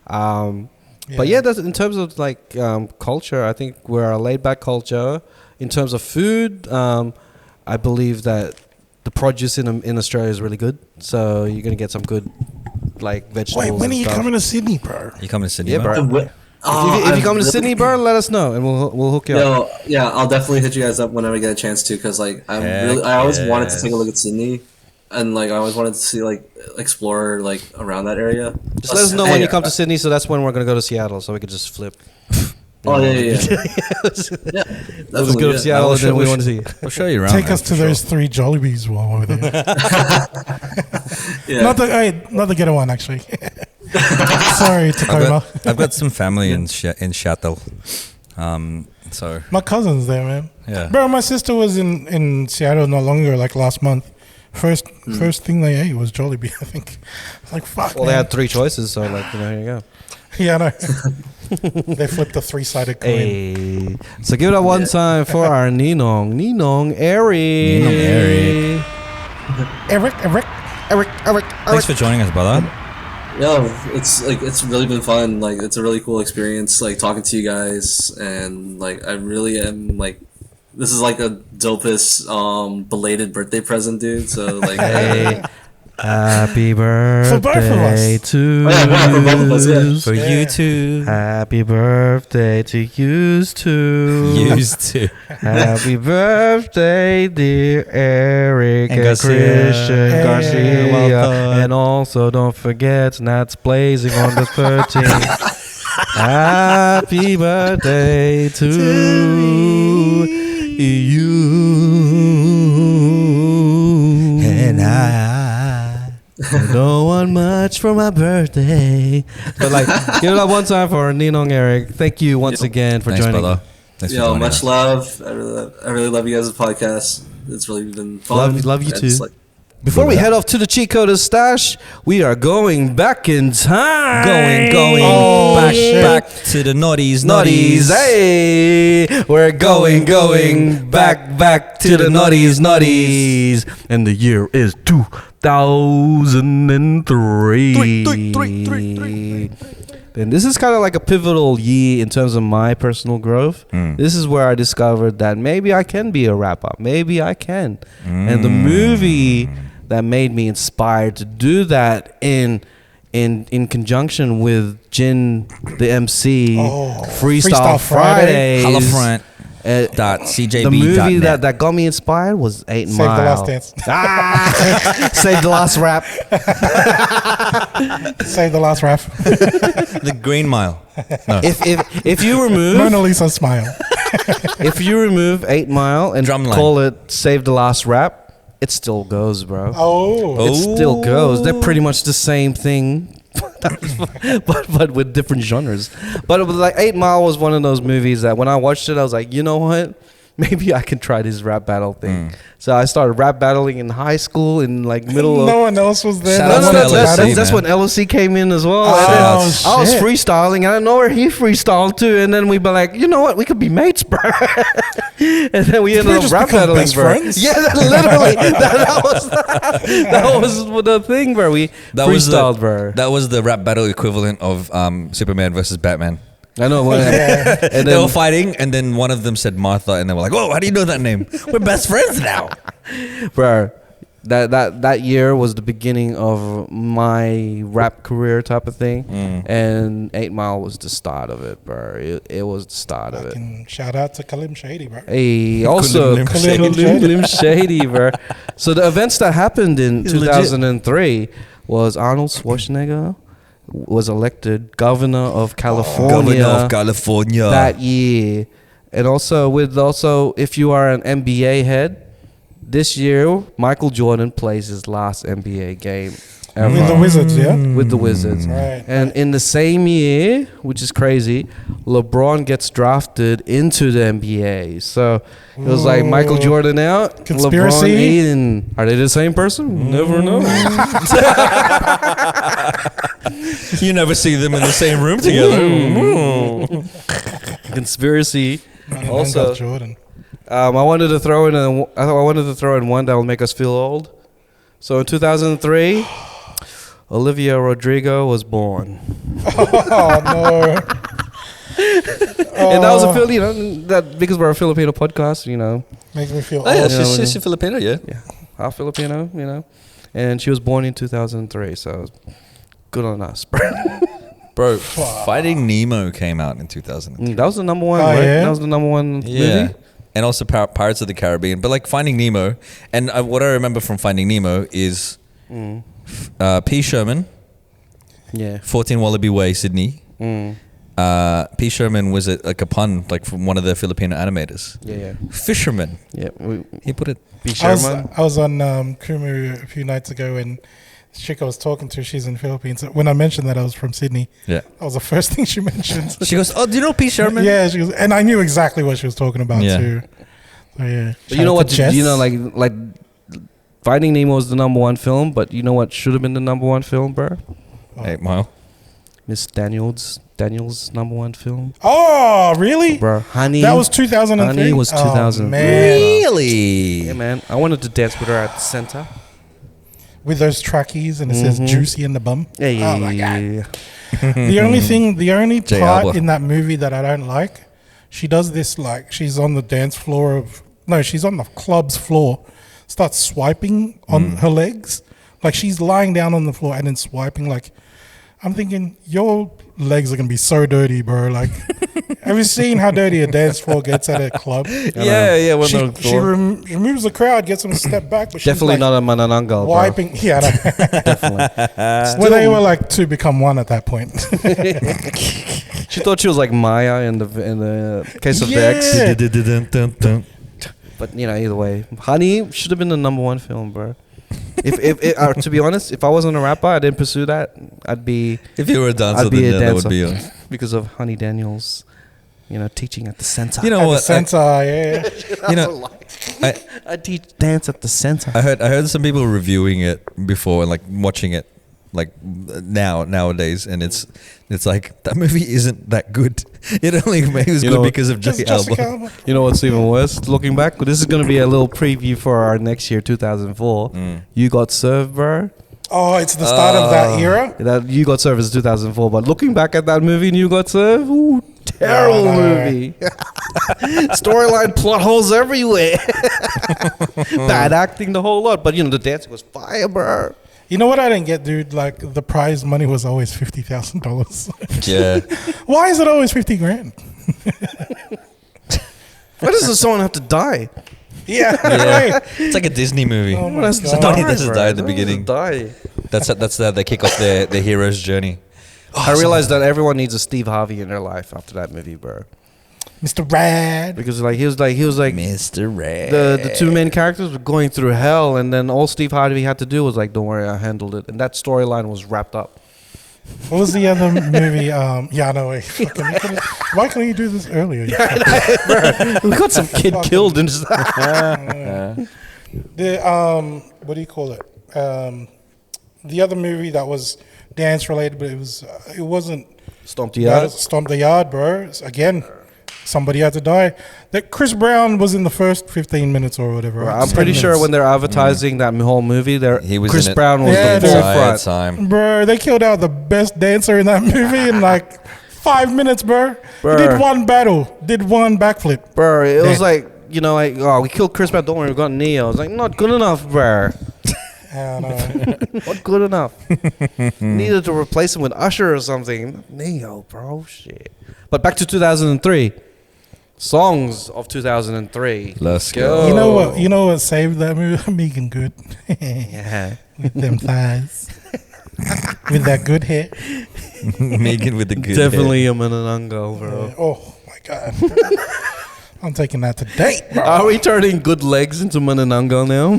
But that's, in terms of like culture, I think we're a laid back culture. In terms of food, I believe that the produce in Australia is really good. So you're gonna get some good like vegetables. Wait, when are you coming to Sydney, bro? You coming to Sydney, Yeah, bro. If you come to Sydney, bro, let us know and we'll hook you up. Yeah, I'll definitely hit you guys up whenever I get a chance to, because like I always wanted to take a look at Sydney, and like I always wanted to see like explore like around that area. Just let us know when you come to Sydney, so that's when we're gonna go to Seattle, so we could just flip. Oh yeah. Let's go to Seattle and then we want to see. We'll show you around. Take us to those 3 Jollibees while we're there. Not the ghetto one, actually. Sorry, Tacoma. I've got some family in Seattle. So My cousin's there, man. Yeah. Bro, my sister was in Seattle not long ago, like last month. First thing they ate was Jollibee, I think. Like, fuck, Well, man. they had 3 choices, so like, here you go. Yeah, I know. They flipped a 3-sided coin. Hey. So give it up one time for our Ninong Eric. Eric. thanks for joining us, brother. Yeah, it's really been fun. Like it's a really cool experience, like talking to you guys, and like I really am like, this is like a dopest belated birthday present, dude. So like, Hey. Happy birthday both of us. to for both of us, yeah. For you too. Happy birthday to you too. Used to. Happy birthday, dear Eric and Garcia. Christian Hey. Garcia. Welcome. And also don't forget Nats Blazing on the 13th. Happy birthday to you. And I don't want much for my birthday. But like, give it up one time for Ninong Eric. Thank you once again for thanks, joining. brother. Thanks for yo, joining much us. love. I really love you guys' podcast. It's really been fun. Love you too. It's like, Before we head off to the Cheatcoders Stash, we are going back in time. Going back to the naughties. Hey, we're going back to the naughties. And the year is 2003. And this is kind of like a pivotal year in terms of my personal growth. This is where I discovered that maybe I can be a rapper. Maybe I can. And the movie that made me inspired to do that in conjunction with Jin the MC, Freestyle Fridays. Halafront. CJB. The movie that got me inspired was 8 Save Mile. the Last Dance. Save the Last Rap. Save the last rap. The Green Mile. No. If you remove Mona Lisa smile. if you remove 8 Mile and Drumline. call it Save the Last Rap, it still goes, bro. Oh. It still goes. They're pretty much the same thing, but with different genres. But it was like 8 Mile was one of those movies that when I watched it, I was like, you know what? maybe I can try this rap battle thing. So I started rap battling in high school, in like middle of. No one else was there. Shout No out one to else LOC, battled. That's man. when LOC came in as well. Oh, And then I was shit. freestyling, and I know where he freestyled too. And then we be like, you know what? We could be mates, bro. And then we ended up just rap become battling, best bro. friends? Yeah, literally. that was the thing, bro. We freestyled, bro. That was the rap battle equivalent of Superman versus Batman. I know. And They then were fighting, and then one of them said Martha, and they were like, "Oh, how do you know that name? We're best friends now." bro, that year was the beginning of my rap career type of thing, and 8 Mile was the start of it, bro. It was the start of it. Fucking shout out to Kalim Shady, bro. Hey, also Kulim Kulim Shady, bro. So the events that happened in 2003 was Arnold Schwarzenegger was elected governor of California. Governor of California. That year, and also if you are an NBA head, this year Michael Jordan plays his last NBA game ever With the Wizards, yeah? with the Wizards. Right. And in the same year, which is crazy, LeBron gets drafted into the NBA. So it was like Michael Jordan out, Conspiracy? LeBron in. Are they the same person? Never know. You never see them in the same room together. Conspiracy. Also, Also, Jordan. I wanted to throw in one that will make us feel old. So in 2003, Olivia Rodrigo was born. Oh, no. And that was a that because we're a Filipino podcast, Makes me feel Oh, yeah, old. she's a Filipino, yeah. half Filipino, and she was born in 2003, so good on us, bro. Bro, Finding Nemo came out in 2002. That was the number one, Oh, right? yeah? That was the number one Yeah. movie. And also Pirates of the Caribbean. But like Finding Nemo, and what I remember from Finding Nemo is P. Sherman, Yeah. 14 Wallaby Way, Sydney. P. Sherman was like a pun, like from one of the Filipino animators. Yeah. Fisherman. Yeah. He put it. P. I Sherman. was on Kumu a few nights ago, and the chick I was talking to, she's in the Philippines. When I mentioned that I was from Sydney, Yeah. that was the first thing she mentioned. She goes, "Oh, do you know P. Sherman?" Yeah, she goes, and I knew exactly what she was talking about Yeah. too. So yeah, But you know what? Like Finding Nemo was the number one film, but you know what should have been the number one film, bro? 8 Mile. Miss Daniels' number one film, Oh, really? bro. Honey. That was 2003. Honey was 2003. Oh, man. Really? Yeah, man. I wanted to dance with her at the center. With those trackies, and it says "juicy" in the bum. Yeah, yeah, Oh my yeah, God. yeah. The only J. part Alba. in that movie that I don't like, she does this like she's on the dance floor she's on the club's floor, starts swiping on her legs, like she's lying down on the floor and then swiping. Like, I'm thinking your legs are gonna be so dirty, bro. Like, have you seen how dirty a dance floor gets at a club? Yeah. When She removes the crowd, gets them to step back, but Definitely she's like not a Manananggal, bro. wiping. Yeah, Definitely. well, they were like two become one at that point. She thought she was like Maya in the case of the ex. Yeah. But either way, Honey should have been the number one film, bro. If to be honest, if I wasn't a rapper, I didn't pursue that. I'd be If you were a dancer, I'd be then a that would dancer be yours. because of Honey Daniels, teaching at the center. You know At the what? center, yeah. You know, I teach dance at the center. I heard some people reviewing it before and like watching it like nowadays, and it's like that movie isn't that good. It only was good because of Just J. Jessica Alba. Alba. You know what's even worse? Looking back, this is gonna be a little preview for our next year, 2004. You Got Served, bro. Oh, it's the start of that era. That You Got Served is 2004, but looking back at that movie, You Got Served, ooh, terrible No. movie. Storyline plot holes everywhere. Bad acting, the whole lot. But the dancing was fire, bro. You know what I didn't get, dude? Like the prize money was always $50,000. Yeah. Why is it always 50 grand? Why does someone have to die? Yeah, Yeah. right. It's like a Disney movie. Oh my Someone has to God. Donnie doesn't bro. die at the Someone has to beginning. Die. That's how they kick off their hero's journey. I realized that everyone needs a Steve Harvey in their life after that movie, bro. Mr. Rad. Because he was like Mr. Red. the two main characters were going through hell, and then all Steve Harvey had to do was like, "Don't worry, I handled it," and that storyline was wrapped up. What was the other movie? Yeah, no way. Why couldn't you do this earlier? We got some kid killed and just The what do you call it? The other movie that was dance related, but it wasn't. Stomp the yard. Stomp the Yard, bro. Again, somebody had to die. That Chris Brown was in the first 15 minutes or whatever. I'm pretty sure when they're advertising that whole movie, Chris Brown was the forefront. Time. Bro, they killed out the best dancer in that movie in like 5 minutes, bro. He did one battle, did one backflip. Bro, it was like, we killed Chris Brown, don't worry, we got Neo. I was like, not good enough, bro. Not good enough. Needed to replace him with Usher or something. Neo, bro, shit. But back to 2003. Songs of 2003. Let's go. You know what saved that movie? Megan Good. Yeah. With them thighs. With that good hair. Megan with the good Definitely a Manananggal, bro. Oh my God. I'm taking that to date, bro. Are we turning good legs into Manananggal now?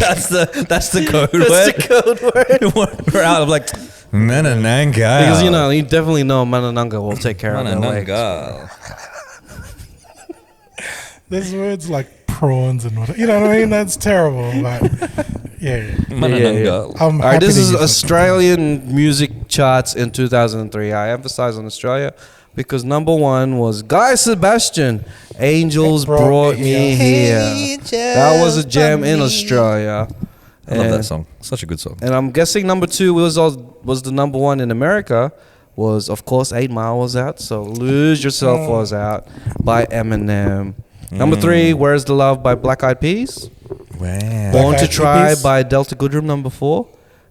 That's the code word. That's the code word. We're out of like Manananggal. Because you definitely know Manananggal will take care of their legs. Manananggal. There's words like prawns and whatever. You know what I mean? That's terrible. But yeah. Manananggal. I'm All right, happy this to is use it. Australian music charts in 2003. I emphasize on Australia because number one was Guy Sebastian. Angels brought me here. That was a jam in Australia. I love that song. Such a good song. And I'm guessing number two was the number one in America. Was of course 8 Mile was out. So Lose Yourself was out by Eminem. Number three, Where's the Love by Black Eyed Peas. Wow. Born to Eyed Try Peas. by Delta Goodrem, number 4.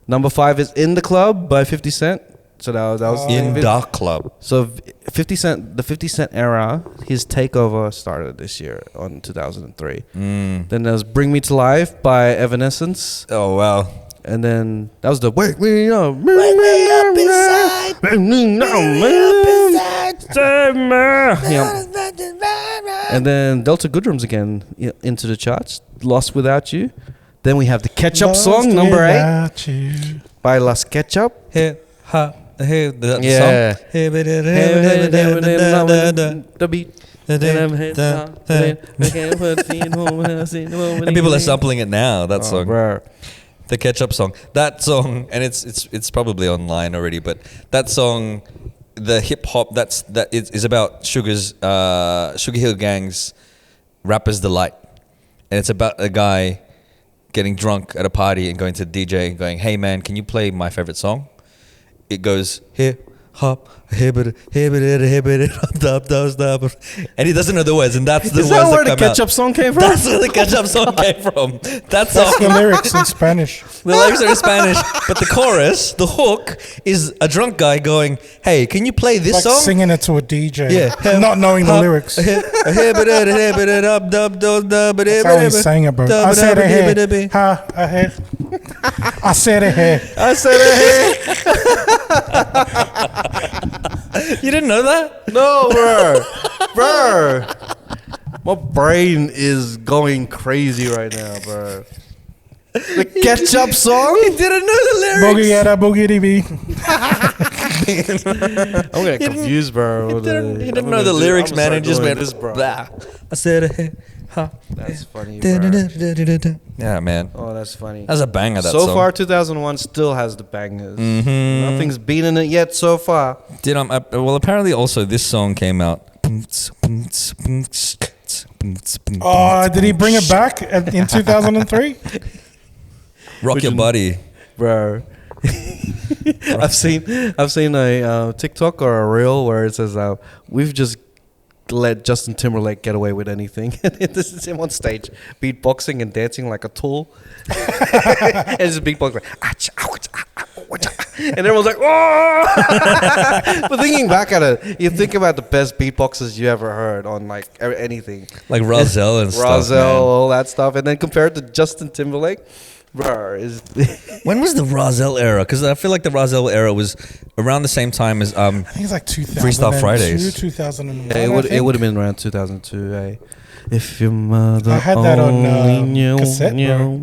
Number 5 is In the Club by 50 Cent. So that was In the club. So 50 Cent, the 50 Cent era, his takeover started this year on 2003. Then there's Bring Me to Life by Evanescence. Oh wow. And then that was the Wake Me Up, Wake Me Up Inside, Wake Me Up Inside. And then Delta Goodrem's again into the charts. Lost Without You. Then we have the Ketchup song, number 8 by Las Ketchup. Hey, ha, hey, the Yeah. song. The beat. And people are sampling it now. That song, Bro. the Ketchup song. That song, and it's probably online already. But that song, the hip hop that is about Sugar Hill Gang's Rapper's Delight, and it's about a guy getting drunk at a party and going to the DJ and going, "Hey man, can you play my favorite song?" It goes hip hop, and he doesn't know the words, and that's the Is words that where that the come out. Ketchup song came from? That's where the Ketchup song came from. That's the lyrics in Spanish. the lyrics are in Spanish, but the chorus, the hook, is a drunk guy going, "Hey, can you play this Like song?" singing it to a DJ. Yeah. Not knowing the lyrics. That's how he's saying it, bro. I said it here. Ha, ahead. I said it here. I said it. You didn't know that? No, bro. My brain is going crazy right now, bro. The Ketchup song? He didn't know the lyrics. Boogie yada boogie dee. I'm getting confused, bro. He didn't know the lyrics, man. He just went, blah. I said, hey, ha. That's funny, bro. Yeah, man. Oh, that's funny. That's a banger, that so song. far, 2001 still has the bangers. Nothing's beating it yet so far. Well, apparently also this song came out. Oh, did he bring it back in 2003? Rock Your Body. Bro. I've seen a TikTok or a reel where it says we've just let Justin Timberlake get away with anything. This is him on stage beatboxing and dancing like a tool. And it's just beatboxing like, and everyone's like, oh. But thinking back at it, you think about the best beatboxers you ever heard on like anything, Like Rozelle and stuff. Rozelle, all that stuff, and then compared to Justin Timberlake. Bro, When was the Rozelle era? Because I feel like the Rozelle era was around the same time as I think it's like 2002, Freestyle Fridays. 2001. it would have been around 2002. If your mother I had that on only knew, cassette, bro.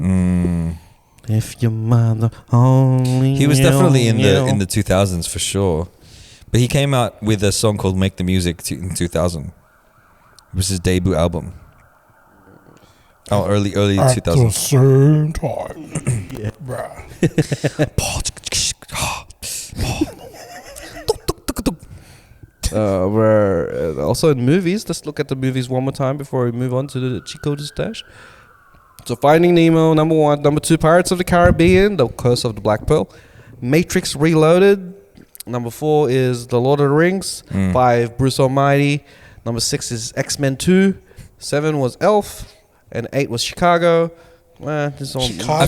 If your mother only He was definitely in knew. the 2000s for sure. But he came out with a song called Make the Music in 2000. It was his debut album. Oh, early At the 2000s. same time. Yeah. Bruh. We're also in movies. Let's look at the movies one more time before we move on to the Cheatcoders Stash. So Finding Nemo, number 1. Number 2, Pirates of the Caribbean, The Curse of the Black Pearl. Matrix Reloaded. Number 4 is The Lord of the Rings. 5, Bruce Almighty. Number 6 is X-Men 2. 7 was Elf. And 8 was Chicago. This all, Chicago. I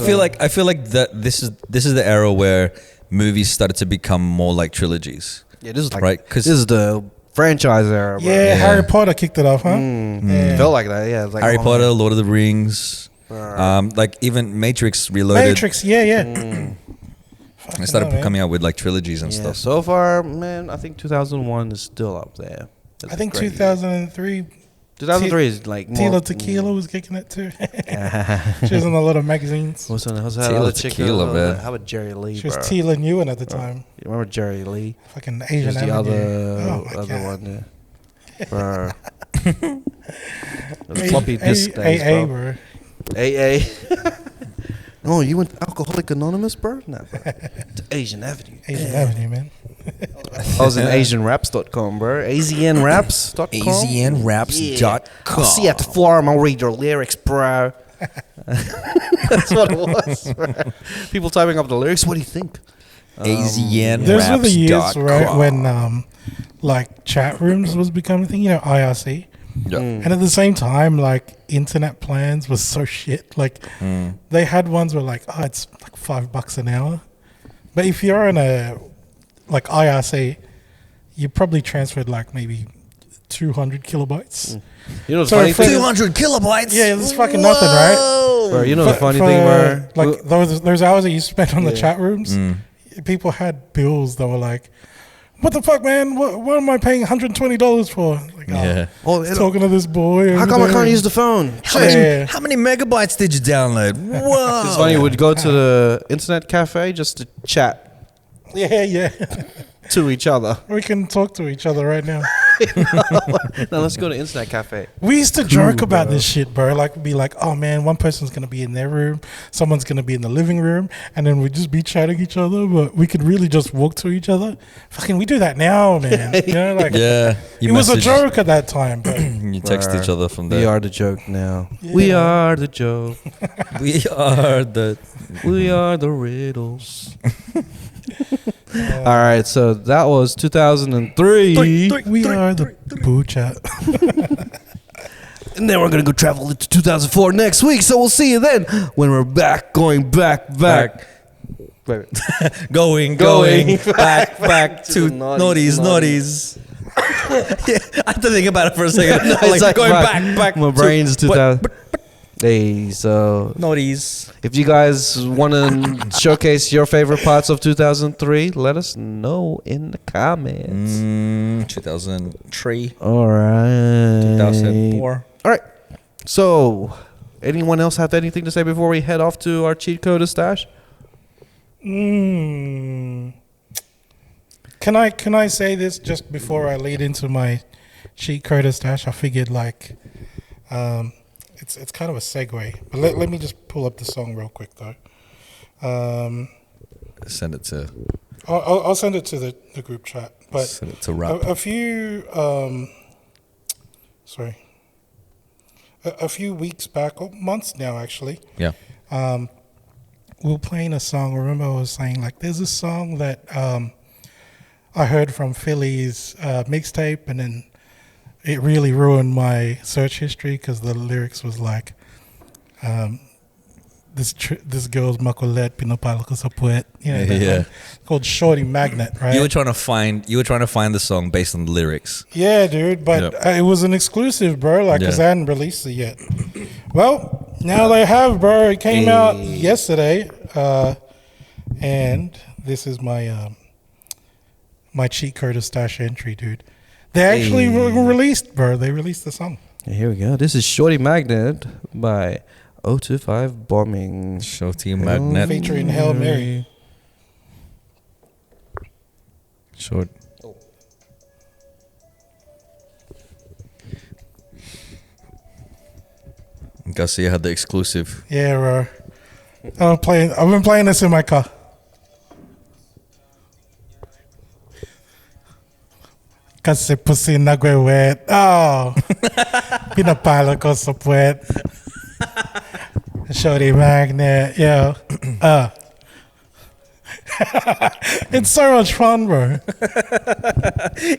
feel like that this is the era where movies started to become more like trilogies. Yeah, this is like, Right, 'cause- this is the franchise era, bro. Yeah, Harry Potter kicked it off, huh? It felt like that, yeah. It's like, Harry oh, Potter, man. Lord of the Rings, like even Matrix Reloaded. Matrix, yeah. They started coming out with like trilogies and Yeah, stuff. so far, man, I think 2001 is still up there. That's I think great. 2003, 2003 is like more. Tila Tequila was kicking it too. She was in a lot of magazines. What's that Tila other chick? Tequila, man. How about Jerry Lee, She was bro? Tila Newen at the time. You remember Jerry Lee? Fucking She Asian was the Avenue. other God. one, yeah. Bro. The floppy disk days, AA, bro. bro. AA. Oh, you went Alcoholic Anonymous, bro? Nah, bro. To Asian Avenue. Asian Avenue, man. I was in AsianRaps.com, bro. AZNRaps.com. AZNRaps.com. I'll see you at the forum. I'll read your lyrics, bro. That's what it was, bro. People typing up the lyrics. What do you think? AZNRaps.com. Those were the years, right, when like chat rooms was becoming a thing, you know, IRC. Yeah. And at the same time, like internet plans was so shit. Like they had ones where like, oh, it's like $5 an hour. But if you're on a like IRC, you probably transferred like maybe 200 kilobytes. You know the So funny for- thing? 200 kilobytes. Yeah, this is fucking nothing, right? Bro, you know the funny For, thing, bro? like those hours that you spent on the Yeah. chat rooms, people had bills that were like, "What the fuck, man? What am I paying $120 for?" Like, Yeah. Oh, talking to this boy. how over come I there. can't use the phone? Yeah. How many megabytes did you download? Whoa. It's funny, we'd go to the internet cafe just to chat Yeah. to each other. We can talk to each other right now. Now let's go to internet cafe. We used to joke about this shit, bro. Like, be like, "Oh man, one person's gonna be in their room, someone's gonna be in the living room, and then we'd just be chatting each other." But we could really just walk to each other. Fucking, we do that now, man. You know, like, Yeah. it was a joke at that time, but You text each other from We there. are the joke now. Yeah. We are the joke. We are the. We are the riddles. All right, so that was 2003. we are the boo chat. And then we're going to go travel into 2004 next week. So we'll see you then when we're back, going back. Wait. Going back to the naughties. naughties. Yeah, I had to think about it for a second. No, like it's like going back. back My to- brain's but- 2000. Hey, so naughties. if you guys want to showcase your favorite parts of 2003, let us know in the comments. 2003, All right. 2004. All right. So, anyone else have anything to say before we head off to our Cheatcoders Stash? Can I say this just before I lead into my Cheatcoders Stash? I figured like it's kind of a segue, but let me just pull up the song real quick though. Send it to. I'll send it to the group chat. But Send it to rap. a few a few weeks back, or months now actually, Yeah. we were playing a song. Remember, I was saying like, there's a song that I heard from Philly's mixtape, and then it really ruined my search history because the lyrics was like, this girl's makulet pinapalo ko sa puwet. You know, that Yeah. one called Shorty Magnet, right? You were trying to find the song based on the lyrics. Yeah, dude, but it was an exclusive, bro. Like, because Yeah. I hadn't released it yet. Well, now they have, bro. It came out yesterday, and this is my my Cheatcoders Stash entry, dude. They actually released, bro. They released the song. Here we go. This is Shorty Magnet by 025 bombing. Shorty Magnet. Featuring Hail Mary. Short. Garcia had the exclusive. Yeah, bro. I've been playing this in my car. Kasi pussy nagwe-wet. Oh. Pinapalo ko sa puwet. Shorty Magnet. Yo. It's so much fun, bro.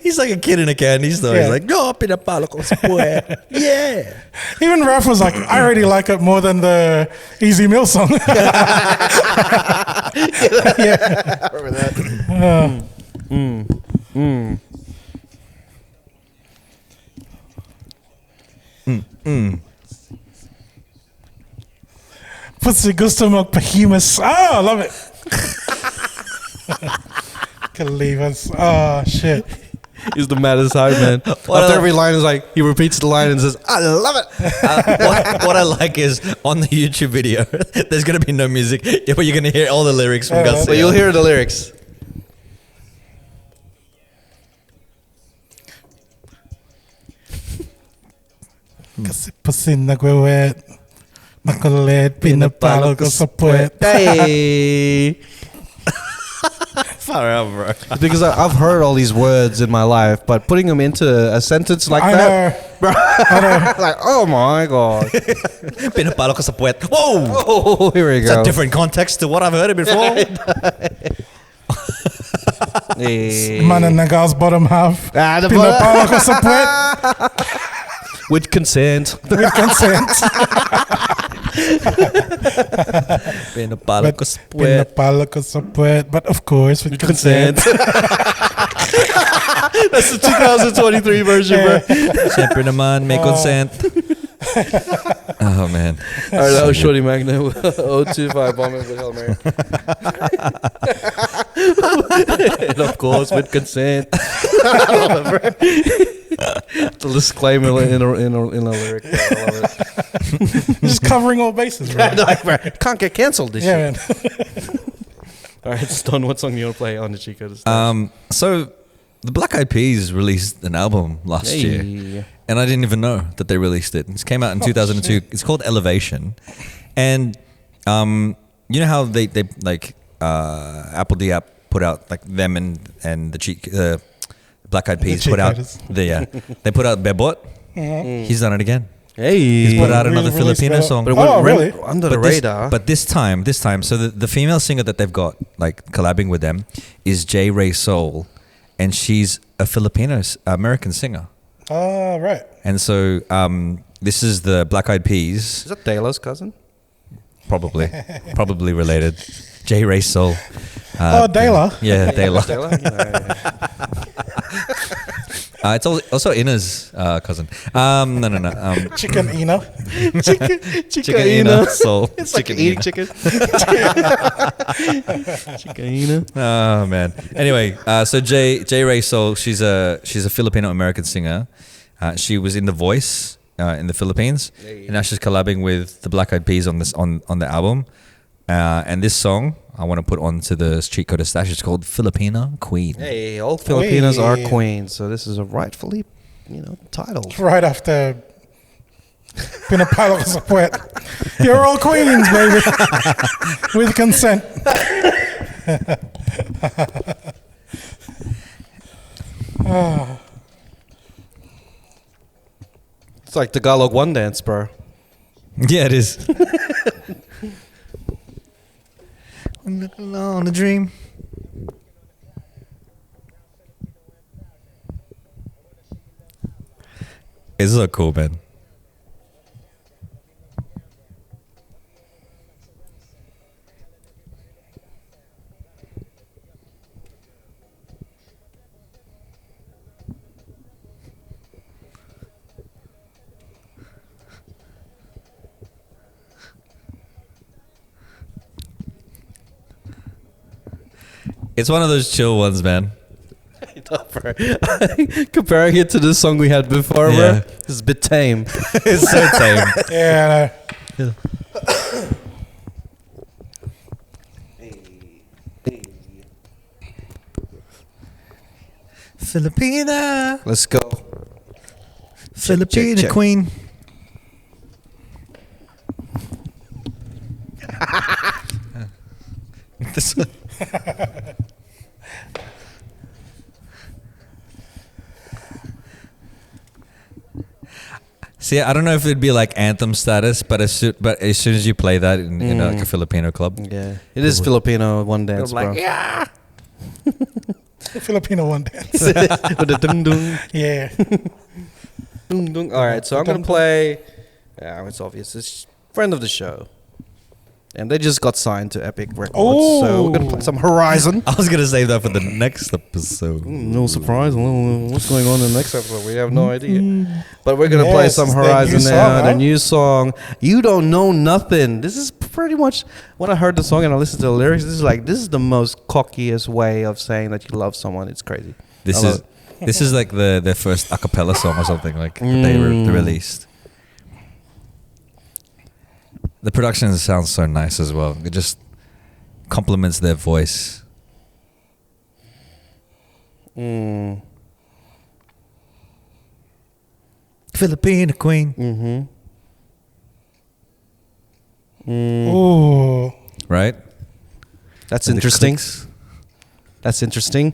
He's like a kid in a candy store. Yeah. He's like, no, pinapalo ko sa puwet. Yeah. Even Raph was like, I already like it more than the Easy Meal song. Yeah. I remember that. Pussy gusto magpahimas. Oh, I love it. Can leave us. Oh, shit. He's the maddest hype man. After every line is like, he repeats the line and says, I love it. What I like is on the YouTube video, there's going to be no music, but you're going to hear all the lyrics from Garcia. But you'll hear the lyrics. Kasi pussy nagwe-wet. Makulit, pinapalo ko sa puwet. Hey. Far out, bro. Because I've heard all these words in my life, but putting them into a sentence like I that, know. like, oh my God. Pinapalo ko sa puwet. Whoa! Oh, here we It's go. a different context to what I've heard it before. Hey. Manananggal's bottom half. The Pinapalo ko sa puwet. With consent. With consent. Pinapalo ko sa puwet. Pinapalo ko sa puwet. But of course, with consent. That's the 2023 version, bro. Siyempre naman, may consent. Oh, man. All right, that was Shorty Magnet. 025 bombing with Hail Mary. And of course, with consent. The disclaimer in a lyric. I love it. Just covering all bases, right? Can't get cancelled this Yeah, year. man. All right, Stone, what song you want to play on the Cheatcoders Stash? So the Black Eyed Peas released an album last year, and I didn't even know that they released it. It came out in 2002. Shit. It's called Elevation, and you know how they like Apple D App put out like them and the Black Eyed Peas put out they put out Bebot. He's done it again. Hey, He's put out another Re-released Filipino Bebot. song. but it Oh, went really? under the this, radar. but this time, so the female singer that they've got like collabing with them is J Ray Soul, and she's a Filipino American singer. Oh, right. And so this is the Black Eyed Peas, Is that Taylor's cousin? probably related. J Ray Soul. Dela. Yeah, Taylor. Taylor? It's also Ina's cousin. No. Chicken Ina. Chicken Ina Soul. It's like Chicken eating Ina. chicken. Chicken. Oh man. Anyway, so J Ray Soul, she's a Filipino American singer. She was in The Voice in the Philippines, and now she's collabing with the Black Eyed Peas on the album. And this song I want to put onto the Cheatcoders Stash. It's called Filipina Queen. Hey, all Filipinos are Hey. queens, so this is a rightfully, title. Right after Pinapalo ko sa puwet. You're all queens, baby. With consent. It's like Tagalog one dance, bro. Yeah, it is. On a dream. It's so cool, man. It's one of those chill ones, man. Comparing it to the song we had before, Yeah. bro, it's a bit tame. It's so tame. Yeah, I know. Filipina. Let's go. Filipina check. queen. This one. See, I don't know if it'd be like anthem status, but as soon as you play that in like a Filipino club, Yeah, it is Filipino one dance, bro. yeah. Filipino one dance. With the dung dung. Yeah. Dung dung. All right, so I'm gonna play. Yeah, it's obvious. It's friend of the show, and they just got signed to Epic Records. So we're gonna play some Horizon. I was gonna save that for the next episode. No surprise. What's going on in the next episode? We have no idea. But we're gonna play some it's their Horizon new now. song, Their huh? new song. You don't know nothing. This is pretty much when I heard the song and I listened to the lyrics. This is the most cockiest way of saying that you love someone. It's crazy. This is like their first a cappella song or something like that they released. The production sounds so nice as well. It just complements their voice. Filipina queen. Ooh. Right? That's And the interesting. clicks. That's interesting.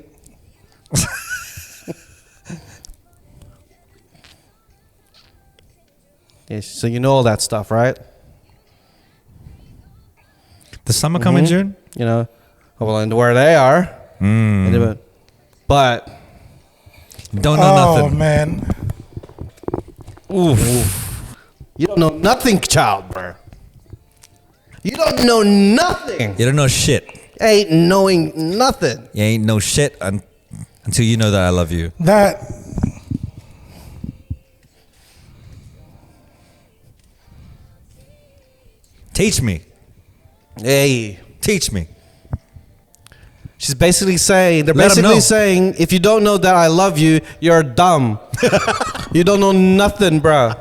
Yes, so you know all that stuff, right? The summer come in June? You know, well, and where they are. But Don't know Oh, nothing. man. you don't know nothing, child, bro. You don't know nothing. You don't know shit. Ain't knowing nothing. You ain't know shit until you know that I love you. That. Teach me. Hey. Teach me. She's basically saying, they're Let 'em basically know. saying, if you don't know that I love you, you're dumb. You don't know nothing, bro.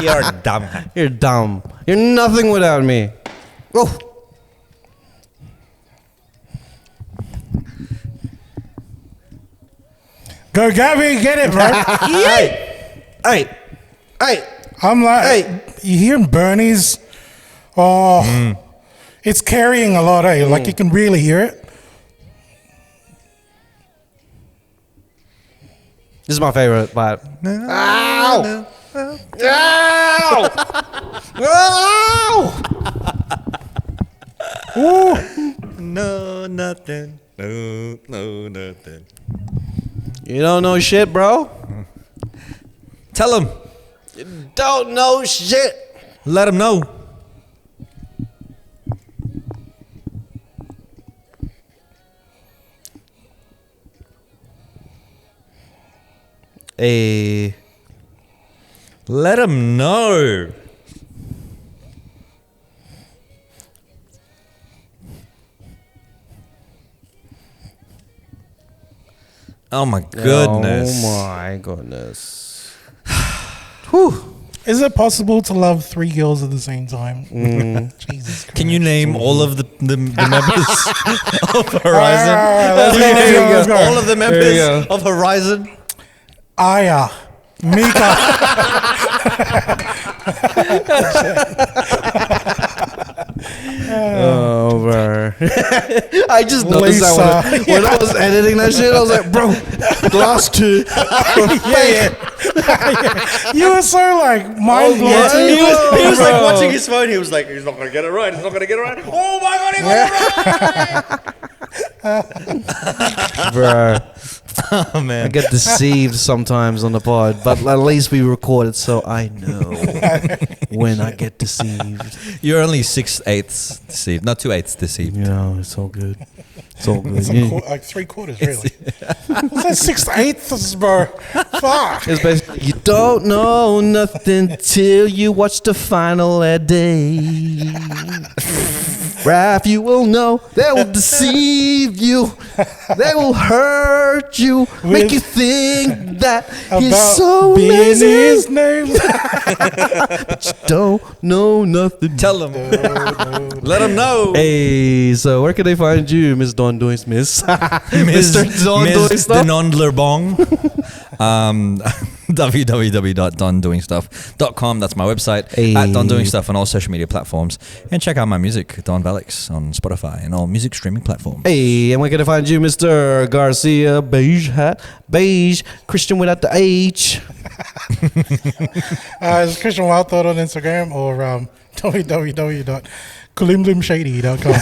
You're dumb. You're dumb. You're nothing without me. Oh. Go, Gabby, get it, bro. Hey. I'm like, Hey. you hearing Bernie's? Oh, it's carrying a lot, eh? Like you can really hear it. This is my favorite part. Ow! Ow! Ow! No, nothing. No, nothing. You don't know shit, bro. Tell him. Don't know shit. Let him know. Hey. Let him know. Oh my goodness. Oh my goodness. Whew. Is it possible to love 3 girls at the same time? Jesus Christ. Can you name all of the members of Horizon? Let's go, let's go, let's go. All of the There you members of Horizon? Aya, Mika, Over. I just noticed Lisa. that when I was editing that shit, I was like, bro, the last two. you were so like mind blown. yeah. too. He was like Bro. watching his phone. He was like, he's not going to get it right. He's not going to get it right. Oh my God, he got it right. Bro. Oh, I man. get deceived sometimes on the pod, but at least we record it so I know when I get deceived. You're only 6/8 deceived, not 2/8 deceived. You know, it's all good. It's all good. It's like 3/4, really. What's that 6/8, bro? Fuck. It's basically, you don't know nothing till you watch the final day. Raph, you will know they will deceive you. They will hurt you, make you think that he's so being amazing. his name. But you don't know nothing. Tell them. Let them know. Hey, so where can they find you, Miss Don Doing Smith? Mr. Don Doing Ms. Stuff? Denondler Bong. www.dondoingstuff.com. That's my website. Hey. At Don Doing Stuff on all social media platforms. And check out my music, Don Valix, on Spotify and all music streaming platforms. Hey, and where can I find you, Mr. Garcia? Beige hat. Beige. Christian without the H. It's Christian Wild Thought on Instagram or www.kulimlimshady.com.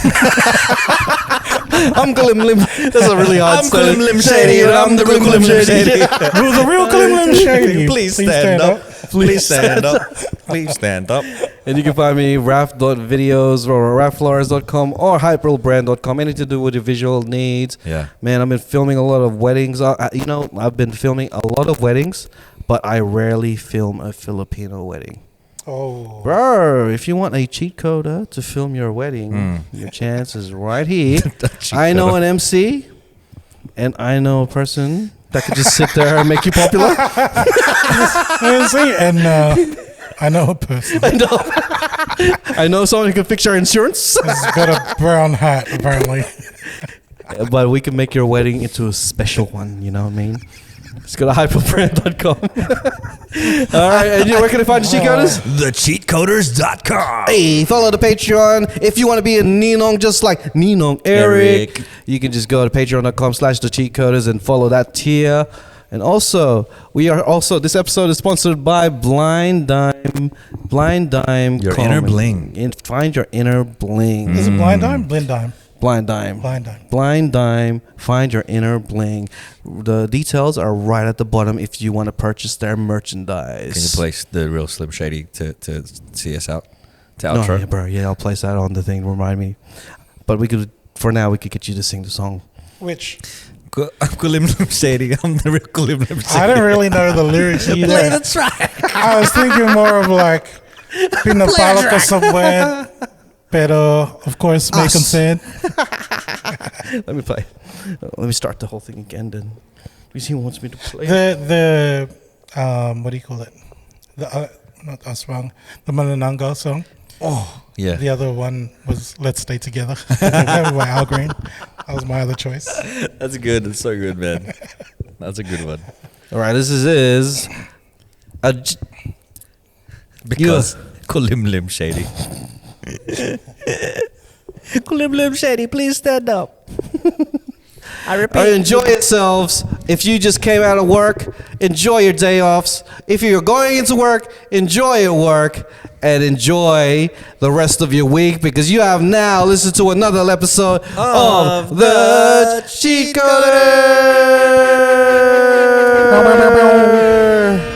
I'm Glim Lim. That's a really hard I'm spelling. Glim Lim Shady, and I'm the real Glim Lim Shady. Who's the real Kulimlim Shady? Please stand up. Please stand up. Please stand up. And you can find me raf.videos or rafflores.com or hyperbrand.com. Anything to do with your visual needs. Yeah. Man, I've been filming a lot of weddings. I've been filming a lot of weddings, but I rarely film a Filipino wedding. Oh. Bro, if you want a cheat coder to film your wedding, your chance is right here. I know an MC, and I know a person that could just sit there and make you popular. And I know a person. I know someone who can fix your insurance. He's got a brown hat, apparently. But we can make your wedding into a special one, you know what I mean? Just go to hyperbrand.com. All right, and where can I find the cheat coders? TheCheatCoders.com. Hey, follow the Patreon. If you want to be a Ninong just like Ninong Eric, you can just go to patreon.com/thecheatcoders and follow that tier. And also, this episode is sponsored by Blindime. Blindime. Your inner bling. Find your inner bling. Is it Blindime? Blindime. Blindime. Blindime. Blindime. Find your inner bling. The details are right at the bottom if you want to purchase their merchandise. Can you place the real Slim Shady to see us out? To No, outro? yeah, bro. Yeah, I'll place that on the thing. Remind me. But we could get you to sing the song. Which? I'm Kulim Lim Shady. I'm the real Kulim Lim Shady. I didn't really know the lyrics either. That's right. I was thinking more of like Pinapalo ka sa buwan, pero of course may consent. Let me play. Let me start the whole thing again then. Because he wants me to play. The what do you call it? Not aswang, the Manananggal song. Oh, yeah. The other one was Let's Stay Together by Al Green. That was my other choice. That's good. It's so good, man. That's a good one. All right, this is Because Kulim Lim Shady. Kulim Lim Shady, please stand up. I repeat. enjoy yourselves. If you just came out of work, enjoy your day offs. If you're going into work, enjoy your work and enjoy the rest of your week because you have now listened to another episode of the Cheatcoders.